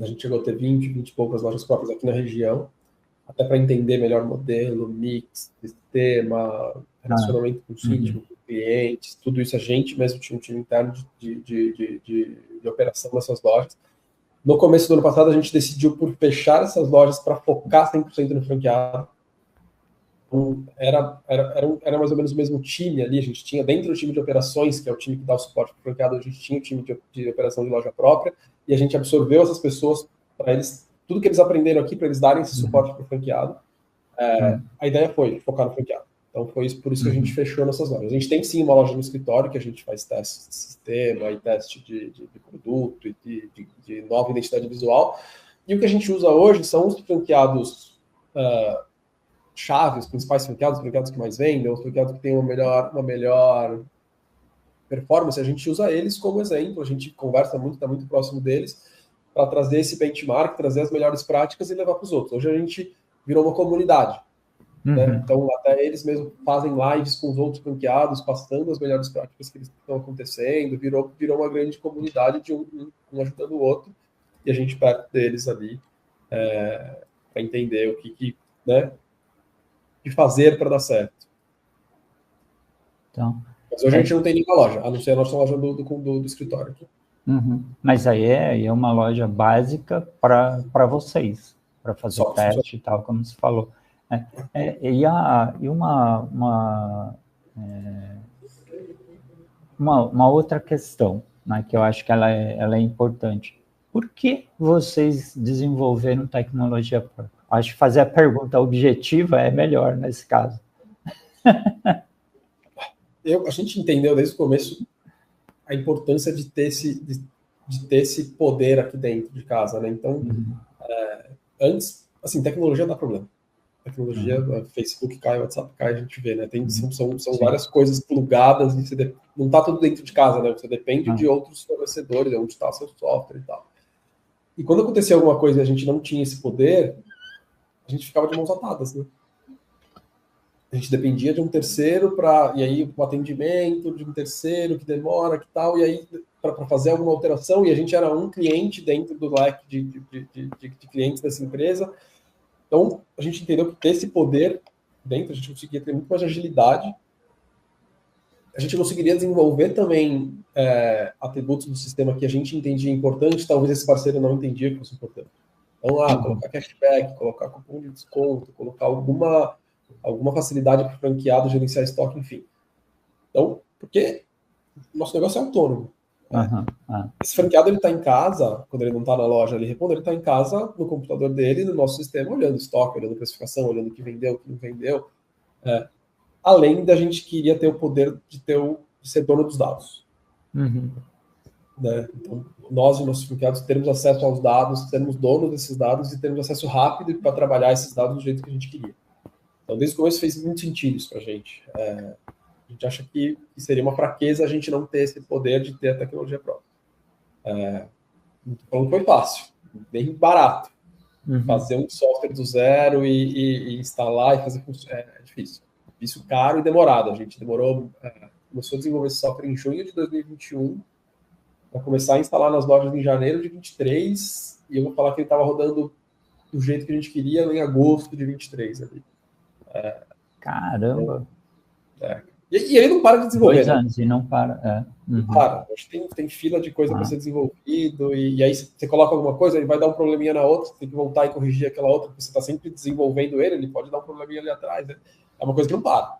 A gente chegou a ter 20 e poucas lojas próprias aqui na região, até para entender melhor modelo, mix, sistema, relacionamento com o síndico, com clientes, tudo isso a gente mesmo tinha um time interno de operação nessas lojas. No começo do ano passado, a gente decidiu por fechar essas lojas para focar 100% no franqueado. Então, era mais ou menos o mesmo time ali, a gente tinha dentro do time de operações, que é o time que dá o suporte para o franqueado, a gente tinha o time de operação de loja própria, e a gente absorveu essas pessoas para eles, tudo que eles aprenderam aqui, para eles darem esse suporte para o franqueado. A ideia foi focar no franqueado. Então, foi por isso que a gente fechou nossas lojas. A gente tem, sim, uma loja no escritório, que a gente faz teste de sistema, e teste de produto, e de nova identidade visual. E o que a gente usa hoje são os franqueados chave, os principais franqueados, os franqueados que mais vendem, os franqueados que têm uma melhor performance. A gente usa eles como exemplo, a gente conversa muito, está muito próximo deles, para trazer esse benchmark, trazer as melhores práticas e levar para os outros. Hoje a gente virou uma comunidade. Né? Então, até eles mesmos fazem lives com os outros franqueados, passando as melhores práticas que estão acontecendo, virou uma grande comunidade de um ajudando o outro, e a gente perto deles ali para entender o que fazer para dar certo. Então, mas hoje a gente não tem nenhuma loja, a não ser a nossa loja do escritório aqui. Mas aí é uma loja básica para vocês, para fazer Só teste e tal, como você falou. E uma outra questão, né, que eu acho que ela é importante. Por que vocês desenvolveram tecnologia própria? Acho que fazer a pergunta objetiva é melhor nesse caso. A gente entendeu desde o começo a importância de ter esse poder aqui dentro de casa, né? Então, antes, assim, tecnologia dá problema. Tecnologia, Facebook cai, WhatsApp cai, a gente vê, né? São várias coisas plugadas e não está tudo dentro de casa, né? Você depende de outros fornecedores, onde está seu software e tal. E quando acontecia alguma coisa e a gente não tinha esse poder, a gente ficava de mãos atadas, né? A gente dependia de um terceiro e aí o atendimento de um terceiro que demora, que tal, e aí para fazer alguma alteração, e a gente era um cliente dentro do leque de clientes dessa empresa. Então, a gente entendeu que ter esse poder dentro, a gente conseguiria ter muito mais agilidade, a gente conseguiria desenvolver também atributos do sistema que a gente entendia importante, talvez esse parceiro não entendia que fosse importante. Então, colocar cashback, colocar cupom de desconto, colocar alguma facilidade para o franqueado gerenciar estoque, enfim. Então, porque nosso negócio é autônomo. Esse franqueado, ele está em casa, quando ele não está na loja ali repondo, ele está em casa, no computador dele, no nosso sistema, olhando estoque, olhando precificação, olhando o que vendeu, o que não vendeu. Além da gente queria ter o poder de ser dono dos dados. Né? Então, nós e nossos franqueados termos acesso aos dados, sermos donos desses dados e termos acesso rápido para trabalhar esses dados do jeito que a gente queria. Então, desde o começo fez muito sentido isso para a gente. A gente acha que seria uma fraqueza a gente não ter esse poder de ter a tecnologia própria. Então, não foi fácil, bem barato. Fazer um software do zero e instalar e fazer funcionar é difícil. Difícil, caro e demorado. A gente começou a desenvolver esse software em junho de 2021, para começar a instalar nas lojas em janeiro de 23, e eu vou falar que ele estava rodando do jeito que a gente queria em agosto de 23. Ali. Caramba! E ele não para de desenvolver. 2 anos, e não para. Para. Acho que tem fila de coisa para ser desenvolvido, e aí você coloca alguma coisa, ele vai dar um probleminha na outra, você tem que voltar e corrigir aquela outra, porque você está sempre desenvolvendo ele pode dar um probleminha ali atrás. Né? É uma coisa que não para.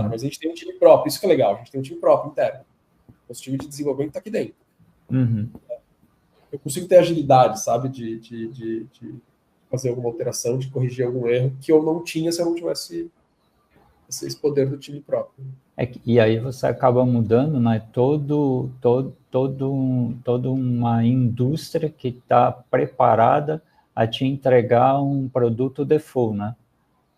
Mas a gente tem um time próprio, isso que é legal, a gente tem um time próprio, interno. Nosso time de desenvolvimento está aqui dentro. Eu consigo ter agilidade, sabe, de fazer alguma alteração, de corrigir algum erro que eu não tinha se eu não tivesse esse poder do time próprio. E aí você acaba mudando, né, toda uma indústria que está preparada a te entregar um produto default, né?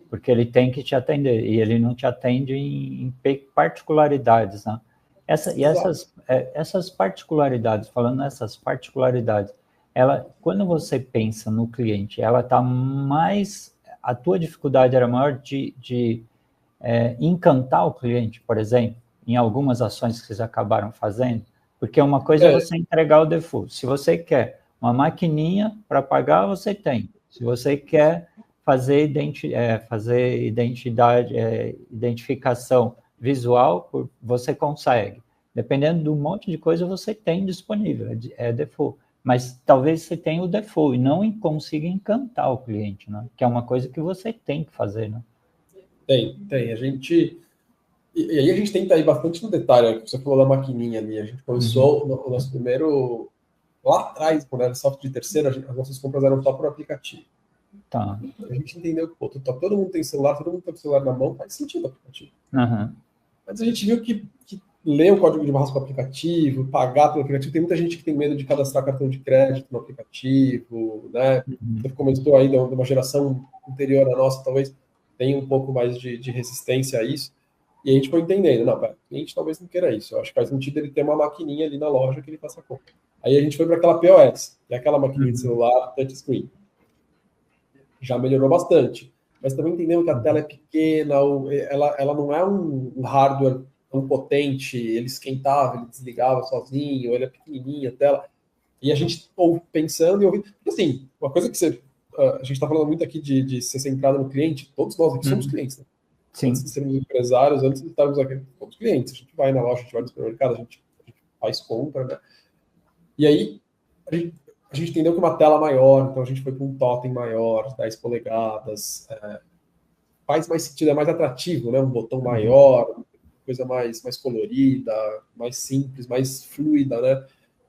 Porque ele tem que te atender, e ele não te atende em particularidades, né? Essas particularidades, falando nessas particularidades, quando você pensa no cliente, ela está mais... A tua dificuldade era maior de encantar o cliente, por exemplo, em algumas ações que vocês acabaram fazendo, porque uma coisa é você entregar o default. Se você quer uma maquininha para pagar, você tem. Se você quer fazer identificação visual, você consegue. Dependendo do monte de coisa, você tem disponível, é default. Mas talvez você tenha o default e não consiga encantar o cliente, né? Que é uma coisa que você tem que fazer, né? Tem. E aí a gente tenta ir bastante no detalhe, você falou da maquininha ali, a gente começou o nosso primeiro... Lá atrás, quando era software de terceiro, as nossas compras eram só por aplicativo. Tá. A gente entendeu que todo mundo tem celular, todo mundo tem o celular na mão, faz sentido o aplicativo. Mas a gente viu que ler o código de barras com o aplicativo, pagar pelo aplicativo, tem muita gente que tem medo de cadastrar cartão de crédito no aplicativo, né? Você comentou aí de uma geração anterior à nossa, talvez tenha um pouco mais de resistência a isso. E a gente foi entendendo, não, o cliente talvez não queira isso. Eu acho que faz sentido ele ter uma maquininha ali na loja que ele faça a compra. Aí a gente foi para aquela POS, que é aquela maquininha de celular touchscreen. Já melhorou bastante. Mas também entendemos que a tela é pequena, ela não é um hardware tão potente, ele esquentava, ele desligava sozinho, ele é pequenininha a tela. E a gente pensando e ouvindo. Assim, uma coisa que a gente está falando muito aqui de ser centrado no cliente, todos nós aqui somos clientes, né? Sim. Antes de sermos empresários, antes de estarmos aqui, somos clientes. A gente vai na loja, a gente vai no supermercado, a gente faz compra, né? E aí, a gente entendeu que uma tela maior, então a gente foi para um totem maior, 10 polegadas, faz mais sentido, é mais atrativo, né? Um botão maior, coisa mais colorida, mais simples, mais fluida, né?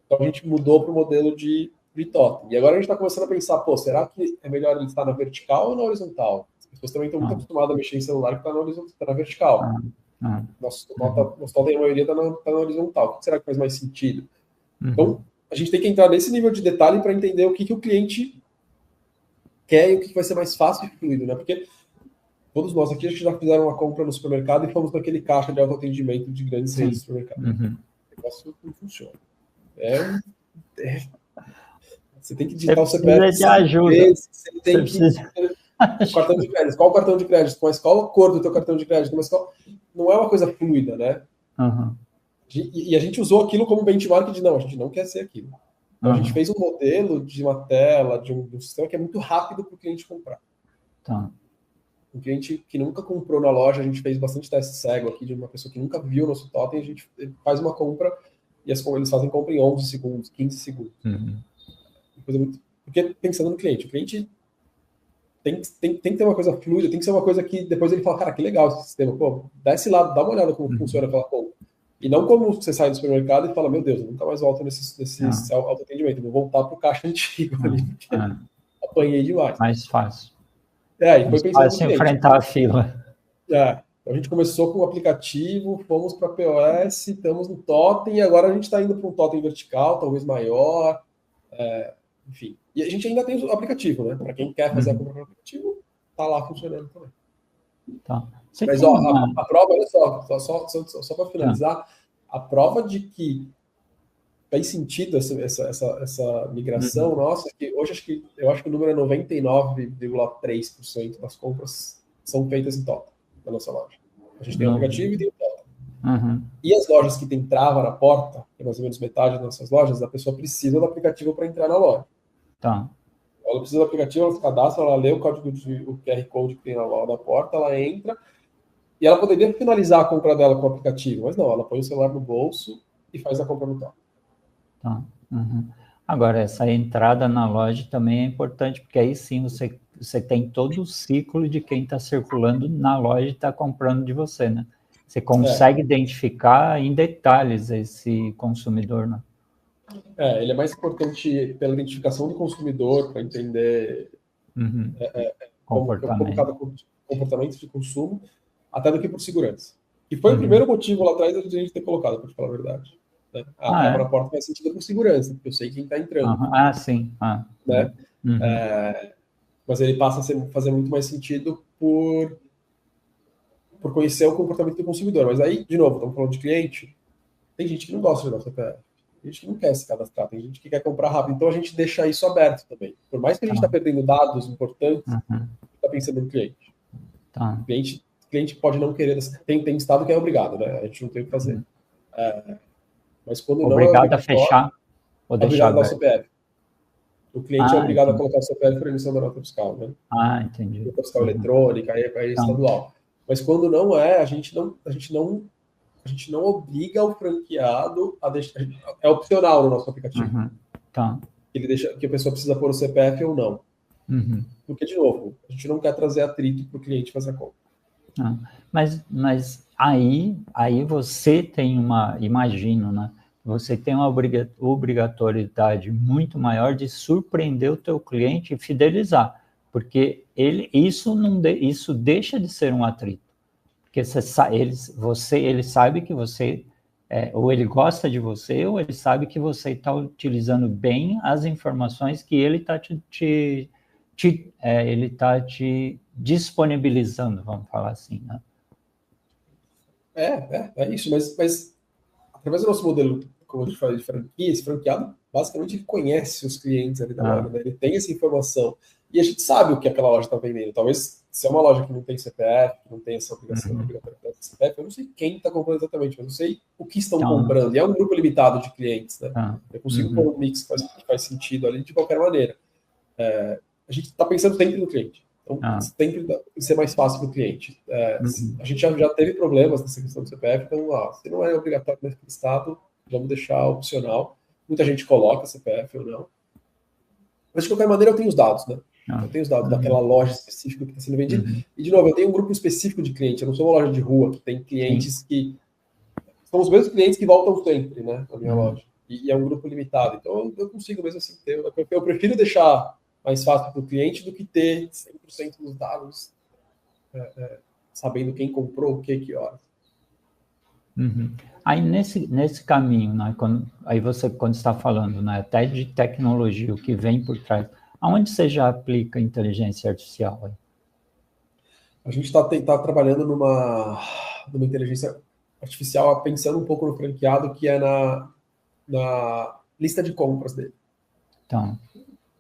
Então a gente mudou para o modelo de totem. E agora a gente está começando a pensar, será que é melhor ele estar na vertical ou na horizontal? As pessoas também estão muito acostumadas a mexer em celular que está na vertical. Nosso totem, a maioria está na horizontal. O que será que faz mais sentido? Então, a gente tem que entrar nesse nível de detalhe para entender o que o cliente quer e o que vai ser mais fácil e fluido, né? Porque todos nós aqui, a gente já fizeram uma compra no supermercado e fomos naquele caixa de autoatendimento de grandes redes de supermercado. O negócio não funciona. Você tem que digitar o CPF. De ajuda. Você tem que... Cartão de crédito. Qual o cartão de crédito? Mas qual a cor do teu cartão de crédito? Mas não é uma coisa fluida, né? E a gente usou aquilo como benchmark de não, a gente não quer ser aquilo. Então a gente fez um modelo de uma tela, de um sistema que é muito rápido para o cliente comprar. Tá. Um cliente que nunca comprou na loja, a gente fez bastante teste cego aqui de uma pessoa que nunca viu o nosso totem, a gente faz uma compra e eles fazem compra em 11 segundos, 15 segundos. Porque pensando no cliente, o cliente tem que ter uma coisa fluida, tem que ser uma coisa que depois ele fala, cara, que legal esse sistema, pô, desce lá, dá uma olhada como funciona aquela compra. E não como você sai do supermercado e fala, meu Deus, eu nunca mais volto nesse autoatendimento, eu vou voltar pro caixa antigo ali, porque apanhei demais. Mais fácil. E foi pensando no cliente. Enfrentar a fila. Então a gente começou com o aplicativo, fomos para POS, estamos no totem, e agora a gente está indo para um totem vertical, talvez maior, enfim. E a gente ainda tem o aplicativo, né? Para quem quer fazer a compra no aplicativo, tá lá funcionando também. Tá. Mas a prova, olha só para finalizar, a prova de que faz sentido essa migração nossa, que hoje eu acho que o número é 99,3% das compras são feitas em totem na nossa loja. A gente tem o aplicativo e tem o totem. E as lojas que tem trava na porta, que é mais ou menos metade das nossas lojas, a pessoa precisa do aplicativo para entrar na loja. Tá. Ela precisa do aplicativo, ela se cadastra, ela lê o código o QR Code que tem na porta, ela entra, e ela poderia finalizar a compra dela com o aplicativo, mas não, ela põe o celular no bolso e faz a compra no totem. Tá. Agora, essa entrada na loja também é importante, porque aí sim você tem todo o ciclo de quem está circulando na loja e está comprando de você, né? Você consegue identificar em detalhes esse consumidor, né? Ele é mais importante pela identificação do consumidor, para entender como cada comportamento de consumo, até do que por segurança. E foi o primeiro motivo lá atrás de a gente ter colocado, para te falar a verdade. Né? A na porta faz sentido por segurança, porque eu sei quem está entrando. Sim. Né? Mas ele passa a fazer muito mais sentido por conhecer o comportamento do consumidor. Mas aí, de novo, estamos falando de cliente, tem gente que não gosta de dar CPF, tem gente que não quer se cadastrar, tem gente que quer comprar rápido, então a gente deixa isso aberto também. Por mais que a gente está perdendo dados importantes, está pensando no cliente. O cliente pode não querer, tem estado que é obrigado, né? A gente não tem o que fazer. Mas quando obrigado a fechar ou deixar obrigado a dar o CPF. O cliente é obrigado a colocar o CPF para emissão da nota fiscal, né? Entendi. Nota fiscal eletrônica, aí é estadual. Mas quando não é, a gente não obriga o franqueado a deixar. É opcional no nosso aplicativo. Ele deixa que a pessoa precisa pôr o CPF ou não. Porque, de novo, a gente não quer trazer atrito para o cliente fazer a compra. Mas aí você tem imagino, né? Você tem uma obrigatoriedade muito maior de surpreender o teu cliente e fidelizar, porque isso deixa de ser um atrito, porque ele sabe que você ou ele gosta de você, ou ele sabe que você está utilizando bem as informações que ele está te disponibilizando, vamos falar assim, né? É isso, mas através do nosso modelo, como a gente fala de franquia, esse franqueado, basicamente, ele conhece os clientes ali da loja, né? Ele tem essa informação, e a gente sabe o que aquela loja está vendendo. Talvez, se é uma loja que não tem CPF, que não tem essa obrigação de CPF, eu não sei quem está comprando exatamente, mas eu sei o que estão comprando, e é um grupo limitado de clientes, né? Eu consigo pôr um mix que faz sentido ali de qualquer maneira. A gente está pensando sempre no cliente. Então, sempre ser mais fácil para o cliente. A gente já teve problemas nessa questão do CPF, então, se não é obrigatório nesse estado, vamos deixar opcional. Muita gente coloca CPF ou não. Mas, de qualquer maneira, eu tenho os dados, né? Eu tenho os dados daquela loja específica que está sendo vendida. E, de novo, eu tenho um grupo específico de clientes. Eu não sou uma loja de rua que tem clientes que... São os mesmos clientes que voltam sempre, né? Na minha loja. E é um grupo limitado. Então, eu consigo mesmo assim ter... Eu prefiro deixar mais fácil para o cliente do que ter 100% dos dados sabendo quem comprou o que horas. Aí nesse caminho, né, quando está falando, né, até de tecnologia, o que vem por trás, aonde você já aplica inteligência artificial? Aí? A gente está trabalhando numa inteligência artificial, pensando um pouco no franqueado, que é na lista de compras dele.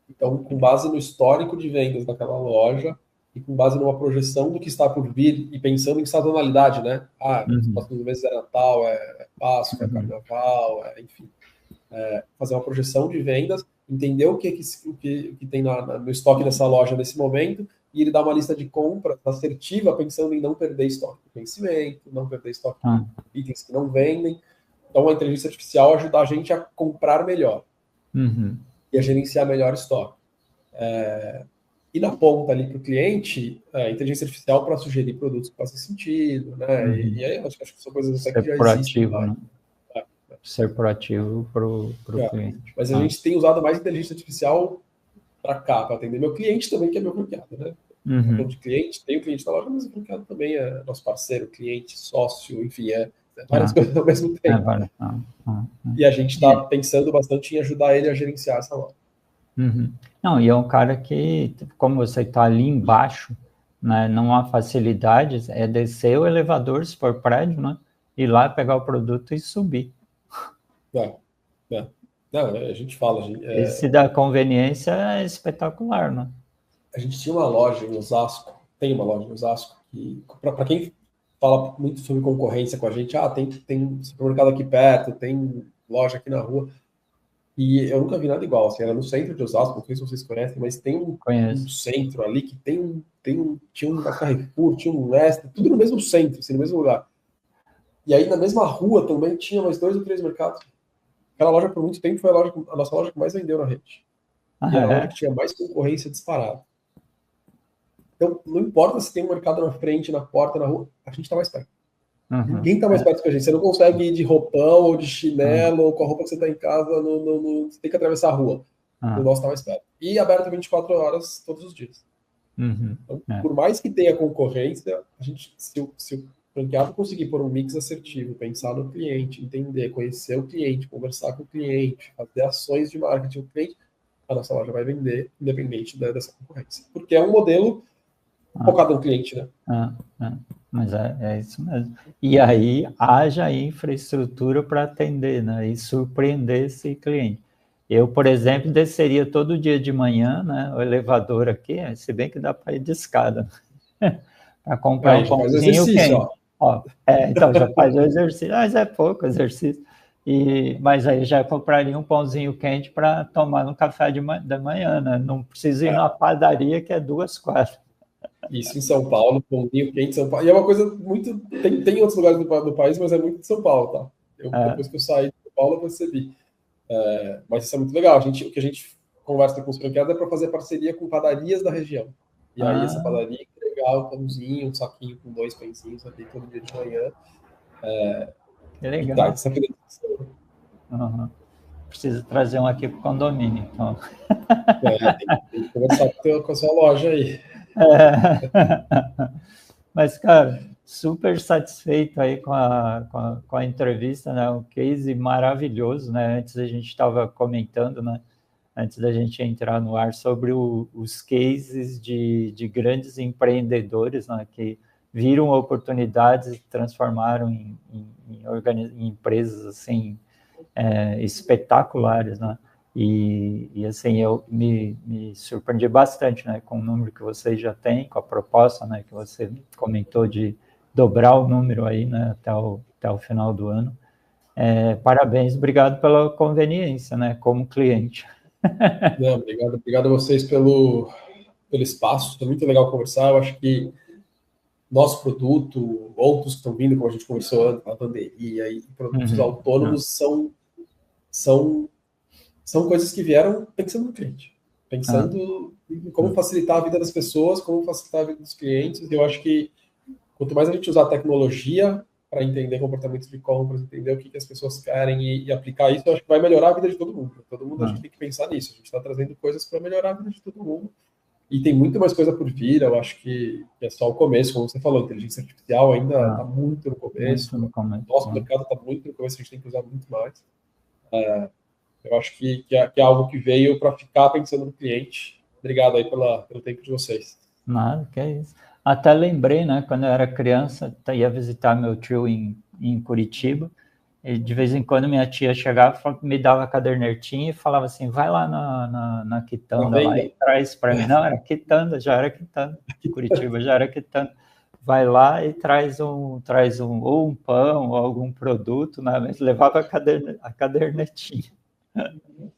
Então, com base no histórico de vendas daquela loja e com base numa projeção do que está por vir e pensando em sazonalidade, né? Nos próximos meses é Natal, é Páscoa, é Carnaval, enfim. Fazer uma projeção de vendas, entender o que tem no estoque dessa loja nesse momento e ele dá uma lista de compras assertiva, pensando em não perder estoque de vencimento, não perder estoque de itens que não vendem. Então, a inteligência artificial ajuda a gente a comprar melhor e a gerenciar melhor estoque. E na ponta ali para o cliente, a inteligência artificial para sugerir produtos que façam sentido, né? E aí acho que são coisas até que já existem. Né? Ser proativo para o cliente. Mas a gente tem usado mais inteligência artificial para cá, para atender meu cliente também, que é meu franqueado, né? De cliente, tem o cliente da loja, mas o franqueado também é nosso parceiro, cliente, sócio, enfim, várias coisas ao mesmo tempo. E a gente está pensando bastante em ajudar ele a gerenciar essa loja. Não, e é um cara que, como você está ali embaixo, né, não há facilidades, é descer o elevador, se for prédio, né, ir lá pegar o produto e subir. Não, a gente fala... Esse da conveniência é espetacular, né? A gente tinha uma loja em Osasco, tem uma loja em Osasco, que, para quem fala muito sobre concorrência com a gente, tem supermercado aqui perto, tem loja aqui na rua, e eu nunca vi nada igual, assim, era no centro de Osasco, não sei se vocês conhecem, mas tem um centro ali que tinha um Carrefour, tinha um Extra, tudo no mesmo centro, assim, no mesmo lugar. E aí na mesma rua também tinha mais 2 ou 3 mercados. Aquela loja por muito tempo foi a nossa loja que mais vendeu na rede. E era a loja que tinha mais concorrência disparada. Então, não importa se tem um mercado na frente, na porta, na rua, a gente está mais perto. Ninguém está mais perto que a gente. Você não consegue ir de roupão ou de chinelo ou com a roupa que você está em casa, você tem que atravessar a rua. O nosso está mais perto. E aberto 24 horas todos os dias. Então, por mais que tenha concorrência, se o franqueado conseguir pôr um mix assertivo, pensar no cliente, entender, conhecer o cliente, conversar com o cliente, fazer ações de marketing com o cliente, a nossa loja vai vender independente dessa concorrência. Porque é um modelo focado no cliente, né? Mas é isso mesmo. E aí, haja infraestrutura para atender, né? E surpreender esse cliente. Eu, por exemplo, desceria todo dia de manhã, né? O elevador aqui, se bem que dá para ir de escada, para comprar um pãozinho quente. Então, já faz o exercício, mas é pouco exercício. Mas aí já compraria um pãozinho quente para tomar no café da manhã, né? Não precisa ir na padaria, que é 2 quadras. Isso em São Paulo, pãozinho quente em São Paulo. E é uma coisa muito... Tem outros lugares do país, mas é muito de São Paulo, tá? Depois que eu saí de São Paulo, eu percebi. Mas isso é muito legal. O que a gente conversa com os franqueados é para fazer parceria com padarias da região. E aí essa padaria entregar o pãozinho, um saquinho com 2 pãezinhos ali todo dia de manhã. Que legal. Essa Preciso trazer um aqui para o condomínio, então. Tem que conversar com a sua loja aí. Mas, cara, super satisfeito aí com a entrevista, né? Um case maravilhoso, né? Antes a gente estava comentando, né? Antes da gente entrar no ar, sobre os cases de grandes empreendedores, né? Que viram oportunidades e transformaram em empresas assim espetaculares, né? E assim, eu me surpreendi bastante, né, com o número que vocês já têm, com a proposta, né, que você comentou de dobrar o número aí, né, até o final do ano. Parabéns, obrigado pela conveniência, né, como cliente. Não, obrigado a vocês pelo espaço, foi muito legal conversar. Eu acho que nosso produto, outros que estão vindo, como a gente conversou antes, a pandemia, e produtos autônomos são coisas que vieram pensando no cliente, pensando em como facilitar a vida das pessoas, como facilitar a vida dos clientes. Eu acho que quanto mais a gente usar a tecnologia para entender comportamentos de compras, entender o que as pessoas querem e aplicar isso, eu acho que vai melhorar a vida de todo mundo. Todo mundo a gente tem que pensar nisso. A gente está trazendo coisas para melhorar a vida de todo mundo. E tem muito mais coisa por vir. Eu acho que é só o começo, como você falou, a inteligência artificial ainda está muito no começo. Nosso mercado está muito no começo, a gente tem que usar muito mais. Eu acho que é algo que veio para ficar pensando no cliente. Obrigado aí pelo tempo de vocês. Nada, que é isso. Até lembrei, né, quando eu era criança, ia visitar meu tio em Curitiba, e de vez em quando minha tia chegava, me dava a cadernetinha e falava assim, vai lá na quitanda lá e traz para mim. Não, era quitanda, já era quitanda. Curitiba já era quitanda. Vai lá e traz ou um pão ou algum produto, né, mas levava a cadernetinha.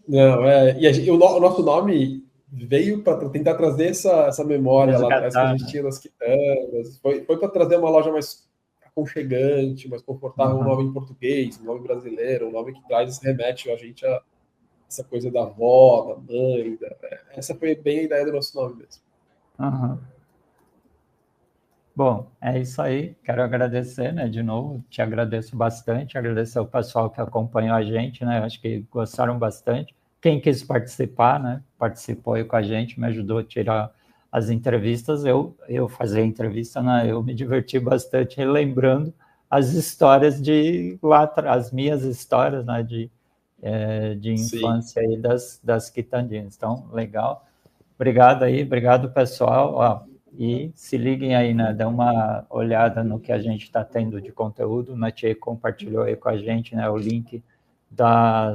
Não, e o nosso nome veio para tentar trazer essa memória lá atrás que a gente tinha das quitandas. Foi para trazer uma loja mais aconchegante, mais confortável, um nome em português, um nome brasileiro, um nome que remete a gente a essa coisa da avó, da mãe. Essa foi bem a ideia do nosso nome mesmo. Uhum. Bom, é isso aí. Quero agradecer, né, de novo. Te agradeço bastante. Agradecer ao pessoal que acompanhou a gente, né? Acho que gostaram bastante. Quem quis participar, né? Participou aí com a gente, me ajudou a tirar as entrevistas. Eu fazer a entrevista, né? Eu me diverti bastante relembrando as histórias de lá atrás, as minhas histórias, né? De infância aí das quitandinhas. Então, legal. Obrigado aí, obrigado pessoal. Ó, e se liguem aí, né? Dê uma olhada no que a gente está tendo de conteúdo. O Natiei compartilhou aí com a gente, né? O link da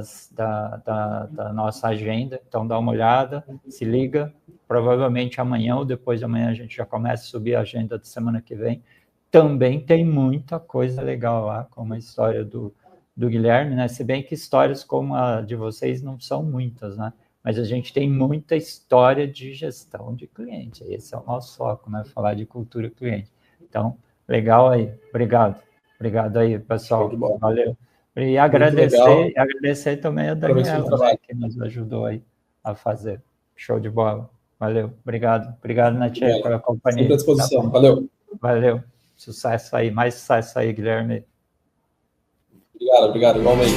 nossa agenda. Então dá uma olhada, se liga. Provavelmente amanhã ou depois de amanhã a gente já começa a subir a agenda da semana que vem. Também tem muita coisa legal lá, como a história do Guilherme, né? Se bem que histórias como a de vocês não são muitas, né? Mas a gente tem muita história de gestão de cliente. Esse é o nosso foco, né? Falar de cultura cliente. Então, legal aí. Obrigado. Obrigado aí, pessoal. Valeu. E agradecer também a Daniela, né, que nos ajudou aí a fazer. Show de bola. Valeu. Obrigado. Obrigado, Natia, pela companhia. Sempre à disposição. Tá, valeu. Valeu. Sucesso aí. Mais sucesso aí, Guilherme. Obrigado, igualmente.